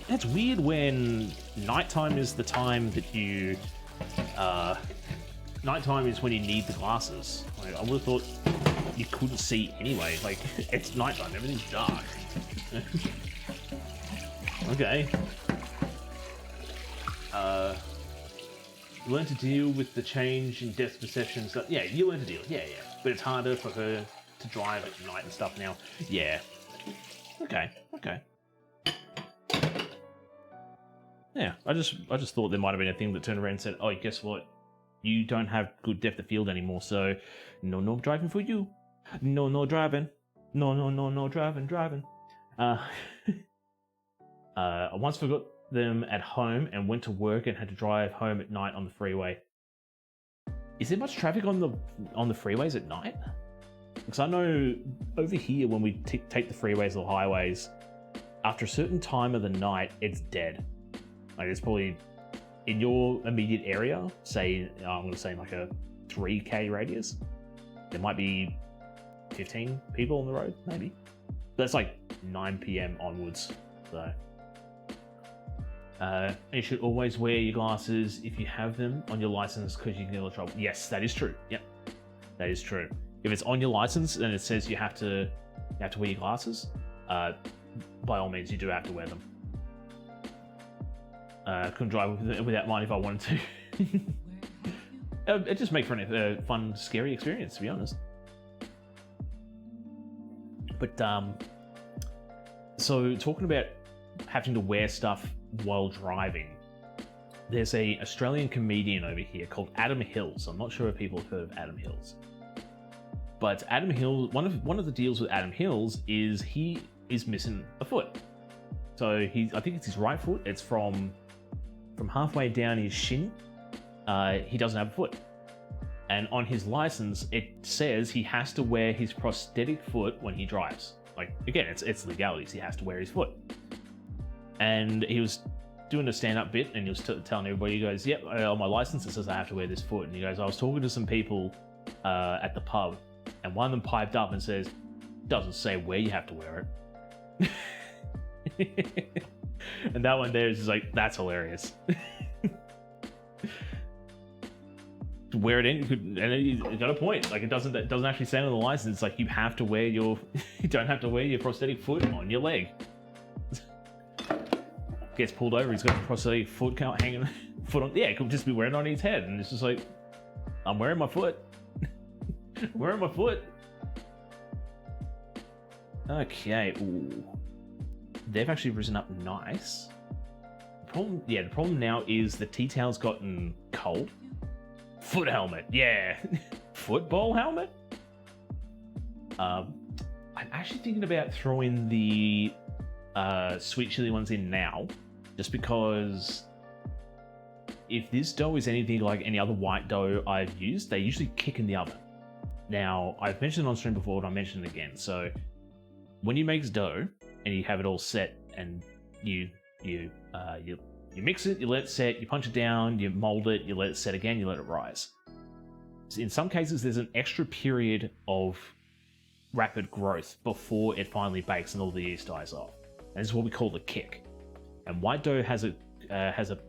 [SPEAKER 1] It's weird when nighttime is the time that you. Nighttime is when you need the glasses. Like, I would have thought you couldn't see anyway. Like, it's nighttime, everything's dark. Okay. Learn to deal with the change in depth perception stuff. Yeah, you learn to deal. Yeah. But it's harder for her to drive at night and stuff now. Yeah. Okay. Yeah, I just thought there might have been a thing that turned around and said, "Oh, guess what? You don't have good depth of field anymore, so no driving for you. No driving. No driving. I once forgot them at home and went to work and had to drive home at night on the freeway. Is there much traffic on the freeways at night? Because I know over here when we take the freeways or highways, after a certain time of the night, it's dead. Like, it's probably in your immediate area, say, I'm going to say like a 3K radius, there might be 15 people on the road, maybe. That's like 9 PM onwards, so. You should always wear your glasses if you have them on your license, because you can get in trouble. Yes, that is true. Yep, that is true. If it's on your license and it says you have to wear your glasses, by all means, you do have to wear them. Couldn't drive without mine if I wanted to. It just makes for a fun, scary experience, to be honest. But so talking about having to wear stuff while driving, there's a Australian comedian over here called Adam Hills. I'm not sure if people have heard of Adam Hills, but Adam Hills, one of the deals with Adam Hills is he is missing a foot. So I think it's his right foot. It's from halfway down his shin. He doesn't have a foot, and on his license it says he has to wear his prosthetic foot when he drives. Like, again, it's legalities. He has to wear his foot. And he was doing a stand-up bit, and he was telling everybody, he goes, "Yep, on my license it says I have to wear this foot." And he goes, "I was talking to some people at the pub, and one of them piped up and says, doesn't say where you have to wear it." And that one there is just like, that's hilarious. wear it in. And you got a point. Like it doesn't actually say on the license. Like you have to wear your, you don't have to wear your prosthetic foot on your leg. Gets pulled over. He's got the prosthetic foot hanging foot on. Yeah, it could just be wearing it on his head, and it's just like, I'm wearing my foot. Wearing my foot. Okay. Ooh. They've actually risen up nice. The problem now is the T-tail's gotten cold. Foot helmet, yeah. Football helmet? I'm actually thinking about throwing the sweet chili ones in now, just because if this dough is anything like any other white dough I've used, they usually kick in the oven. Now, I've mentioned it on stream before, but I'll mention it again. So, when you make dough and you have it all set, and you mix it, you let it set, you punch it down, you mold it, you let it set again, you let it rise. In some cases, there's an extra period of rapid growth before it finally bakes and all the yeast dies off. And this is what we call the kick. And white dough has a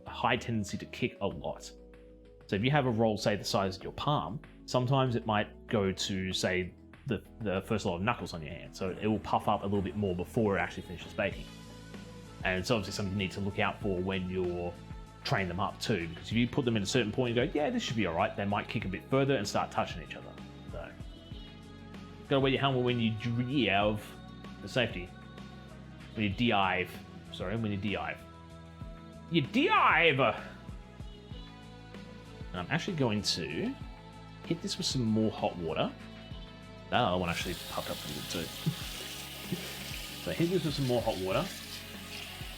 [SPEAKER 1] high tendency to kick a lot. So if you have a roll, say the size of your palm, sometimes it might go to, say, the first lot of knuckles on your hand. So it will puff up a little bit more before it actually finishes baking. And it's obviously something you need to look out for when you're training them up too, because if you put them in a certain point and go, yeah, this should be all right, they might kick a bit further and start touching each other. So, gotta wear your helmet when you drive for safety. When you dive. Sorry, when you dive. You dive! And I'm actually going to hit this with some more hot water. That other one actually puffed up a little bit too. So hit this with some more hot water.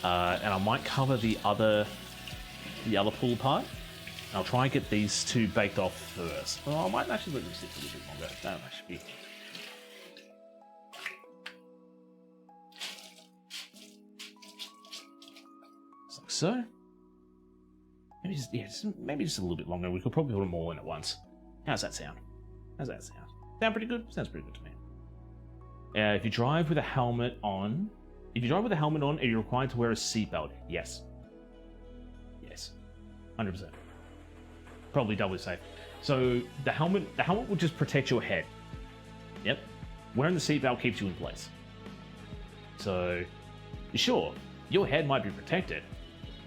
[SPEAKER 1] And I might cover the other pull part. I'll try and get these two baked off first. Oh, I might actually let them sit a little bit longer. That should be. Just like so. Maybe just a little bit longer. We could probably put them all in at once. How's that sound? Sound pretty good? Sounds pretty good to me. If you drive with a helmet on, are you required to wear a seatbelt? Yes. 100%. Probably doubly safe. So the helmet will just protect your head. Yep. Wearing the seatbelt keeps you in place. So, sure, your head might be protected,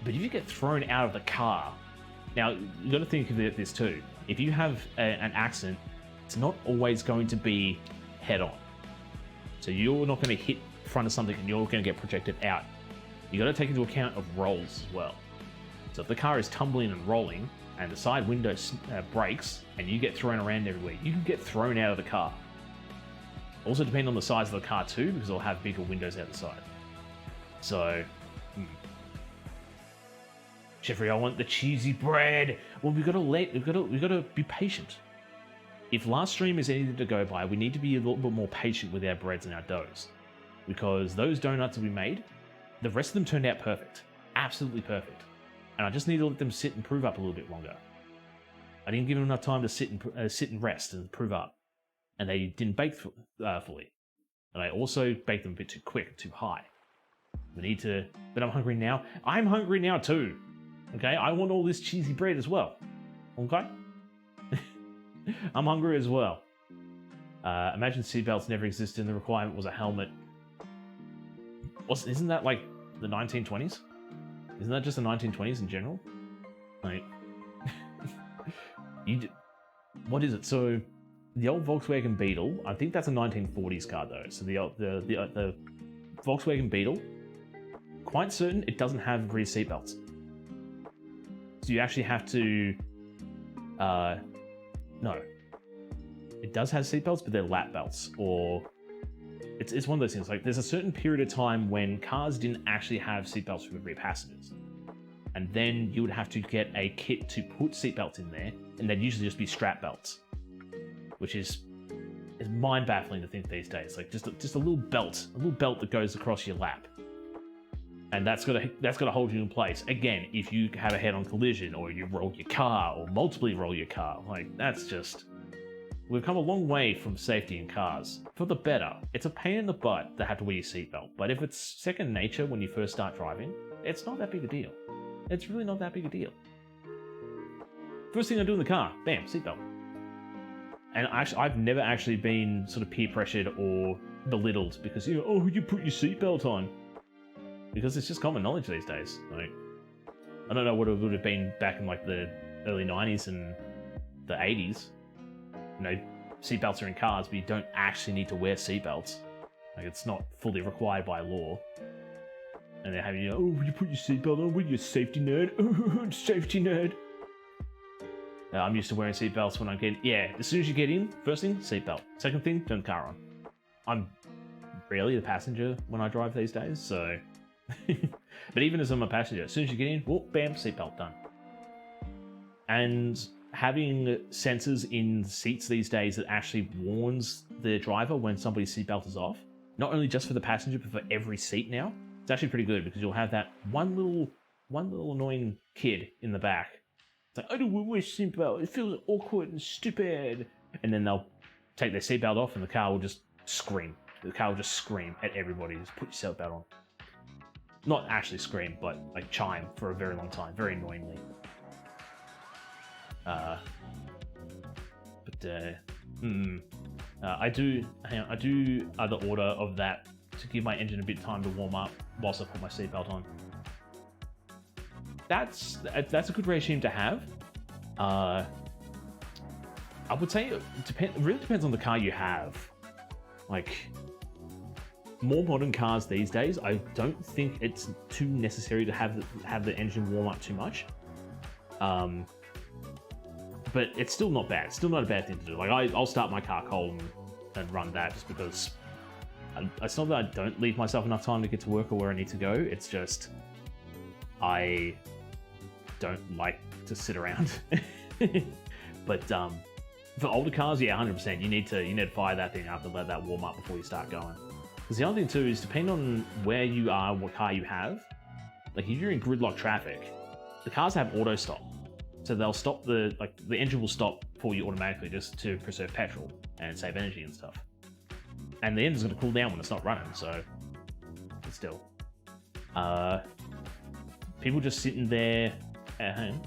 [SPEAKER 1] but if you get thrown out of the car, now you got to think of this too. If you have an accident, it's not always going to be head on. So you're not going to hit front of something and you're going to get projected out. You got to take into account of rolls as well. So if the car is tumbling and rolling and the side window breaks and you get thrown around everywhere, you can get thrown out of the car. Also depend on the size of the car too, because it'll have bigger windows out the side. So, Jeffrey, I want the cheesy bread. Well, we've got to be patient. If last stream is anything to go by, we need to be a little bit more patient with our breads and our doughs. Because those donuts that we made, the rest of them turned out perfect. Absolutely perfect. And I just need to let them sit and prove up a little bit longer. I didn't give them enough time to sit and rest and prove up. And they didn't bake fully. And I also baked them a bit too quick, too high. We need to... But I'm hungry now. I'm hungry now too. Okay? I want all this cheesy bread as well. Okay? I'm hungry as well. Imagine seatbelts never existed and the requirement was a helmet. Isn't that like the 1920s? Isn't that just the 1920s in general? Like, what is it? So, the old Volkswagen Beetle, I think that's a 1940s car though. So the Volkswagen Beetle, quite certain it doesn't have rear seatbelts. So you actually have to, no. It does have seatbelts, but they're lap belts, or it's one of those things. Like, there's a certain period of time when cars didn't actually have seatbelts for the rear passengers, and then you would have to get a kit to put seatbelts in there, and they'd usually just be strap belts, which is mind-baffling to think these days. Like, just a little belt that goes across your lap, and that's gonna hold you in place. Again, if you have a head-on collision, or you roll your car, or multiply roll your car, like, that's just... We've come a long way from safety in cars. For the better. It's a pain in the butt to have to wear your seatbelt, but if it's second nature when you first start driving, it's not that big a deal. It's really not that big a deal. First thing I do in the car, bam, seatbelt. And I've never actually been sort of peer pressured or belittled because, you know, oh, you put your seatbelt on. Because it's just common knowledge these days. Like, I don't know what it would have been back in like the early 90s and the 80s. You know, seatbelts are in cars, but you don't actually need to wear seatbelts. Like, it's not fully required by law. And they're having, you know, oh, you put your seatbelt on, what are you, a safety nerd? Oh, safety nerd. I'm used to wearing seatbelts when I get, yeah, as soon as you get in, first thing, seatbelt. Second thing, turn the car on. I'm rarely the passenger when I drive these days, so. But even as I'm a passenger, as soon as you get in, whoop, bam, seatbelt done. And having sensors in seats these days that actually warns the driver when somebody's seatbelt is off, not only just for the passenger, but for every seat now, it's actually pretty good because you'll have that one little annoying kid in the back. It's like, I don't want to wear a seatbelt, it feels awkward and stupid. And then they'll take their seatbelt off and the car will just scream. The car will just scream at everybody, just put your seatbelt on. Not actually scream, but like chime for a very long time, very annoyingly. I do the order of that to give my engine a bit of time to warm up whilst I put my seatbelt on. That's a good regime to have. I would say it really depends on the car you have. Like, more modern cars these days, I don't think it's too necessary to have the engine warm up too much. But it's still not bad. It's still not a bad thing to do. Like, I'll start my car cold and run that just because it's not that I don't leave myself enough time to get to work or where I need to go. It's just I don't like to sit around. But for older cars, yeah, 100%. You need to fire that thing up and let that warm up before you start going. Because the other thing too is, depending on where you are, what car you have, like if you're in gridlock traffic, the cars have auto stop. So they'll stop the engine will stop for you automatically just to preserve petrol and save energy and stuff. And the engine's going to cool down when it's not running, so but still. People just sitting there at home.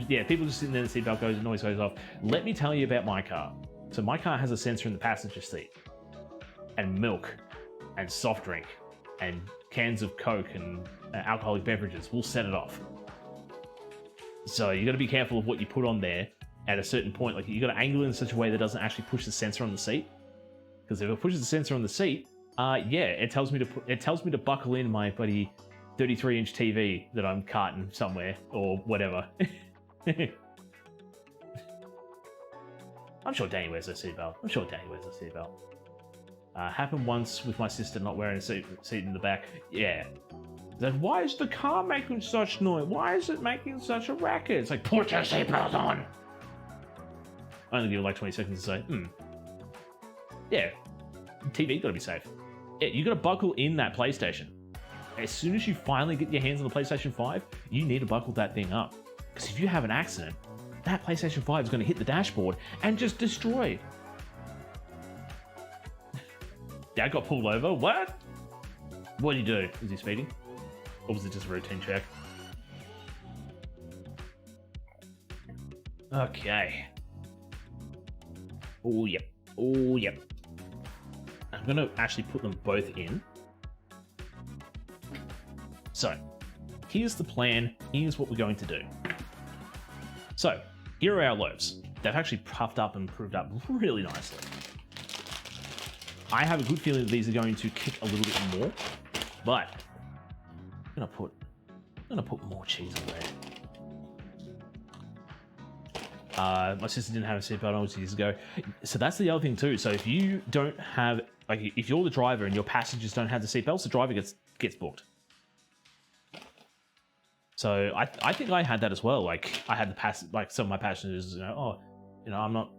[SPEAKER 1] Yeah, people just sitting there, the seatbelt goes, the noise goes off. Let me tell you about my car. So my car has a sensor in the passenger seat. And milk and soft drink and cans of Coke and alcoholic beverages will set it off. So you got to be careful of what you put on there at a certain point. Like, you got to angle it in such a way that doesn't actually push the sensor on the seat. Because if it pushes the sensor on the seat, yeah, it tells me to buckle in my buddy 33-inch TV that I'm carting somewhere or whatever. I'm sure Danny wears a seatbelt. Happened once with my sister not wearing a seat in the back. Yeah. Then why is the car making such noise? Why is it making such a racket? It's like, put your seatbelt on. I only give it like 20 seconds to say, yeah, TV gotta be safe. Yeah, you gotta buckle in that PlayStation. As soon as you finally get your hands on the PlayStation 5, you need to buckle that thing up. Because if you have an accident, that PlayStation 5 is gonna hit the dashboard and just destroy it. Dad got pulled over. What? What did he do? Was he speeding? Or was it just a routine check? Okay. Oh, yep. Oh, yep. I'm going to actually put them both in. So, here's the plan. Here's what we're going to do. So, here are our loaves. They've actually puffed up and proved up really nicely. I have a good feeling that these are going to kick a little bit more, but I'm gonna put more cheese on there. My sister didn't have a seatbelt on years ago, so that's the other thing too. So if you don't have, like, if you're the driver and your passengers don't have the seatbelts, the driver gets booked. So I think I had that as well. Like, I had some of my passengers, I'm not,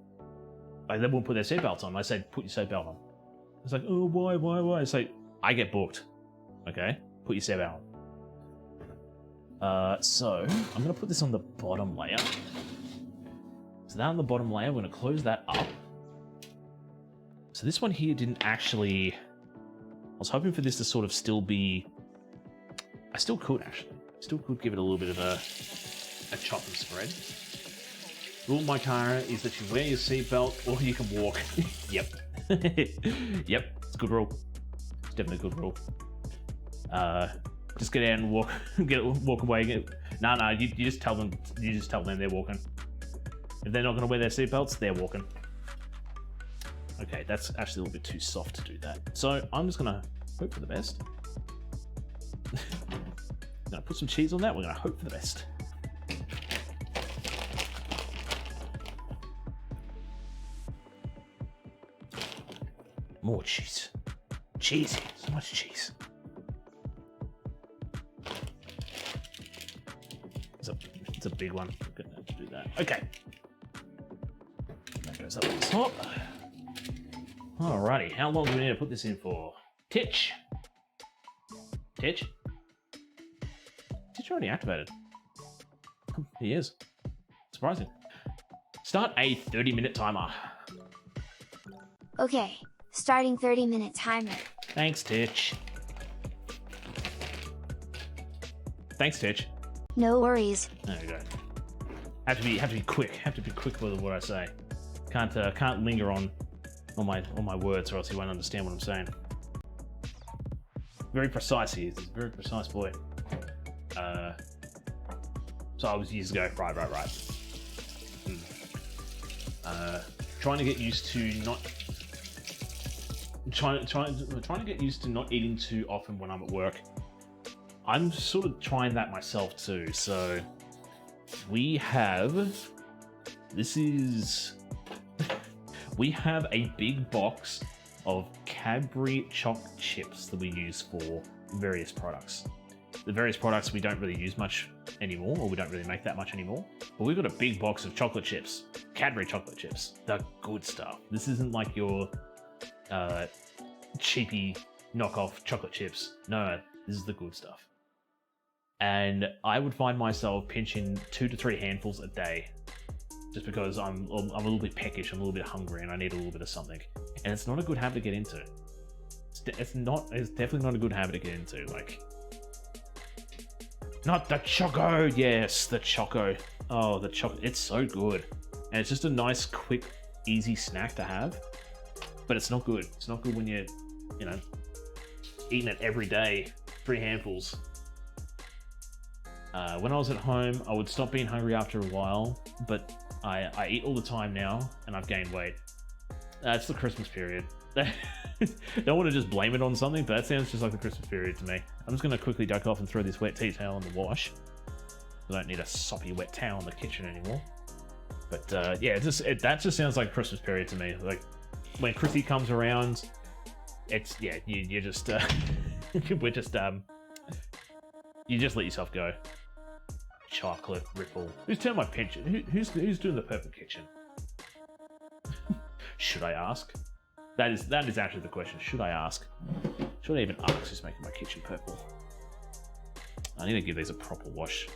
[SPEAKER 1] like, they wouldn't put their seatbelts on. I said, put your seatbelt on. It's like, oh, why? It's like, I get booked. Okay, put your seatbelt on. So I'm gonna put this on the bottom layer. So that on the bottom layer, we're gonna close that up. So this one here didn't actually, I was hoping for this to sort of still be, I still could actually. Still could give it a little bit of a chop and spread. Rule of my car is that you wear your seatbelt or you can walk. Yep. Yep, it's a good rule. It's definitely a good rule. Just get out and walk, walk away. No, you just tell them. You just tell them they're walking. If they're not going to wear their seatbelts, they're walking. Okay, that's actually a little bit too soft to do that. So I'm just going to hope for the best. I'm going to put some cheese on that. We're going to hope for the best. More cheese. Cheesy. So much cheese. It's a big one. We're going to have to do that. Okay. That goes up the top. Alrighty. How long do we need to put this in for? Titch. Titch? Titch already activated. He is. Surprising. Start a 30-minute timer.
[SPEAKER 3] Okay, starting 30-minute timer.
[SPEAKER 1] Thanks, Titch. Thanks, Titch.
[SPEAKER 3] No worries.
[SPEAKER 1] There we go. Have to be quick. Have to be quick with what I say. Can't linger on my words, or else you won't understand what I'm saying. Very precise he is. He's a very precise boy. So I was years ago. Right. Trying to get used to not trying to get used to not eating too often when I'm at work. I'm sort of trying that myself too. So we have we have a big box of Cadbury chocolate chips that we use for various products. The various products we don't really use much anymore, or we don't really make that much anymore. But we've got a big box of chocolate chips, Cadbury chocolate chips, the good stuff. This isn't like your cheapy knockoff chocolate chips. No, this is the good stuff. And I would find myself pinching 2 to 3 handfuls a day, just because I'm a little bit peckish, I'm a little bit hungry, and I need a little bit of something. And it's not a good habit to get into. It's definitely not a good habit to get into. Like, not the Choco, yes, the Choco. Oh, the Choco, it's so good. And it's just a nice, quick, easy snack to have. But it's not good. It's not good when you're, eating it every day, 3 handfuls. When I was at home, I would stop being hungry after a while, but I eat all the time now, and I've gained weight. It's the Christmas period. Don't want to just blame it on something, but that sounds just like the Christmas period to me. I'm just going to quickly duck off and throw this wet tea towel in the wash. I don't need a soppy wet towel in the kitchen anymore. But yeah, that just sounds like Christmas period to me. Like, when Chrissy comes around, it's, yeah, you just, we're just, you just let yourself go. Chocolate ripple. Who's turning my pension? Who's doing the purple kitchen? Should I ask? That is actually the question. Should I ask? Should I even ask who's making my kitchen purple? I need to give these a proper wash.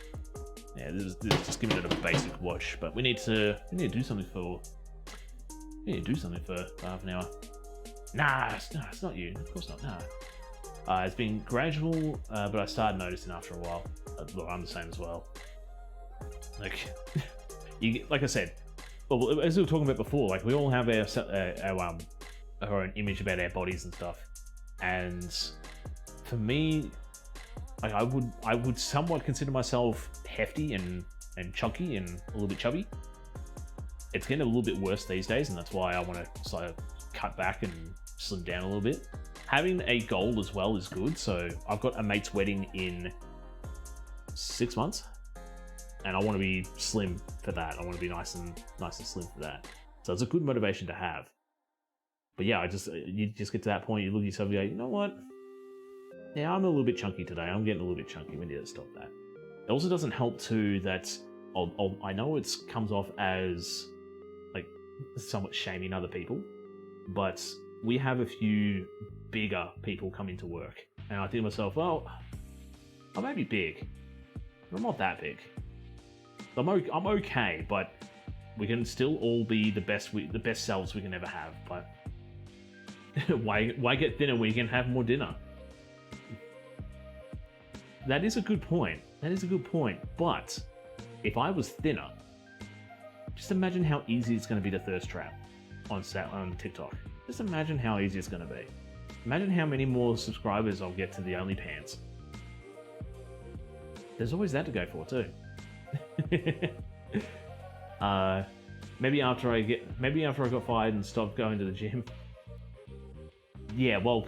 [SPEAKER 1] Yeah, this is just giving it a basic wash, but we need to do something for. We need to do something for half an hour. Nah, it's not you. Of course not. Nah. It's been gradual, but I started noticing after a while. Look, I'm the same as well. Like, like I said, well, as we were talking about before, like, we all have our own image about our bodies and stuff. And for me, like, I would somewhat consider myself hefty and chunky and a little bit chubby. It's getting a little bit worse these days, and that's why I want to sort of cut back and slim down a little bit. Having a goal as well is good. So I've got a mate's wedding in 6 months, and I want to be slim for that. I want to be nice and slim for that. So it's a good motivation to have. But yeah, you just get to that point, you look at yourself and go, you know what? Yeah, I'm a little bit chunky today. I'm getting a little bit chunky. We need to stop that. It also doesn't help too that I know it comes off as like somewhat shaming other people, but we have a few bigger people come into work, and I think to myself, well, I may be big, but I'm not that big. I'm okay, but we can still all be the best selves we can ever have. But why get thinner when you can have more dinner? That is a good point. But if I was thinner, Just imagine how easy it's going to be to thirst trap on TikTok. Just imagine how easy it's going to be. Imagine how many more subscribers I'll get to the OnlyFans. There's always that to go for too. Maybe after I got fired and stopped going to the gym. Yeah, well,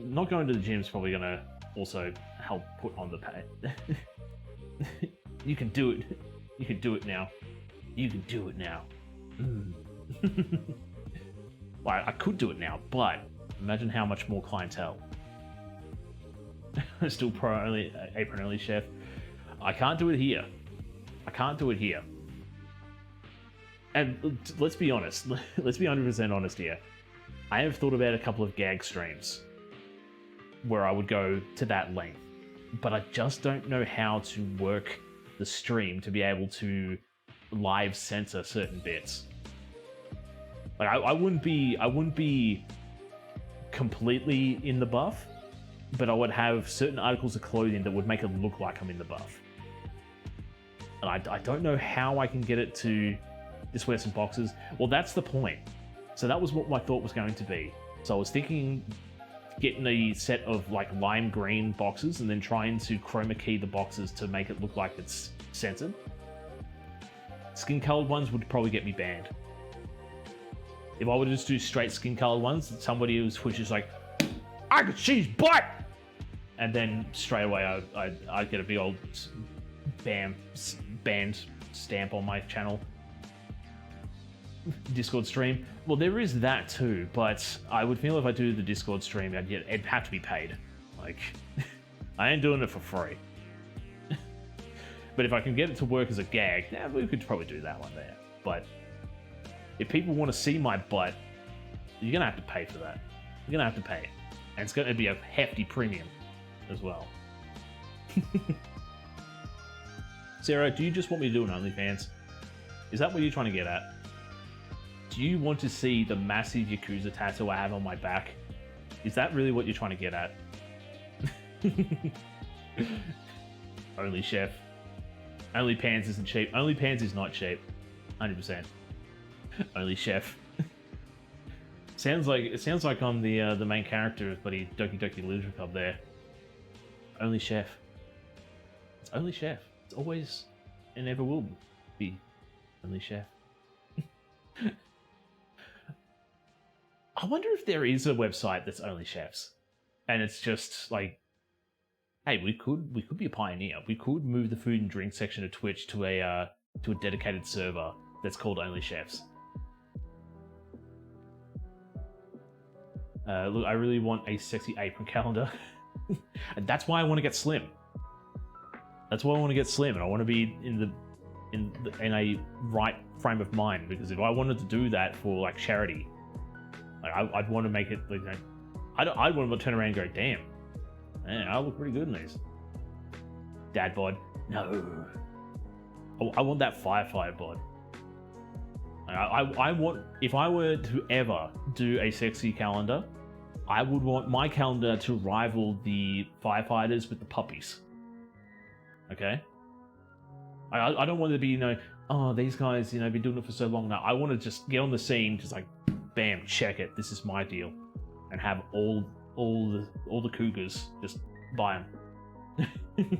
[SPEAKER 1] not going to the gym is probably gonna also help put on the pay. You can do it. You can do it now. You can do it now. Well, I could do it now, but imagine how much more clientele. Still apron only chef. I can't do it here. I can't do it here. And let's be honest. Let's be 100% honest here. I have thought about a couple of gag streams where I would go to that length, but I just don't know how to work the stream to be able to live censor certain bits. Like I wouldn't be completely in the buff, but I would have certain articles of clothing that would make it look like I'm in the buff. And I don't know how I can get it to just wear some boxes. Well, that's the point. So that was what my thought was going to be. So I was thinking getting a set of like lime green boxes and then trying to chroma key the boxes to make it look like it's censored. Skin colored ones would probably get me banned. If I were to just do straight skin colored ones, somebody was just like, I could see his butt! And then straight away I'd get a big old banned stamp on my channel. Discord stream. Well, there is that too, but I would feel if I do the Discord stream, it'd have to be paid. Like, I ain't doing it for free. But if I can get it to work as a gag, yeah, we could probably do that one there. But if people want to see my butt, you're gonna have to pay for that. You're gonna have to pay, and it's gonna be a hefty premium as well. Sarah, do you just want me to do an OnlyFans? Is that what you're trying to get at? Do you want to see the massive Yakuza tattoo I have on my back? Is that really what you're trying to get at? Only chef. OnlyPans isn't cheap. OnlyPans is not cheap. 100%. Only chef. It sounds like I'm the main character of bloody Doki Doki Literature Club there. Only chef. It's only chef. It's always and never will be only chef. I wonder if there is a website that's only chefs, and it's just like, hey, we could be a pioneer. We could move the food and drink section of Twitch to a dedicated server that's called Only Chefs. Look, I really want a sexy apron calendar, and that's why I want to get slim. That's why I want to get slim, and I want to be in a right frame of mind, because if I wanted to do that for like charity, like I'd want to make it like I'd want to turn around and go, damn, man, I look pretty good in these. Dad bod, no. I want that firefighter bod. I want, if I were to ever do a sexy calendar, I would want my calendar to rival the firefighters with the puppies. Okay? I don't want to be, oh, these guys, been doing it for so long now. I want to just get on the scene, just like, bam, check it. This is my deal, and have all the cougars just buy them.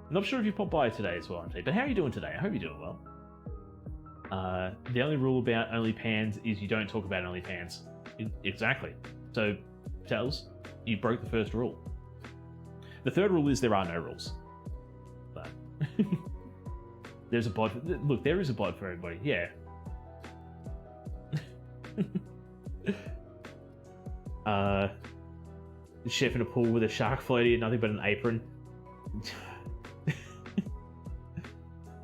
[SPEAKER 1] Not sure if you popped by today as well, but how are you doing today? I hope you're doing well. The only rule about OnlyPans is you don't talk about OnlyPans. Exactly. So, Tells, you broke the first rule. The third rule is there are no rules. But there's a bod. Look, there is a bod for everybody. Yeah. Chef in a pool with a shark floaty and nothing but an apron.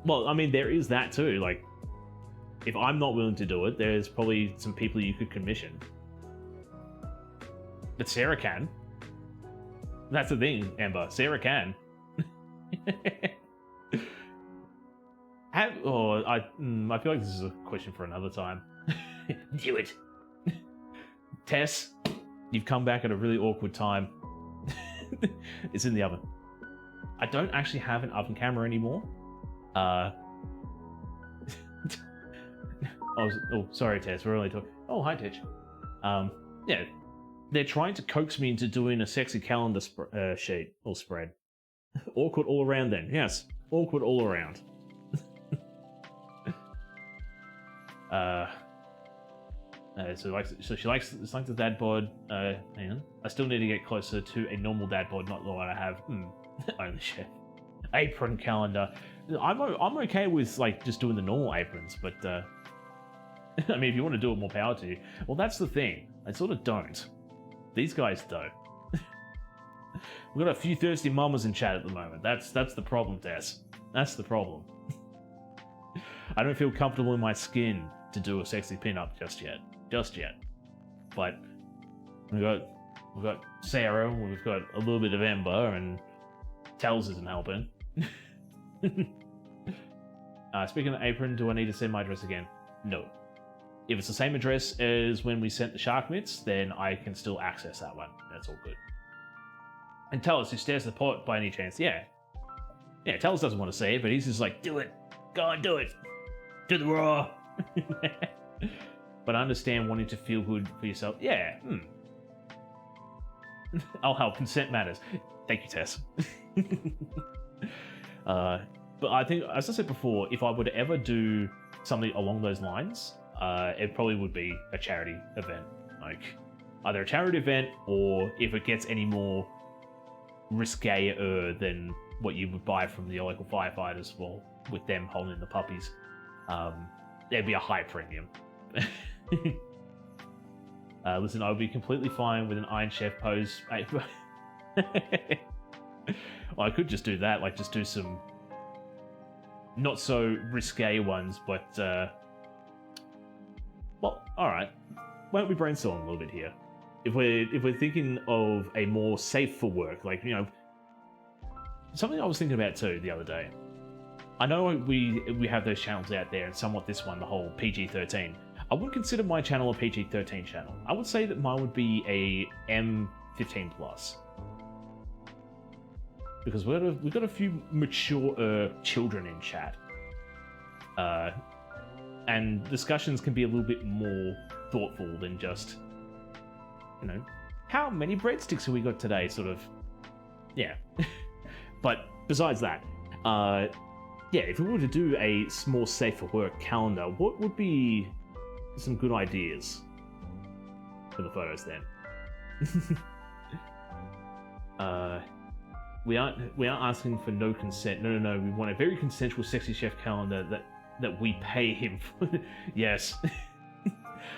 [SPEAKER 1] Well, I mean, there is that too. Like, if I'm not willing to do it, there's probably some people you could commission. But Sarah can. That's the thing, Amber. Sarah can. I feel like this is a question for another time. Do it. Tess, you've come back at a really awkward time. It's in the oven. I don't actually have an oven camera anymore. Oh, sorry, Tess. We're only talking. Oh, hi, Titch. Yeah, they're trying to coax me into doing a sexy calendar sheet or spread. Awkward all around. Then, yes, awkward all around. So she likes the dad bod. Hang on. I still need to get closer to a normal dad bod, not the one I have. Only chef. Apron calendar. I'm okay with like just doing the normal aprons, but I mean, if you want to do it, more power to you. Well, that's the thing. I sort of don't. These guys don't. We've got a few thirsty mamas in chat at the moment. That's the problem, Tess. That's the problem. I don't feel comfortable in my skin to do a sexy pin-up just yet. But we've got Sarah, we've got a little bit of Ember, and Tells isn't helping. Speaking of apron, do I need to send my address again? No. If it's the same address as when we sent the shark mitts, then I can still access that one. That's all good. And Tells, who stares at the pot by any chance? Yeah, Tells doesn't want to say it, but he's just like, do it. Go on, do it. Do the raw. But I understand wanting to feel good for yourself. Yeah. I'll help. Consent matters. Thank you, Tess. But I think, as I said before, if I were to ever do something along those lines, it probably would be a charity event. Like, either a charity event, or if it gets any more risque-er than what you would buy from the local firefighters for, with them holding the puppies, there'd be a high premium. Listen, I would be completely fine with an Iron Chef pose. Well, I could just do that, like just do some not so risque ones, but well, all right. Why don't we brainstorm a little bit here? If we're thinking of a more safe for work, like, you know, something I was thinking about too the other day. I know we have those channels out there, and somewhat this one, the whole PG-13. I wouldn't consider my channel a PG-13 channel. I would say that mine would be a M15+. Because we've got a few mature children in chat. And discussions can be a little bit more thoughtful than just, you know, how many breadsticks have we got today, sort of. Yeah. But besides that, yeah, if we were to do a more safe for work calendar, what would be some good ideas for the photos then? We aren't asking for no consent. No. We want a very consensual sexy chef calendar that we pay him for. Yes.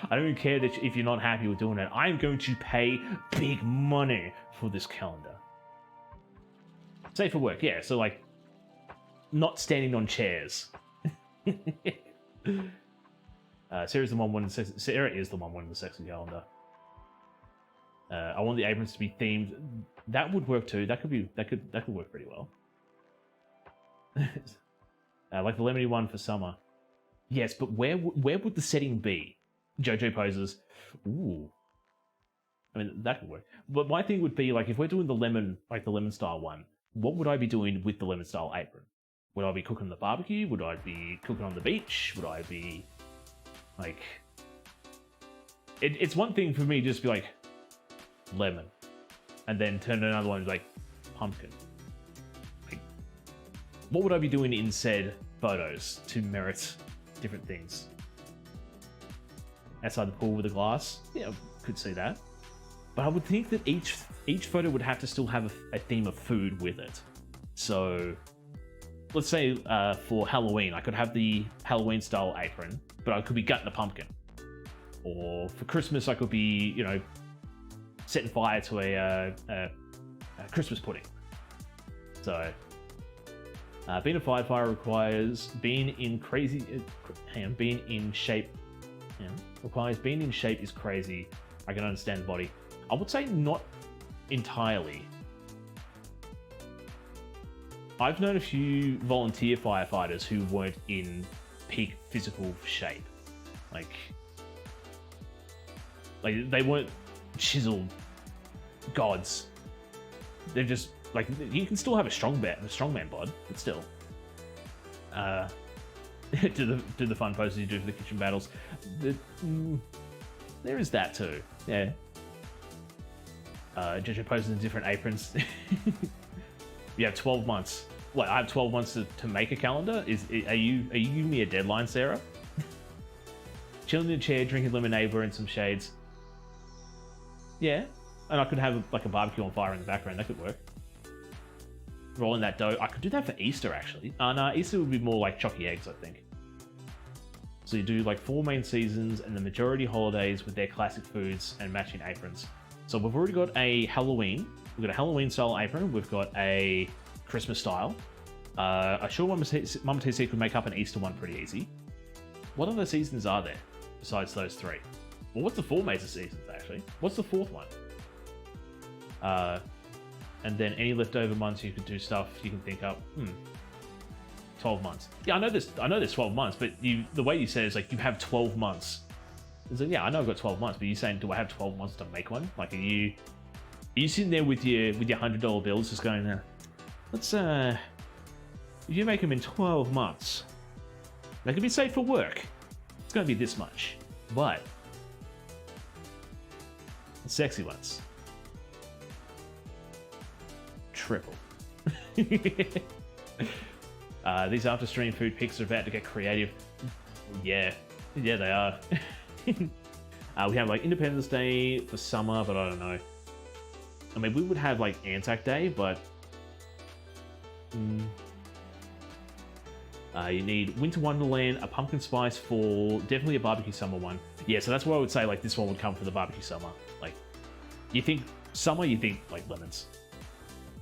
[SPEAKER 1] I don't even care that if you're not happy with doing that. I'm going to pay big money for this calendar. Safe for work, yeah. So like, not standing on chairs. Sarah is the one wanting the sexy calendar. I want the aprons to be themed. That would work too. That could work pretty well. Like the lemony one for summer. Yes, but where would the setting be? JoJo poses. Ooh. I mean, that could work. But my thing would be, like, if we're doing the lemon style one, what would I be doing with the lemon style apron? Would I be cooking on the barbecue? Would I be cooking on the beach? Would I be, like... It's one thing for me to just be like, lemon. And then turn to another one and be like, pumpkin. Like, what would I be doing in said photos to merit different things? Outside the pool with a glass? Yeah, could see that. But I would think that each photo would have to still have a theme of food with it. So, let's say for Halloween, I could have the Halloween style apron, but I could be gutting a pumpkin. Or for Christmas, I could be, you know, setting fire to a Christmas pudding. So, being a firefighter requires being in shape. Yeah, requires being in shape is crazy. I can understand the body. I would say not entirely. I've known a few volunteer firefighters who weren't in peak physical shape. Like they weren't chiseled gods. They're just like, you can still have a strongman bod, but still. do the fun poses you do for the kitchen battles. There is that too. Yeah. JoJo poses in different aprons. You have 12 months. What? I have 12 months to make a calendar. Are you giving me a deadline, Sarah? Chilling in a chair, drinking lemonade, wearing some shades. Yeah, and I could have like a barbecue on fire in the background. That could work. Rolling that dough. I could do that for Easter actually. No, Easter would be more like chalky eggs, I think. So you do like 4 main seasons and the majority holidays with their classic foods and matching aprons. So we've already got a Halloween. We've got a Halloween style apron. We've got a Christmas style. I'm sure Mama TC could make up an Easter one pretty easy. What other seasons are there besides those 3? Well, what's the 4 major seasons actually? What's the 4th one? And then any leftover months you could do stuff you can think up. 12 months. Yeah, I know there's 12 months, but the way you say it is like you have 12 months. It's like, yeah, I know I've got 12 months, but you're saying, do I have 12 months to make one? Like, are you sitting there with your $100 bills just going, let's if you make them in 12 months, they could be saved for work. It's going to be this much, but the sexy ones, triple. These after stream food pics are about to get creative. Yeah, they are. We have like Independence Day for summer, but I don't know. I mean, we would have like Anzac Day, but you need Winter Wonderland, a pumpkin spice fall, definitely a barbecue summer one. Yeah, so that's why I would say like this one would come for the barbecue summer. Like, you think summer, you think like lemons.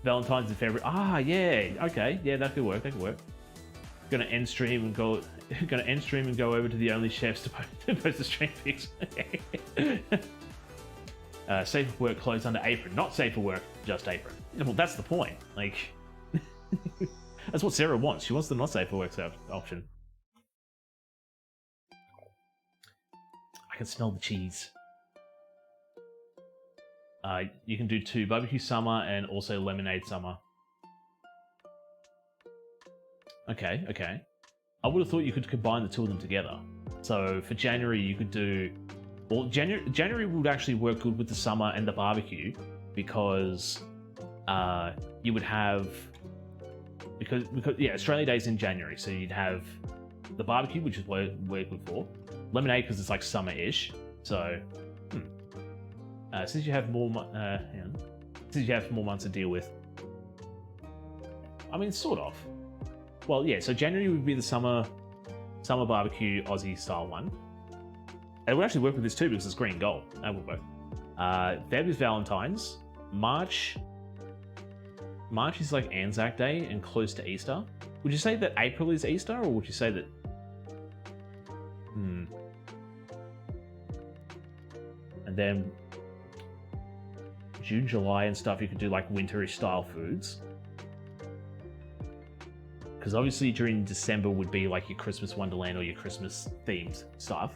[SPEAKER 1] Valentine's in February. Ah, yeah, okay, yeah, that could work. Gonna end stream and go over to the only chefs to post the stream pics. Safe for work clothes under apron, not safe for work, just apron. Well, that's the point. Like, that's what Sarah wants. She wants the not safe for work option. I can smell the cheese. You can do 2 barbecue summer and also lemonade summer. Okay. I would have thought you could combine the 2 of them together. So for January, you could do... Well, January would actually work good with the summer and the barbecue because you would have... Because yeah, Australia Day's in January, so you'd have the barbecue, which is what we're good for. Lemonade, because it's like summer-ish. So, since you have more months to deal with, I mean, sort of. Well, yeah. So January would be the summer barbecue Aussie style one. It would actually work with this too because it's green gold. That would work. Feb is Valentine's. March is like Anzac Day and close to Easter. Would you say that April is Easter, or would you say that? And then June, July and stuff, you could do like winterish style foods. Because obviously during December would be like your Christmas Wonderland or your Christmas themed stuff.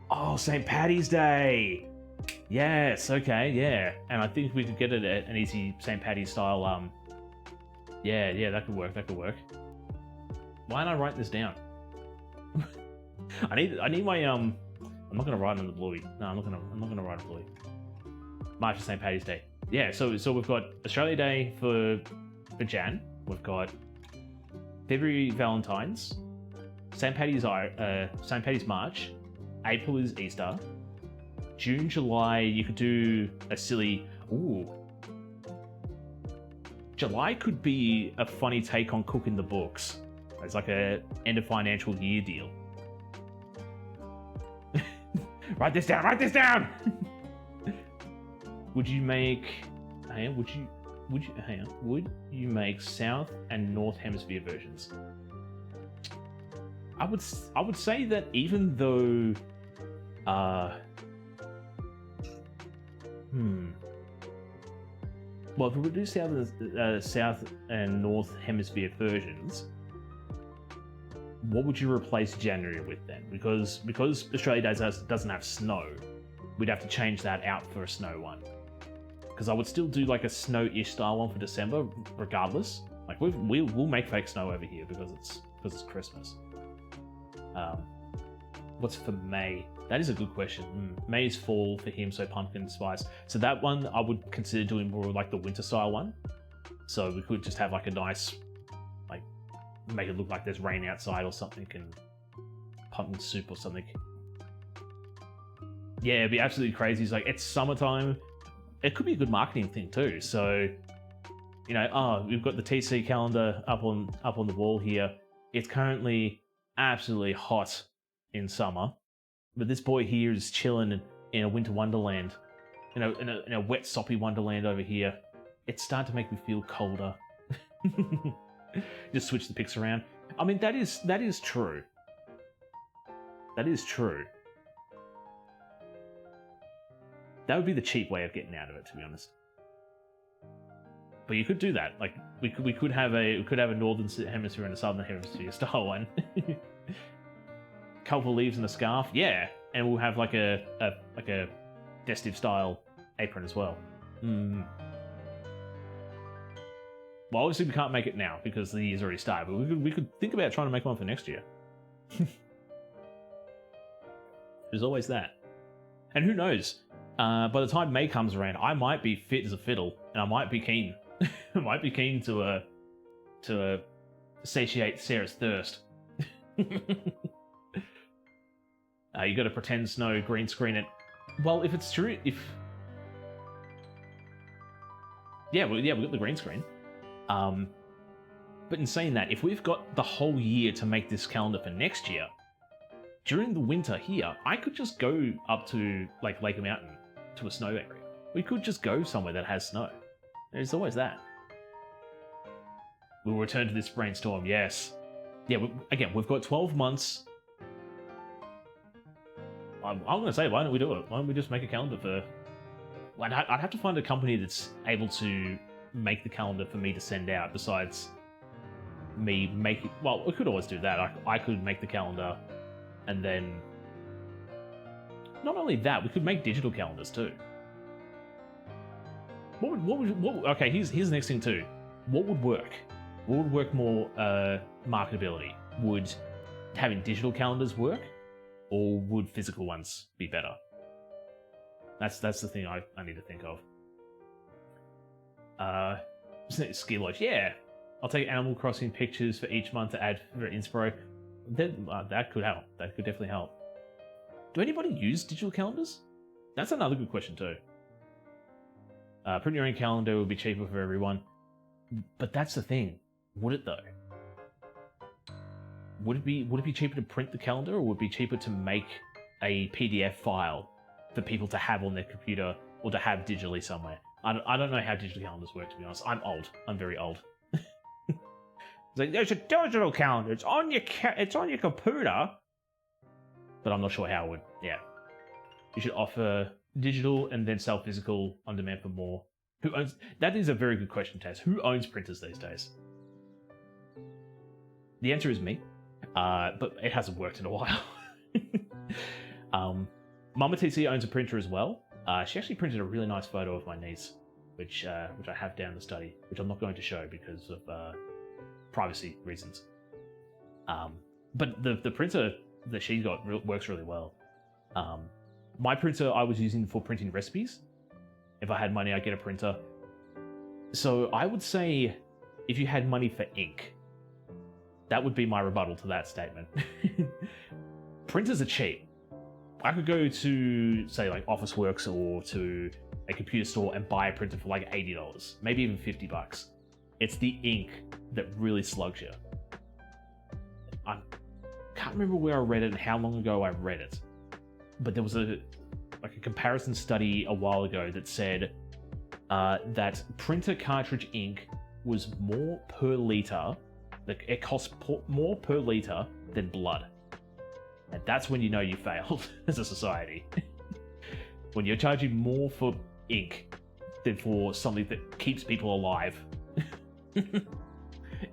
[SPEAKER 1] Oh, St. Paddy's Day! Yes, okay, yeah. And I think we could get it at an easy St. Paddy's style, yeah, that could work. Why aren't I writing this down? I need my, I'm not gonna write on the bluey. No, I'm not gonna write on bluey. March is St. Paddy's Day. Yeah, so we've got Australia Day for Jan. We've got February Valentine's, St. Paddy's March, April is Easter, June, July you could do a silly July could be a funny take on cooking the books. It's like a end of financial year deal. Write this down. Would you make would you make South and North Hemisphere versions? I would say that even though well, if we do South and North Hemisphere versions, what would you replace January with then? Because Australia doesn't have snow, we'd have to change that out for a snow one. Because I would still do like a snow-ish style one for December, regardless. Like we'll make fake snow over here because because it's Christmas. What's for May? That is a good question. May is fall for him, so pumpkin spice. So that one I would consider doing more like the winter style one. So we could just have like a nice, like, make it look like there's rain outside or something, and pumpkin soup or something. Yeah, it'd be absolutely crazy. It's like, it's summertime. It could be a good marketing thing too. So, you know, we've got the TC calendar up on the wall here. It's currently absolutely hot in summer, but this boy here is chilling in a winter wonderland, in a wet, soppy wonderland over here. It's starting to make me feel colder. Just switch the pics around. I mean, that is true. That is true. That would be the cheap way of getting out of it, to be honest. But you could do that. Like, we could have a northern hemisphere and a southern hemisphere style one. Couple of leaves and a scarf, yeah, and we'll have like a festive style apron as well. Well, obviously we can't make it now because the year's already started, but we could think about trying to make one for next year. There's always that. And who knows? By the time May comes around, I might be fit as a fiddle, and I might be keen. I might be keen to satiate Sarah's thirst. You got to pretend snow, green screen it. Well, if it's true, we've got the green screen. But in saying that, if we've got the whole year to make this calendar for next year, during the winter here, I could just go up to like Lake Mountain to a snow area. We could just go somewhere that has snow. There's always that. We'll return to this brainstorm, yes. Yeah, again, we've got 12 months. I'm going to say, why don't we do it? Why don't we just make a calendar for... I'd have to find a company that's able to make the calendar for me to send out, besides me making... Well, we could always do that. I could make the calendar, and then... Not only that, we could make digital calendars too. Okay, here's the next thing too. What would work? What would work more marketability? Would having digital calendars work? Or would physical ones be better? That's the thing I need to think of. Ski Lodge, yeah. I'll take Animal Crossing pictures for each month to add for Inspiro. That could help. That could definitely help. Do anybody use digital calendars? That's another good question too. Print your own calendar would be cheaper for everyone. But that's the thing. Would it though? Would it be cheaper to print the calendar, or would it be cheaper to make a PDF file for people to have on their computer or to have digitally somewhere? I don't know how digital calendars work, to be honest. I'm old. I'm very old. It's like, there's a digital calendar. It's on your computer. But I'm not sure how it would. Yeah. You should offer digital and then sell physical on demand for more. Who owns... That is a very good question, Taz. Who owns printers these days? The answer is me. But it hasn't worked in a while. Mama TC owns a printer as well. She actually printed a really nice photo of my niece, which I have down the study, which I'm not going to show because of privacy reasons. But the printer that she got works really well. My printer I was using for printing recipes. If I had money, I'd get a printer. So I would say if you had money for ink, that would be my rebuttal to that statement. Printers are cheap. I could go to, say, like Officeworks or to a computer store and buy a printer for like $80, maybe even $50. It's the ink that really slugs you. I can't remember where I read it and how long ago I read it, but there was a comparison study a while ago that said that printer cartridge ink was more per liter. Like, it costs more per liter than blood. And that's when you know you failed as a society. When you're charging more for ink than for something that keeps people alive.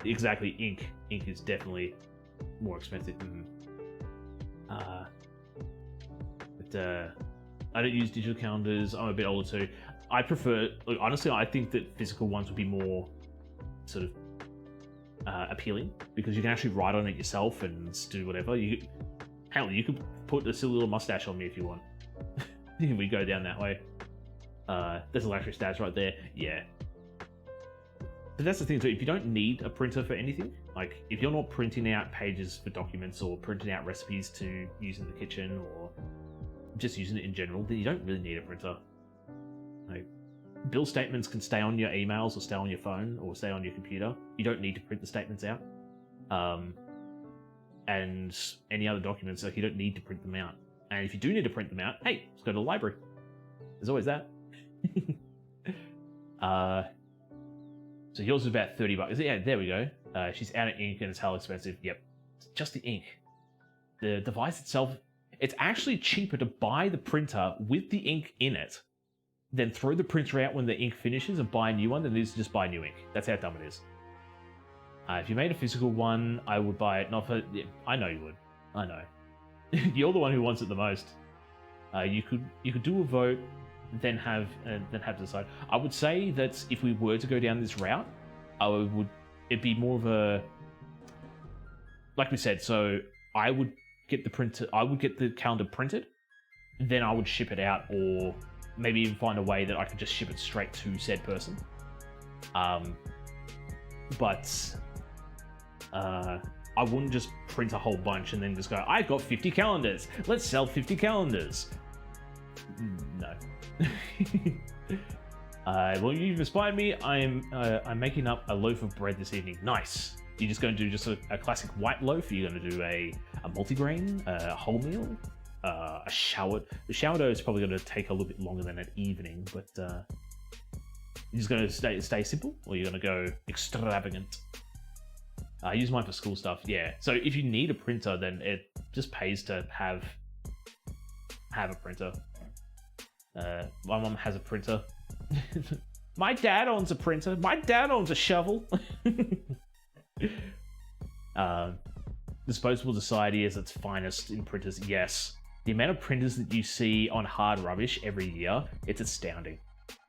[SPEAKER 1] Exactly, ink. Ink is definitely more expensive. But I don't use digital calendars. I'm a bit older too. I prefer... Look, honestly, I think that physical ones would be more sort of appealing because you can actually write on it yourself and do whatever. Hell, you could put a silly little mustache on me if you want. If we go down that way. There's a luxury stats right there. Yeah. But that's the thing too, if you don't need a printer for anything, like if you're not printing out pages for documents or printing out recipes to use in the kitchen or just using it in general, then you don't really need a printer. Like, bill statements can stay on your emails or stay on your phone or stay on your computer. You don't need to print the statements out. And any other documents, like you don't need to print them out. And if you do need to print them out, hey, let's go to the library. There's always that. So yours is about $30. Yeah, there we go. She's out of ink and it's hell expensive. Yep, just the ink. The device itself, it's actually cheaper to buy the printer with the ink in it than throw the printer out when the ink finishes and buy a new one than it is to just buy new ink. That's how dumb it is. If you made a physical one, I would buy it. Not for. Yeah, I know you would. I know. You're the one who wants it the most. You could do a vote, then have to decide. I would say that if we were to go down this route, it'd be more of a, like we said. So I would get the printer. I would get the calendar printed, then I would ship it out, or maybe even find a way that I could just ship it straight to said person. But I wouldn't just print a whole bunch and then just go, I got 50 calendars. Let's sell 50 calendars. No. Well, you've inspired me. I'm making up a loaf of bread this evening. Nice. You're just going to do just a classic white loaf? You're going to do a multigrain, a wholemeal, a sourdough. The sourdough is probably going to take a little bit longer than an evening, but you're just going to stay simple, or you're going to go extravagant? I use mine for school stuff, yeah. So if you need a printer, then it just pays to have a printer. My mom has a printer. My dad owns a printer. My dad owns a shovel. Disposable society is its finest in printers, yes. The amount of printers that you see on hard rubbish every year, it's astounding.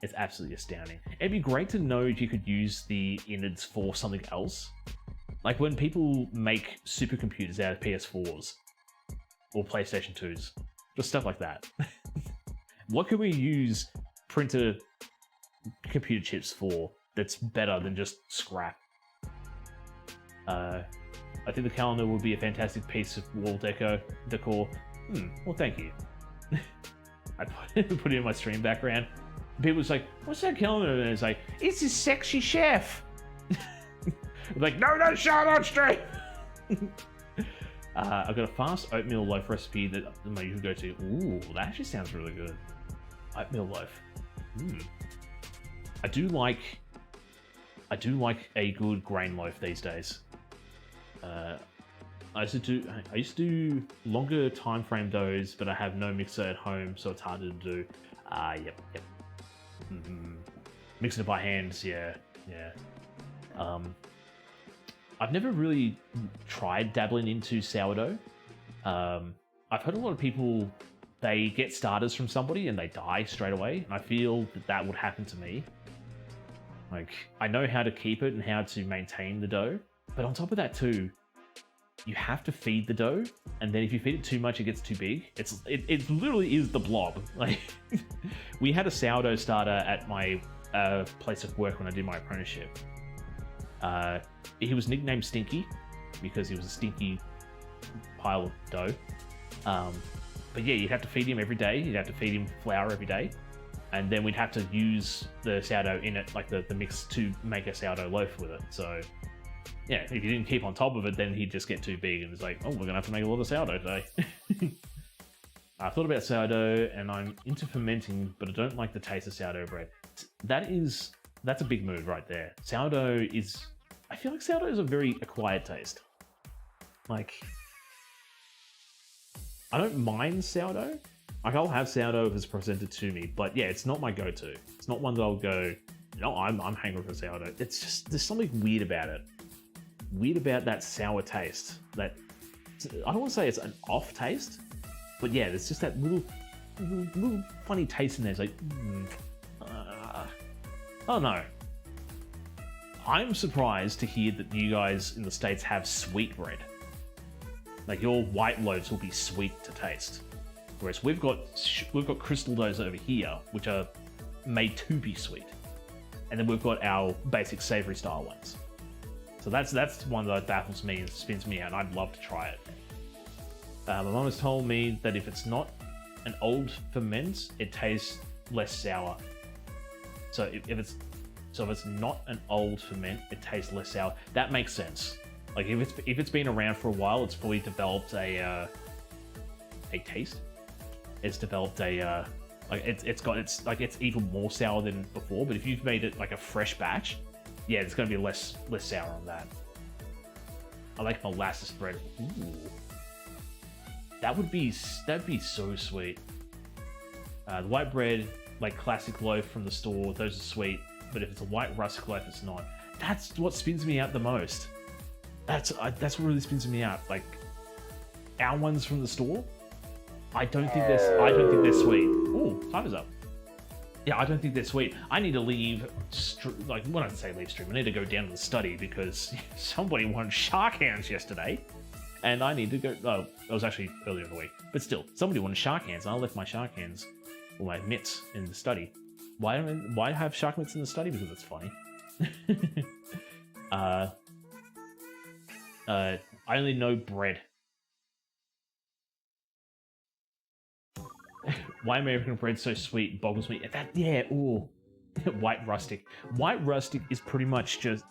[SPEAKER 1] It's absolutely astounding. It'd be great to know if you could use the innards for something else. Like when people make supercomputers out of PS4s or PlayStation 2s, just stuff like that. What can we use printer computer chips for that's better than just scrap? I think the calendar would be a fantastic piece of wall decor. Well, thank you. I put it in my stream background. People was like, what's that calendar? And it's like, it's a sexy chef. I'm like, no, shout out straight. I've got a fast oatmeal loaf recipe that I usually go to. Ooh, that actually sounds really good. Oatmeal loaf. I do like a good grain loaf these days. I used to do longer time frame doughs, but I have no mixer at home, so it's harder to do. Yep. Mixing it by hand, yeah. I've never really tried dabbling into sourdough. I've heard a lot of people, they get starters from somebody and they die straight away, and I feel that would happen to me. Like, I know how to keep it and how to maintain the dough, but on top of that too, you have to feed the dough, and then if you feed it too much, it gets too big. It literally is the blob. Like, we had a sourdough starter at my place of work when I did my apprenticeship. He was nicknamed Stinky because he was a stinky pile of dough. But yeah, you'd have to feed him every day. You'd have to feed him flour every day. And then we'd have to use the sourdough in it, like the mix, to make a sourdough loaf with it. So yeah, if you didn't keep on top of it, then he'd just get too big and it's like, oh, we're going to have to make a lot of sourdough today. I thought about sourdough and I'm into fermenting, but I don't like the taste of sourdough bread. That's a big move right there. Sourdough is... I feel like sourdough is a very acquired taste. Like, I don't mind sourdough. Like, I'll have sourdough if it's presented to me, but yeah, it's not my go-to. It's not one that I'll go, no, I'm hungry for sourdough. It's just, there's something weird about it. Weird about that sour taste. That, I don't want to say it's an off taste, but yeah, there's just that little funny taste in there. It's like, oh no. I'm surprised to hear that you guys in the States have sweet bread. Like your white loaves will be sweet to taste, whereas we've got crystal doughs over here, which are made to be sweet, and then we've got our basic savory style ones. So that's one that baffles me and spins me out, and I'd love to try it. My mum has told me that if it's not an old ferment, it tastes less sour. So if it's not an old ferment, it tastes less sour. That makes sense. Like if it's been around for a while, it's fully developed a taste. It's developed a it's even more sour than before. But if you've made it like a fresh batch, yeah, it's gonna be less sour on that. I like molasses bread. Ooh. That'd be so sweet. The white bread, like classic loaf from the store, those are sweet. But if it's a white rustic loaf, it's not. That's what spins me out the most. That's what really spins me out. Like our ones from the store, I don't think they're sweet. Ooh, time is up. Yeah, I don't think they're sweet. I need to leave. When I say leave stream, I need to go down to the study because somebody wanted shark hands yesterday, and I need to go. Oh, it was actually earlier in the week, but still, somebody wanted shark hands, and I left my shark hands or my mitts in the study. Why have shark mitts in the study? Because it's funny. I only know bread. Why American bread so sweet boggles me. Ooh. White rustic. White rustic is pretty much just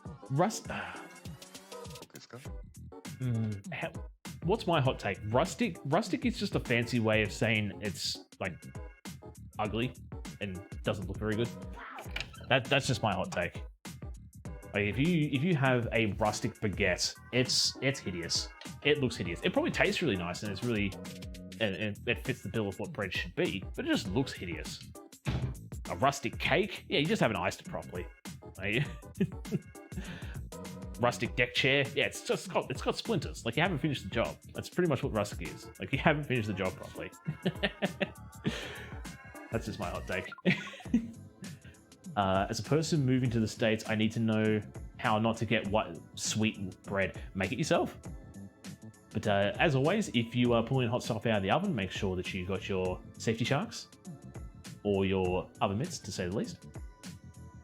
[SPEAKER 1] what's my hot take? Rustic is just a fancy way of saying it's like ugly and doesn't look very good. That's just my hot take. Like if you have a rustic baguette, it's hideous. It looks hideous. It probably tastes really nice and it's really and it fits the bill of what bread should be, but it just looks hideous. A rustic cake, yeah, you just haven't iced it properly. Rustic deck chair, yeah, it's got splinters. Like you haven't finished the job. That's pretty much what rustic is. Like you haven't finished the job properly. That's just my hot take. As a person moving to the States, I need to know how not to get sweet bread. Make it yourself. But as always, if you are pulling hot stuff out of the oven, make sure that you got your safety sharks or your oven mitts, to say the least.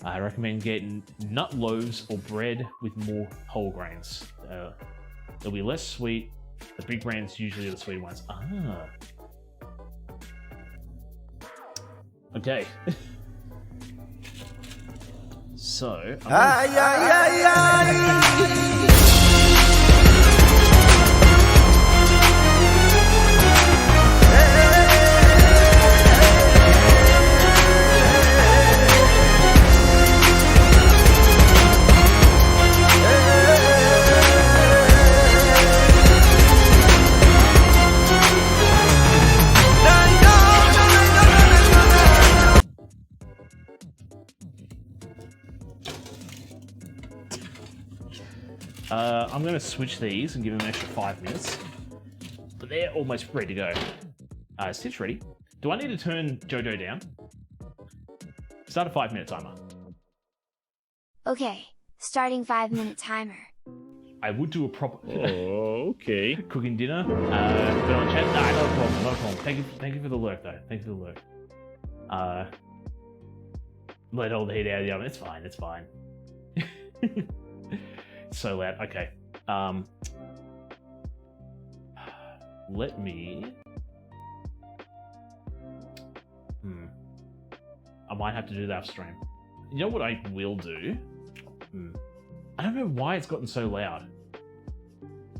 [SPEAKER 1] I recommend getting nut loaves or bread with more whole grains. They'll be less sweet. The big brands usually are the sweet ones. Okay. So. I'm going to switch these and give them an extra 5 minutes. But they're almost ready to go. Stitch ready. Do I need to turn Jojo down? Start a 5-minute timer.
[SPEAKER 3] Okay, starting 5-minute timer.
[SPEAKER 1] I would do a proper...
[SPEAKER 7] Oh, okay.
[SPEAKER 1] Cooking dinner. Put on chat. Nah, not a problem, not a problem. Thank you for the lurk, though. Thank you for the lurk. Let all the heat out of the oven. It's fine, it's fine. So loud. Okay. Let me... I might have to do that off stream. You know what I will do? I don't know why it's gotten so loud.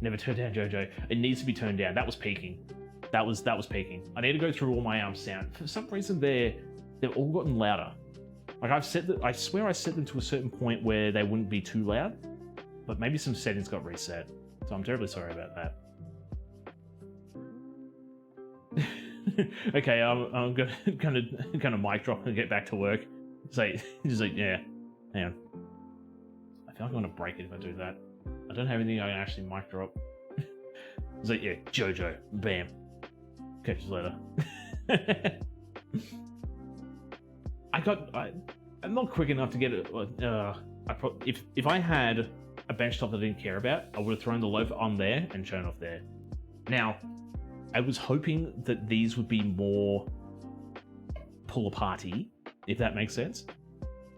[SPEAKER 1] Never turn down Jojo. It needs to be turned down. That was peaking. That was peaking. I need to go through all my sound. For some reason, they've all gotten louder. Like I swear I set them to a certain point where they wouldn't be too loud, but maybe some settings got reset. So I'm terribly sorry about that. Okay, I'm gonna mic drop and get back to work. Just like yeah, hang on. I feel like I'm gonna break it if I do that. I don't have anything I can actually mic drop. It's like yeah, Jojo, bam. Catch you later. I'm not quick enough to get it. if I had a benchtop that I didn't care about, I would have thrown the loaf on there and shown off there. Now, I was hoping that these would be more pull-aparty, if that makes sense.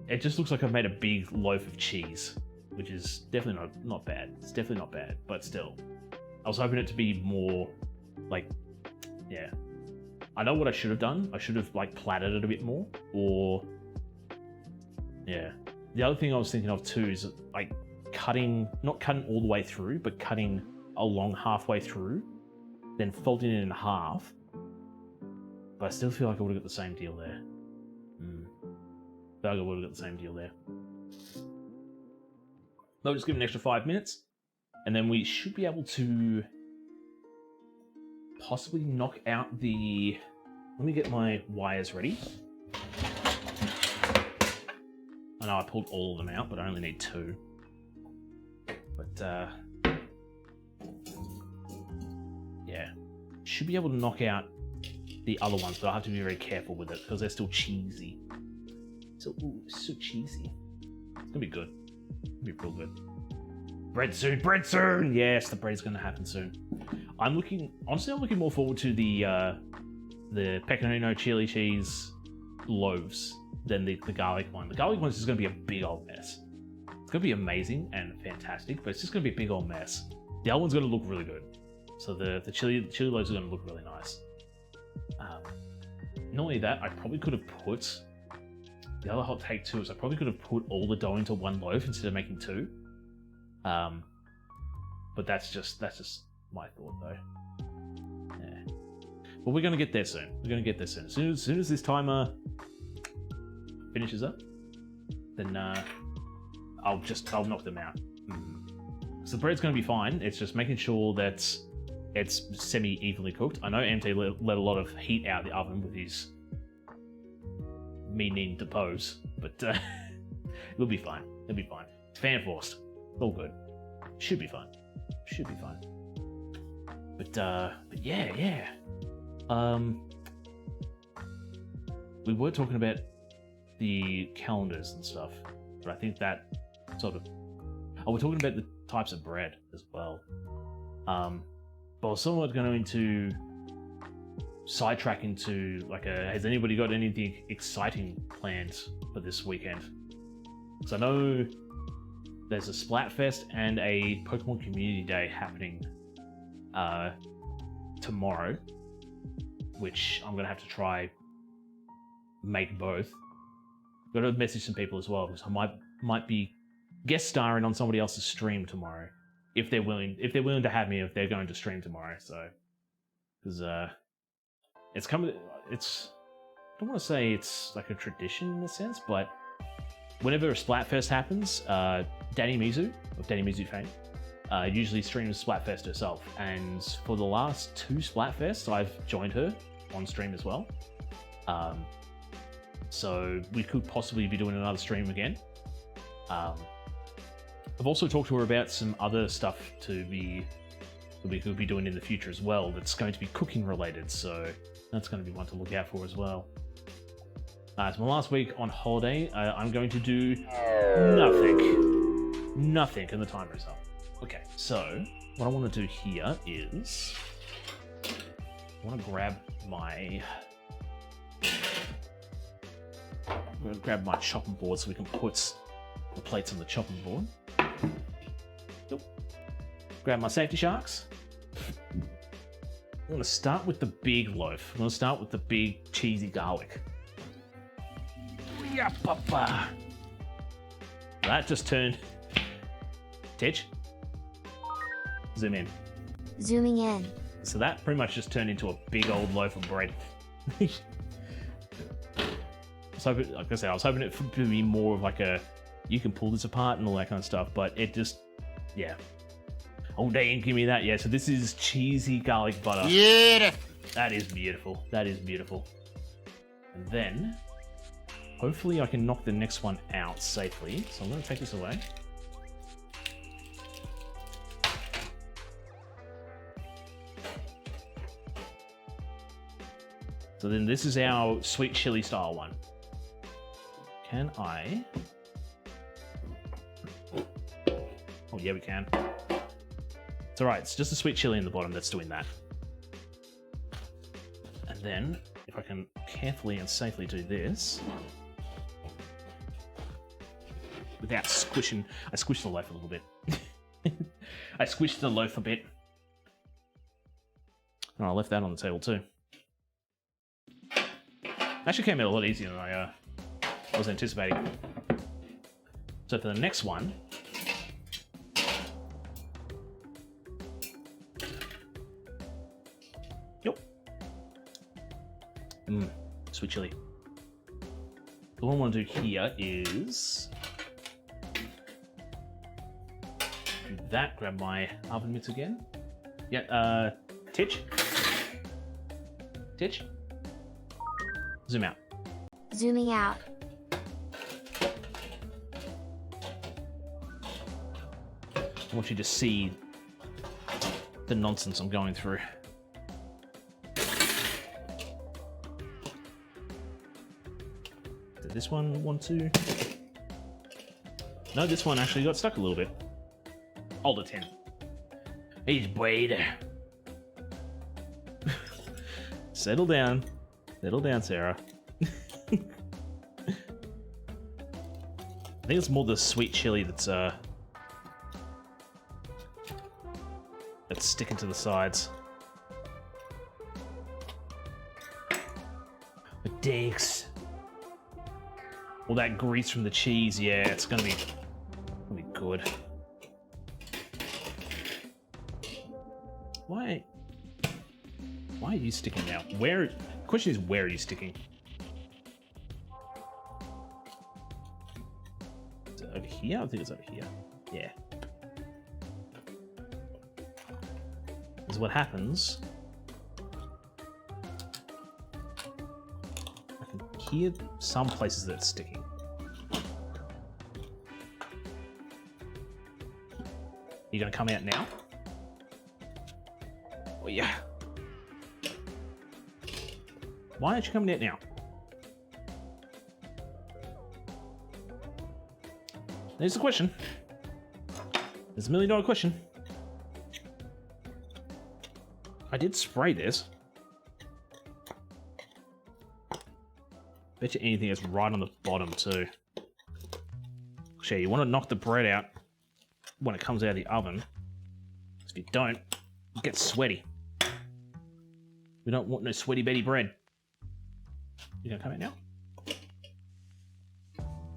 [SPEAKER 1] It just looks like I've made a big loaf of cheese, which is definitely not bad. It's definitely not bad, but still. I was hoping it to be more, like, yeah. I know what I should have done. I should have, like, platted it a bit more, or... Yeah. The other thing I was thinking of, too, is, like, not cutting all the way through, but cutting along halfway through, then folding it in half. But I still feel like I would have got the same deal there. I feel like I would have got the same deal there. I'll just give it an extra 5 minutes, and then we should be able to possibly knock out the... Let me get my wires ready. I know I pulled all of them out, but I only need 2. But, yeah. Should be able to knock out the other ones, but I'll have to be very careful with it, because they're still cheesy. So cheesy. It's gonna be good. It's gonna be real good. Bread soon, bread soon! Yes, the bread's gonna happen soon. Honestly, I'm looking more forward to the pecorino chili cheese loaves than the garlic one. The garlic one is just gonna be a big old mess. It's gonna be amazing and fantastic, but it's just gonna be a big old mess. The other one's gonna look really good. So the chili loaves are gonna look really nice. Not only that, I probably could have put... The other hot take too is I probably could have put all the dough into one loaf instead of making 2. But that's just my thought though. Yeah. But we're gonna get there soon. We're gonna get there soon. As soon as this timer finishes up, then I'll knock them out. So the bread's gonna be fine. It's just making sure that it's semi-evenly cooked. I know MT let a lot of heat out of the oven with his me needing to pose, but it'll be fine. It'll be fine. It's fan forced. All good. Should be fine. Should be fine. But yeah. We were talking about the calendars and stuff, but I think that sort of... Oh, we're talking about the types of bread as well. But I was somewhat going to sidetrack into like has anybody got anything exciting planned for this weekend? Because I know there's a Splatfest and a Pokemon Community Day happening tomorrow, which I'm gonna have to try make both. Got to message some people as well, because I might be guest starring on somebody else's stream tomorrow if they're willing to have me, if they're going to stream tomorrow. So because it's coming. It's, I don't want to say it's like a tradition in a sense, but whenever a Splatfest happens, Danny Mizu of Danny Mizu fame usually streams Splatfest herself, and for the last 2 Splatfests, I've joined her on stream as well. So we could possibly be doing another stream again. I've also talked to her about some other stuff that we could be doing in the future as well that's going to be cooking related, so that's going to be one to look out for as well. It's my last week on holiday. I'm going to do nothing, and the timer is up. Okay, so what I want to do here is I want to grab my chopping board so we can put the plates on the chopping board. Grab my safety sharks. I'm going to start with the big loaf. I'm going to start with the big cheesy garlic. Yeah, papa. That just turned... Titch? Zoom in.
[SPEAKER 3] Zooming in.
[SPEAKER 1] So that pretty much just turned into a big old loaf of bread. Like I said, I was hoping it to be more of like a, you can pull this apart and all that kind of stuff, but it just, yeah. Oh, they didn't give me that yet. So this is cheesy garlic butter.
[SPEAKER 2] Yeah.
[SPEAKER 1] That is beautiful. That is beautiful. And then, hopefully I can knock the next one out safely. So I'm going to take this away. So then this is our sweet chili style one. Can I Oh, yeah, we can. It's alright, it's just the sweet chili in the bottom that's doing that. And then, if I can carefully and safely do this, without squishing, I squished the loaf a little bit. I squished the loaf a bit. And I left that on the table too. Actually came out a lot easier than I was anticipating. So for the next one, yep. Sweet chili. So what I want to do here is do that. Grab my oven mitts again. Yeah. Titch. Titch. Zoom out.
[SPEAKER 3] Zooming out.
[SPEAKER 1] I want you to see the nonsense I'm going through. Did this one want to? No, this one actually got stuck a little bit. Hold it 10. He's Wade. Settle down. Settle down, Sarah. I think it's more the sweet chili that's sticking to the sides. The dicks. All that grease from the cheese, yeah, it's gonna be good. Why are you sticking now? The question is, where are you sticking? Is it over here? I think it's over here. Yeah. This is what happens. I can hear some places that it's sticking. You gonna come out now? Oh yeah. Why aren't you coming out now? There's the question. There's $1 million question. I did spray this. Bet you anything it's right on the bottom too. Actually, you want to knock the bread out when it comes out of the oven. If you don't, it gets sweaty. We don't want no sweaty Betty bread. You gonna come out now?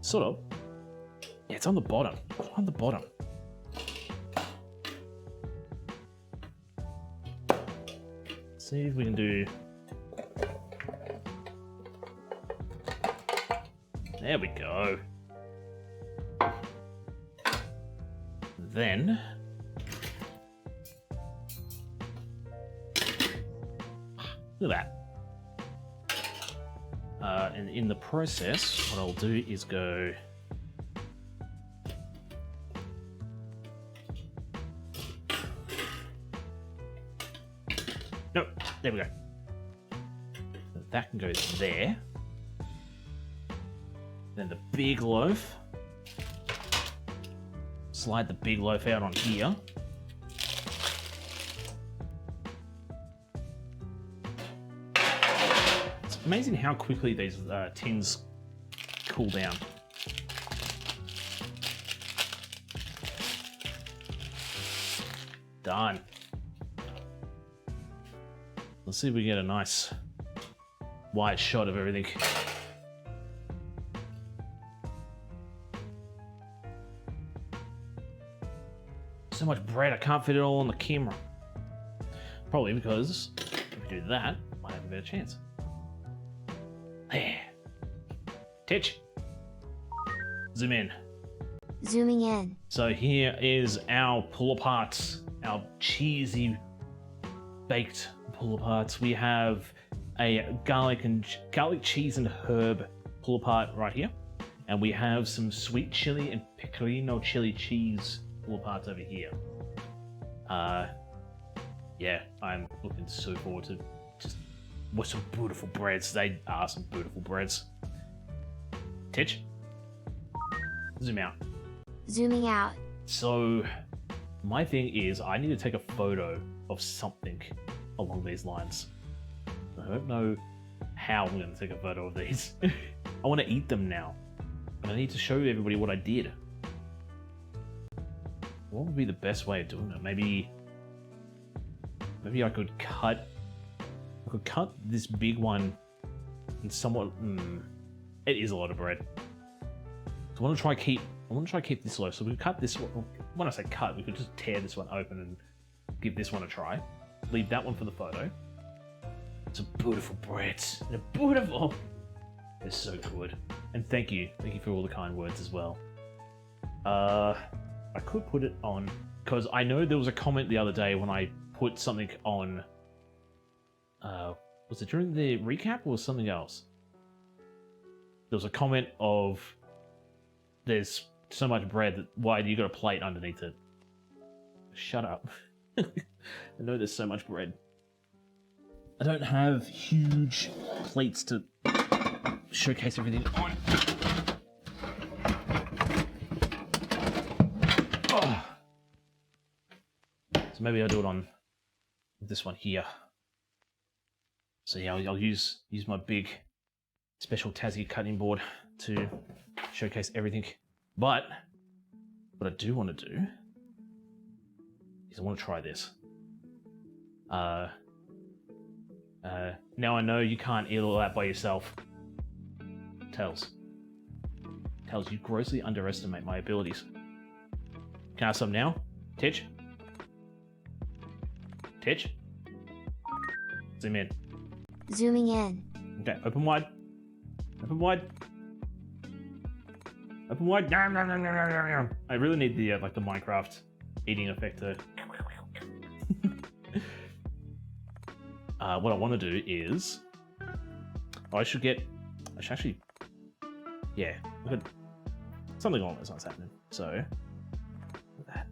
[SPEAKER 1] Sort of. Yeah, it's on the bottom. It's on the bottom. Let's see if we can do. There we go. Then look at that. And in the process, what I'll do is go. Nope, there we go. That can go there. Then the big loaf. Slide the big loaf out on here. It's amazing how quickly these tins cool down. Done. Let's see if we get a nice wide shot of everything. So much bread, I can't fit it all on the camera. Probably because if we do that, I might have a better chance. There. Titch. Zoom in.
[SPEAKER 3] Zooming in.
[SPEAKER 1] So here is our pull-aparts, our cheesy baked pull-aparts. We have a garlic cheese and herb pull-apart right here. And we have some sweet chili and pecorino chili cheese pull-aparts over here. Yeah, I'm looking so forward to just what some beautiful breads. They are some beautiful breads. Titch. Zoom out.
[SPEAKER 3] Zooming out.
[SPEAKER 1] So my thing is I need to take a photo of something along these lines. I don't know how I'm going to take a photo of these. I want to eat them now, and I need to show everybody what I did. What would be the best way of doing it? Maybe I could cut this big one in somewhat. It is a lot of bread. So I want to try keep this low. So we could cut this one. When I say cut, we could just tear this one open and give this one a try. Leave that one for the photo. It's a beautiful bread. They're beautiful. They're so good. And thank you for all the kind words as well. I could put it on, because I know there was a comment the other day when I put something on, was it during the recap or something else? There was a comment of, there's so much bread, that why do you got a plate underneath it? Shut up. I know there's so much bread. I don't have huge plates to showcase everything on. So maybe I'll do it on this one here. So yeah, I'll use my big special Tassie cutting board to showcase everything. But what I do want to do is I want to try this. Now I know you can't eat all that by yourself. Tails, you grossly underestimate my abilities. Can I have some now? Titch? Titch? Zoom in.
[SPEAKER 3] Zooming in.
[SPEAKER 1] Okay, open wide. Open wide. Open wide. Nom, nom, nom, nom, nom, nom. I really need the like the Minecraft eating effect to. What I want to do is, I should actually, yeah, look at something along those lines happening. So, look at that.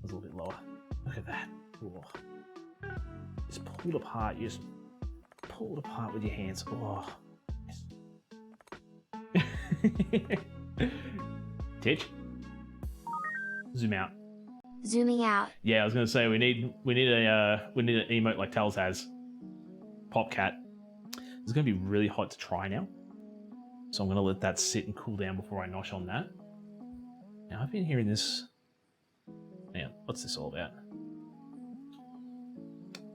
[SPEAKER 1] That's a little bit lower. Look at that. Ooh. Just pull it apart. You just pull it apart with your hands. Oh. Yes. Titch. Zoom out.
[SPEAKER 3] Zooming out.
[SPEAKER 1] Yeah, I was gonna say we need an emote like Tails has. Popcat. It's gonna be really hot to try now, so I'm gonna let that sit and cool down before I nosh on that. Now I've been hearing this. Hang on, what's this all about?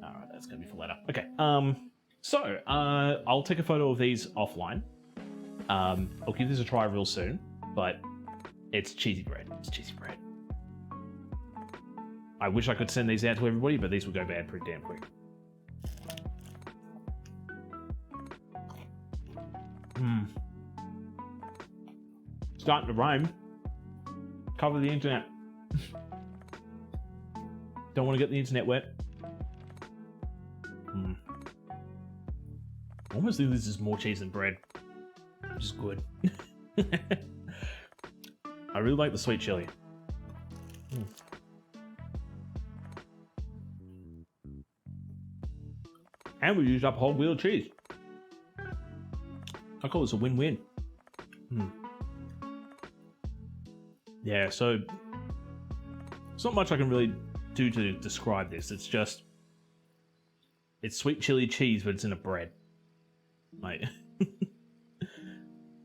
[SPEAKER 1] All right, that's gonna be for later. Okay. So I'll take a photo of these offline. I'll give this a try real soon, but it's cheesy bread. It's cheesy bread. I wish I could send these out to everybody, but these will go bad pretty damn quick. Starting to rain. Cover the internet. Don't want to get the internet wet. I almost think this is more cheese than bread, which is good. I really like the sweet chili. And we used up a whole wheel of cheese. I call this a win-win. Yeah, so it's not much I can really do to describe this. It's just, it's sweet chili cheese, but it's in a bread. Like,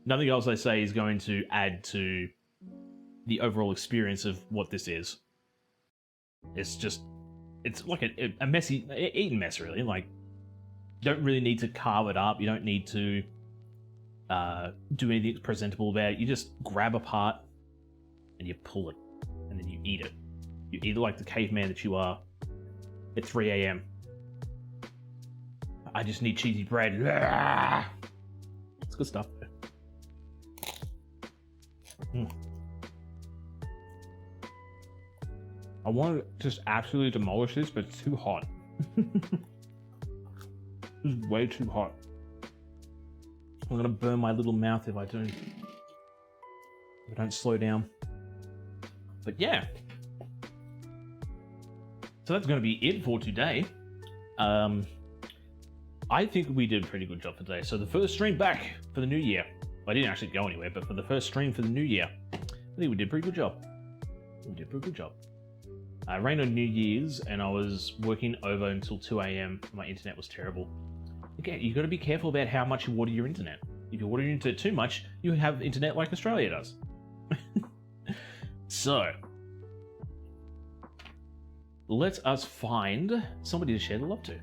[SPEAKER 1] nothing else I say is going to add to the overall experience of what this is. It's just, it's like a messy, eating mess, really. Like, you don't really need to carve it up. You don't need to do anything presentable about it. You just grab a part and you pull it, and then you eat it. You eat it like the caveman that you are at 3 a.m. I just need cheesy bread. It's good stuff. I want to just absolutely demolish this, but it's too hot. It's way too hot. I'm gonna burn my little mouth if I don't slow down. But yeah. So that's gonna be it for today. I think we did a pretty good job for today. So the first stream back for the new year. Well, I didn't actually go anywhere, but for the first stream for the new year, I think we did a pretty good job. We did a pretty good job. It rained on New Year's, and I was working over until 2 a.m. My internet was terrible. Again, you got to be careful about how much you water your internet. If you water your internet too much, you have internet like Australia does. So, let us find somebody to share the love to.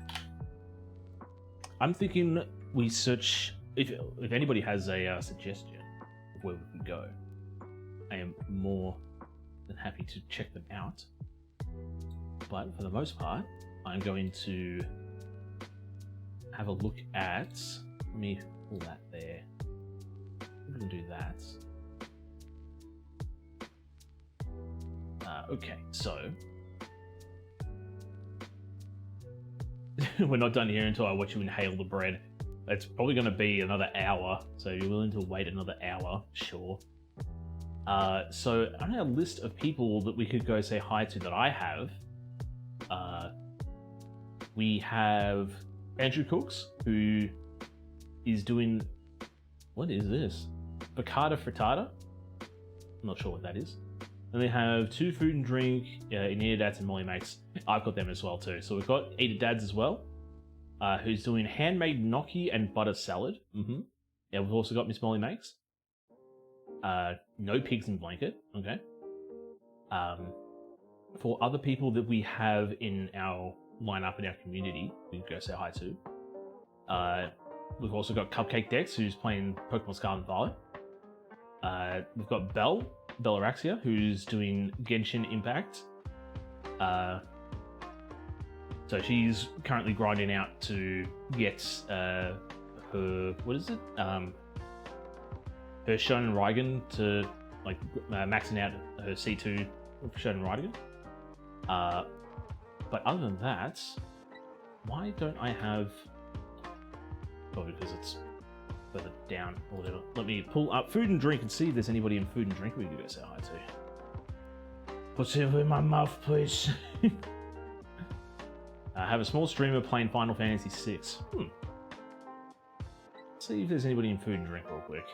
[SPEAKER 1] I'm thinking we search. If anybody has a suggestion of where we can go, I am more than happy to check them out. But for the most part, I'm going to have a look at. Let me pull that there. We're going to do that. Okay, so we're not done here until I watch you inhale the bread. It's probably going to be another hour, so you're willing to wait another hour, sure. So on our list of people that we could go say hi to that I have, we have Andrew Cooks, who is doing, what is this? Piccata Frittata? I'm not sure what that is. And they have Two Food and Drink, Anita Dads and Molly Mates. I've got them as well too. So we've got Anita Dads as well, who's doing handmade gnocchi and butter salad. Yeah, we've also got Miss Molly Makes. No pigs in blanket. Okay. For other people that we have in our lineup in our community, we can go say hi to. We've also got Cupcake Dex, who's playing Pokemon Scarlet and Violet. We've got Bellaraxia, who's doing Genshin Impact. So she's currently grinding out to get her, what is it? Her Shonen Raigen to, like, maxing out her C2 Shonen Raigen. But other than that, why don't I have... Probably because it's further down or whatever. Let me pull up Food and Drink and see if there's anybody in Food and Drink we can go say hi to. Put it in my mouth, please. I have a small streamer playing Final Fantasy VI. Let's see if there's anybody in Food and Drink real quick.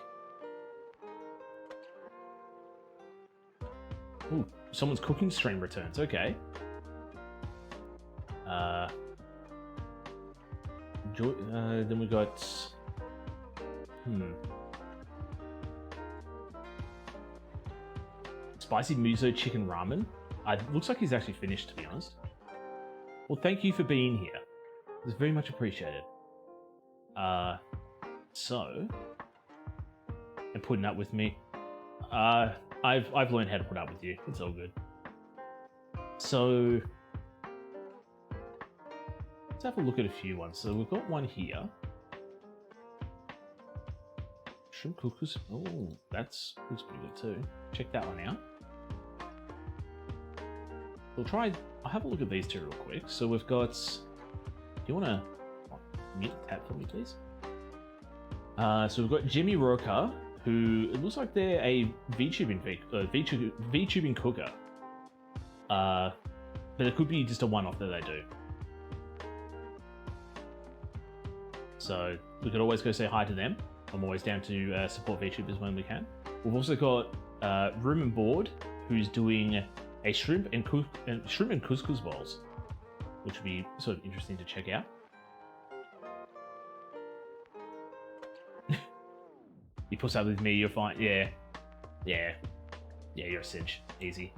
[SPEAKER 1] Ooh, someone's cooking stream returns. Okay. Then we got. Spicy miso chicken ramen. Looks like he's actually finished, to be honest. Well, thank you for being here. It's very much appreciated. So, and putting up with me. I've learned how to put up with you. It's all good. So, let's have a look at a few ones. So we've got one here. Shrimp couscous. Oh, looks pretty good too. Check that one out. I'll have a look at these two real quick. So we've got. Do you want to mute that for me, please? So we've got Jimmy Roca, who it looks like they're a VTubing cooker. But it could be just a one-off that they do. So we could always go say hi to them. I'm always down to support VTubers when we can. We've also got Room and Board, who's doing a shrimp and couscous bowls, which would be sort of interesting to check out. You put up with me, you're fine. Yeah, you're a cinch. Easy.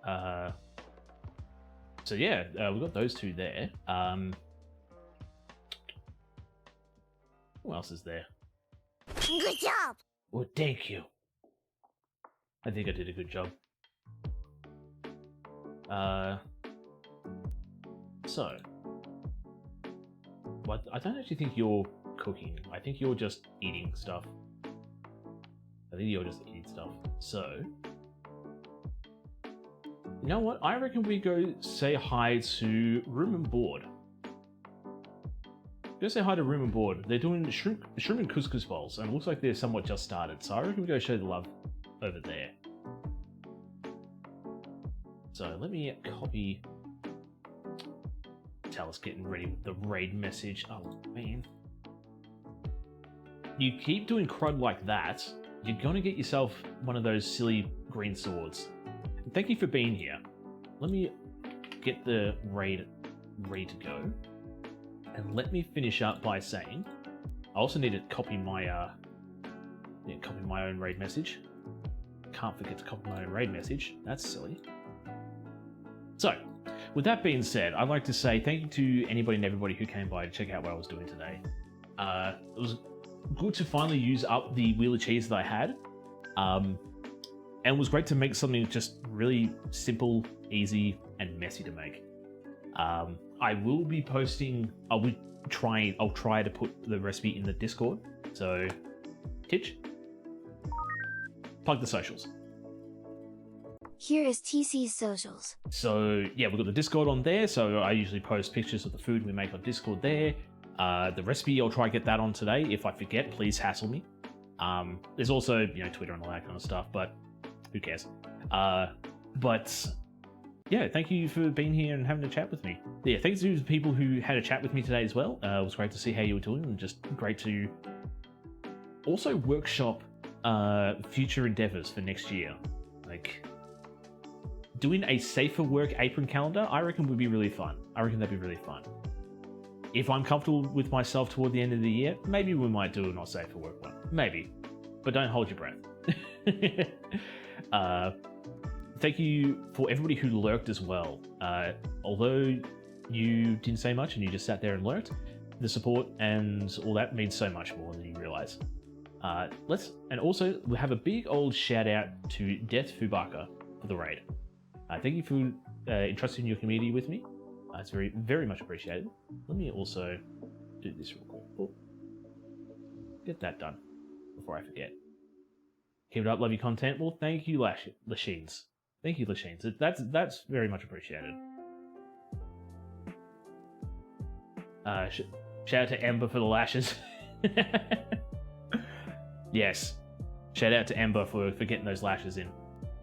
[SPEAKER 1] So yeah, we've got those two there. Who else is there?
[SPEAKER 3] Good job!
[SPEAKER 1] Well, thank you. I think I did a good job. So, well, I don't actually think you're cooking. I think you're just eating stuff. So, you know what? I reckon we go say hi to Room and Board. Go say hi to Room and Board. They're doing shrimp and couscous bowls, and it looks like they're somewhat just started. So I reckon we go show the love over there. So let me copy. Talus getting ready with the raid message. Oh man. You keep doing crud like that, you're gonna get yourself one of those silly green swords. And thank you for being here. Let me get the raid ready to go. And let me finish up by saying, I also need to copy my own raid message. Can't forget to copy my own raid message. That's silly. So, with that being said, I'd like to say thank you to anybody and everybody who came by to check out what I was doing today. It was good to finally use up the wheel of cheese that I had. And it was great to make something just really simple, easy, and messy to make. I will be posting. I'll try to put the recipe in the Discord. So, Titch, plug the socials.
[SPEAKER 3] Here is TC's socials.
[SPEAKER 1] So yeah, we've got the Discord on there. So I usually post pictures of the food we make on Discord there. The recipe, I'll try to get that on today. If I forget, please hassle me. There's also Twitter and all that kind of stuff, but who cares? But yeah, thank you for being here and having a chat with me. Yeah, thanks to the people who had a chat with me today as well. It was great to see how you were doing, and just great to also workshop future endeavors for next year. Like doing a safer work apron calendar, I reckon would be really fun. I reckon that'd be really fun. If I'm comfortable with myself toward the end of the year, maybe we might do a not safe for work one. Maybe. But don't hold your breath. Thank you for everybody who lurked as well. Although you didn't say much and you just sat there and lurked, the support and all that means so much more than you realize. And also we have a big old shout out to Death Fubaka for the raid. Thank you for entrusting your community with me. It's very, very much appreciated. Let me also do this real quick. Oh, get that done before I forget. Keep it up, love your content. Well, thank you, Lashines. Thank you, Lashines. That's very much appreciated. Shout out to Ember for the lashes. Yes, shout out to Ember for getting those lashes in.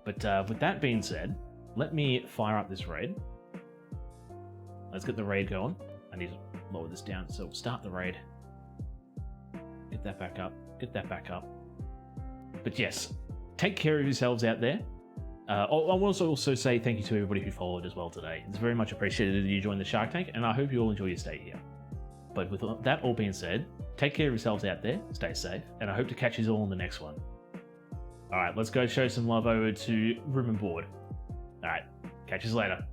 [SPEAKER 1] But with that being said, let me fire up this raid. Let's get the raid going. I need to lower this down, so we'll start the raid. Get that back up. Get that back up. But yes, take care of yourselves out there. I want to also say thank you to everybody who followed as well today. It's very much appreciated that you joined the Shark Tank, and I hope you all enjoy your stay here. But with that all being said, take care of yourselves out there, stay safe, and I hope to catch you all in the next one. Alright, let's go show some love over to Room and Board. Alright, catch you later.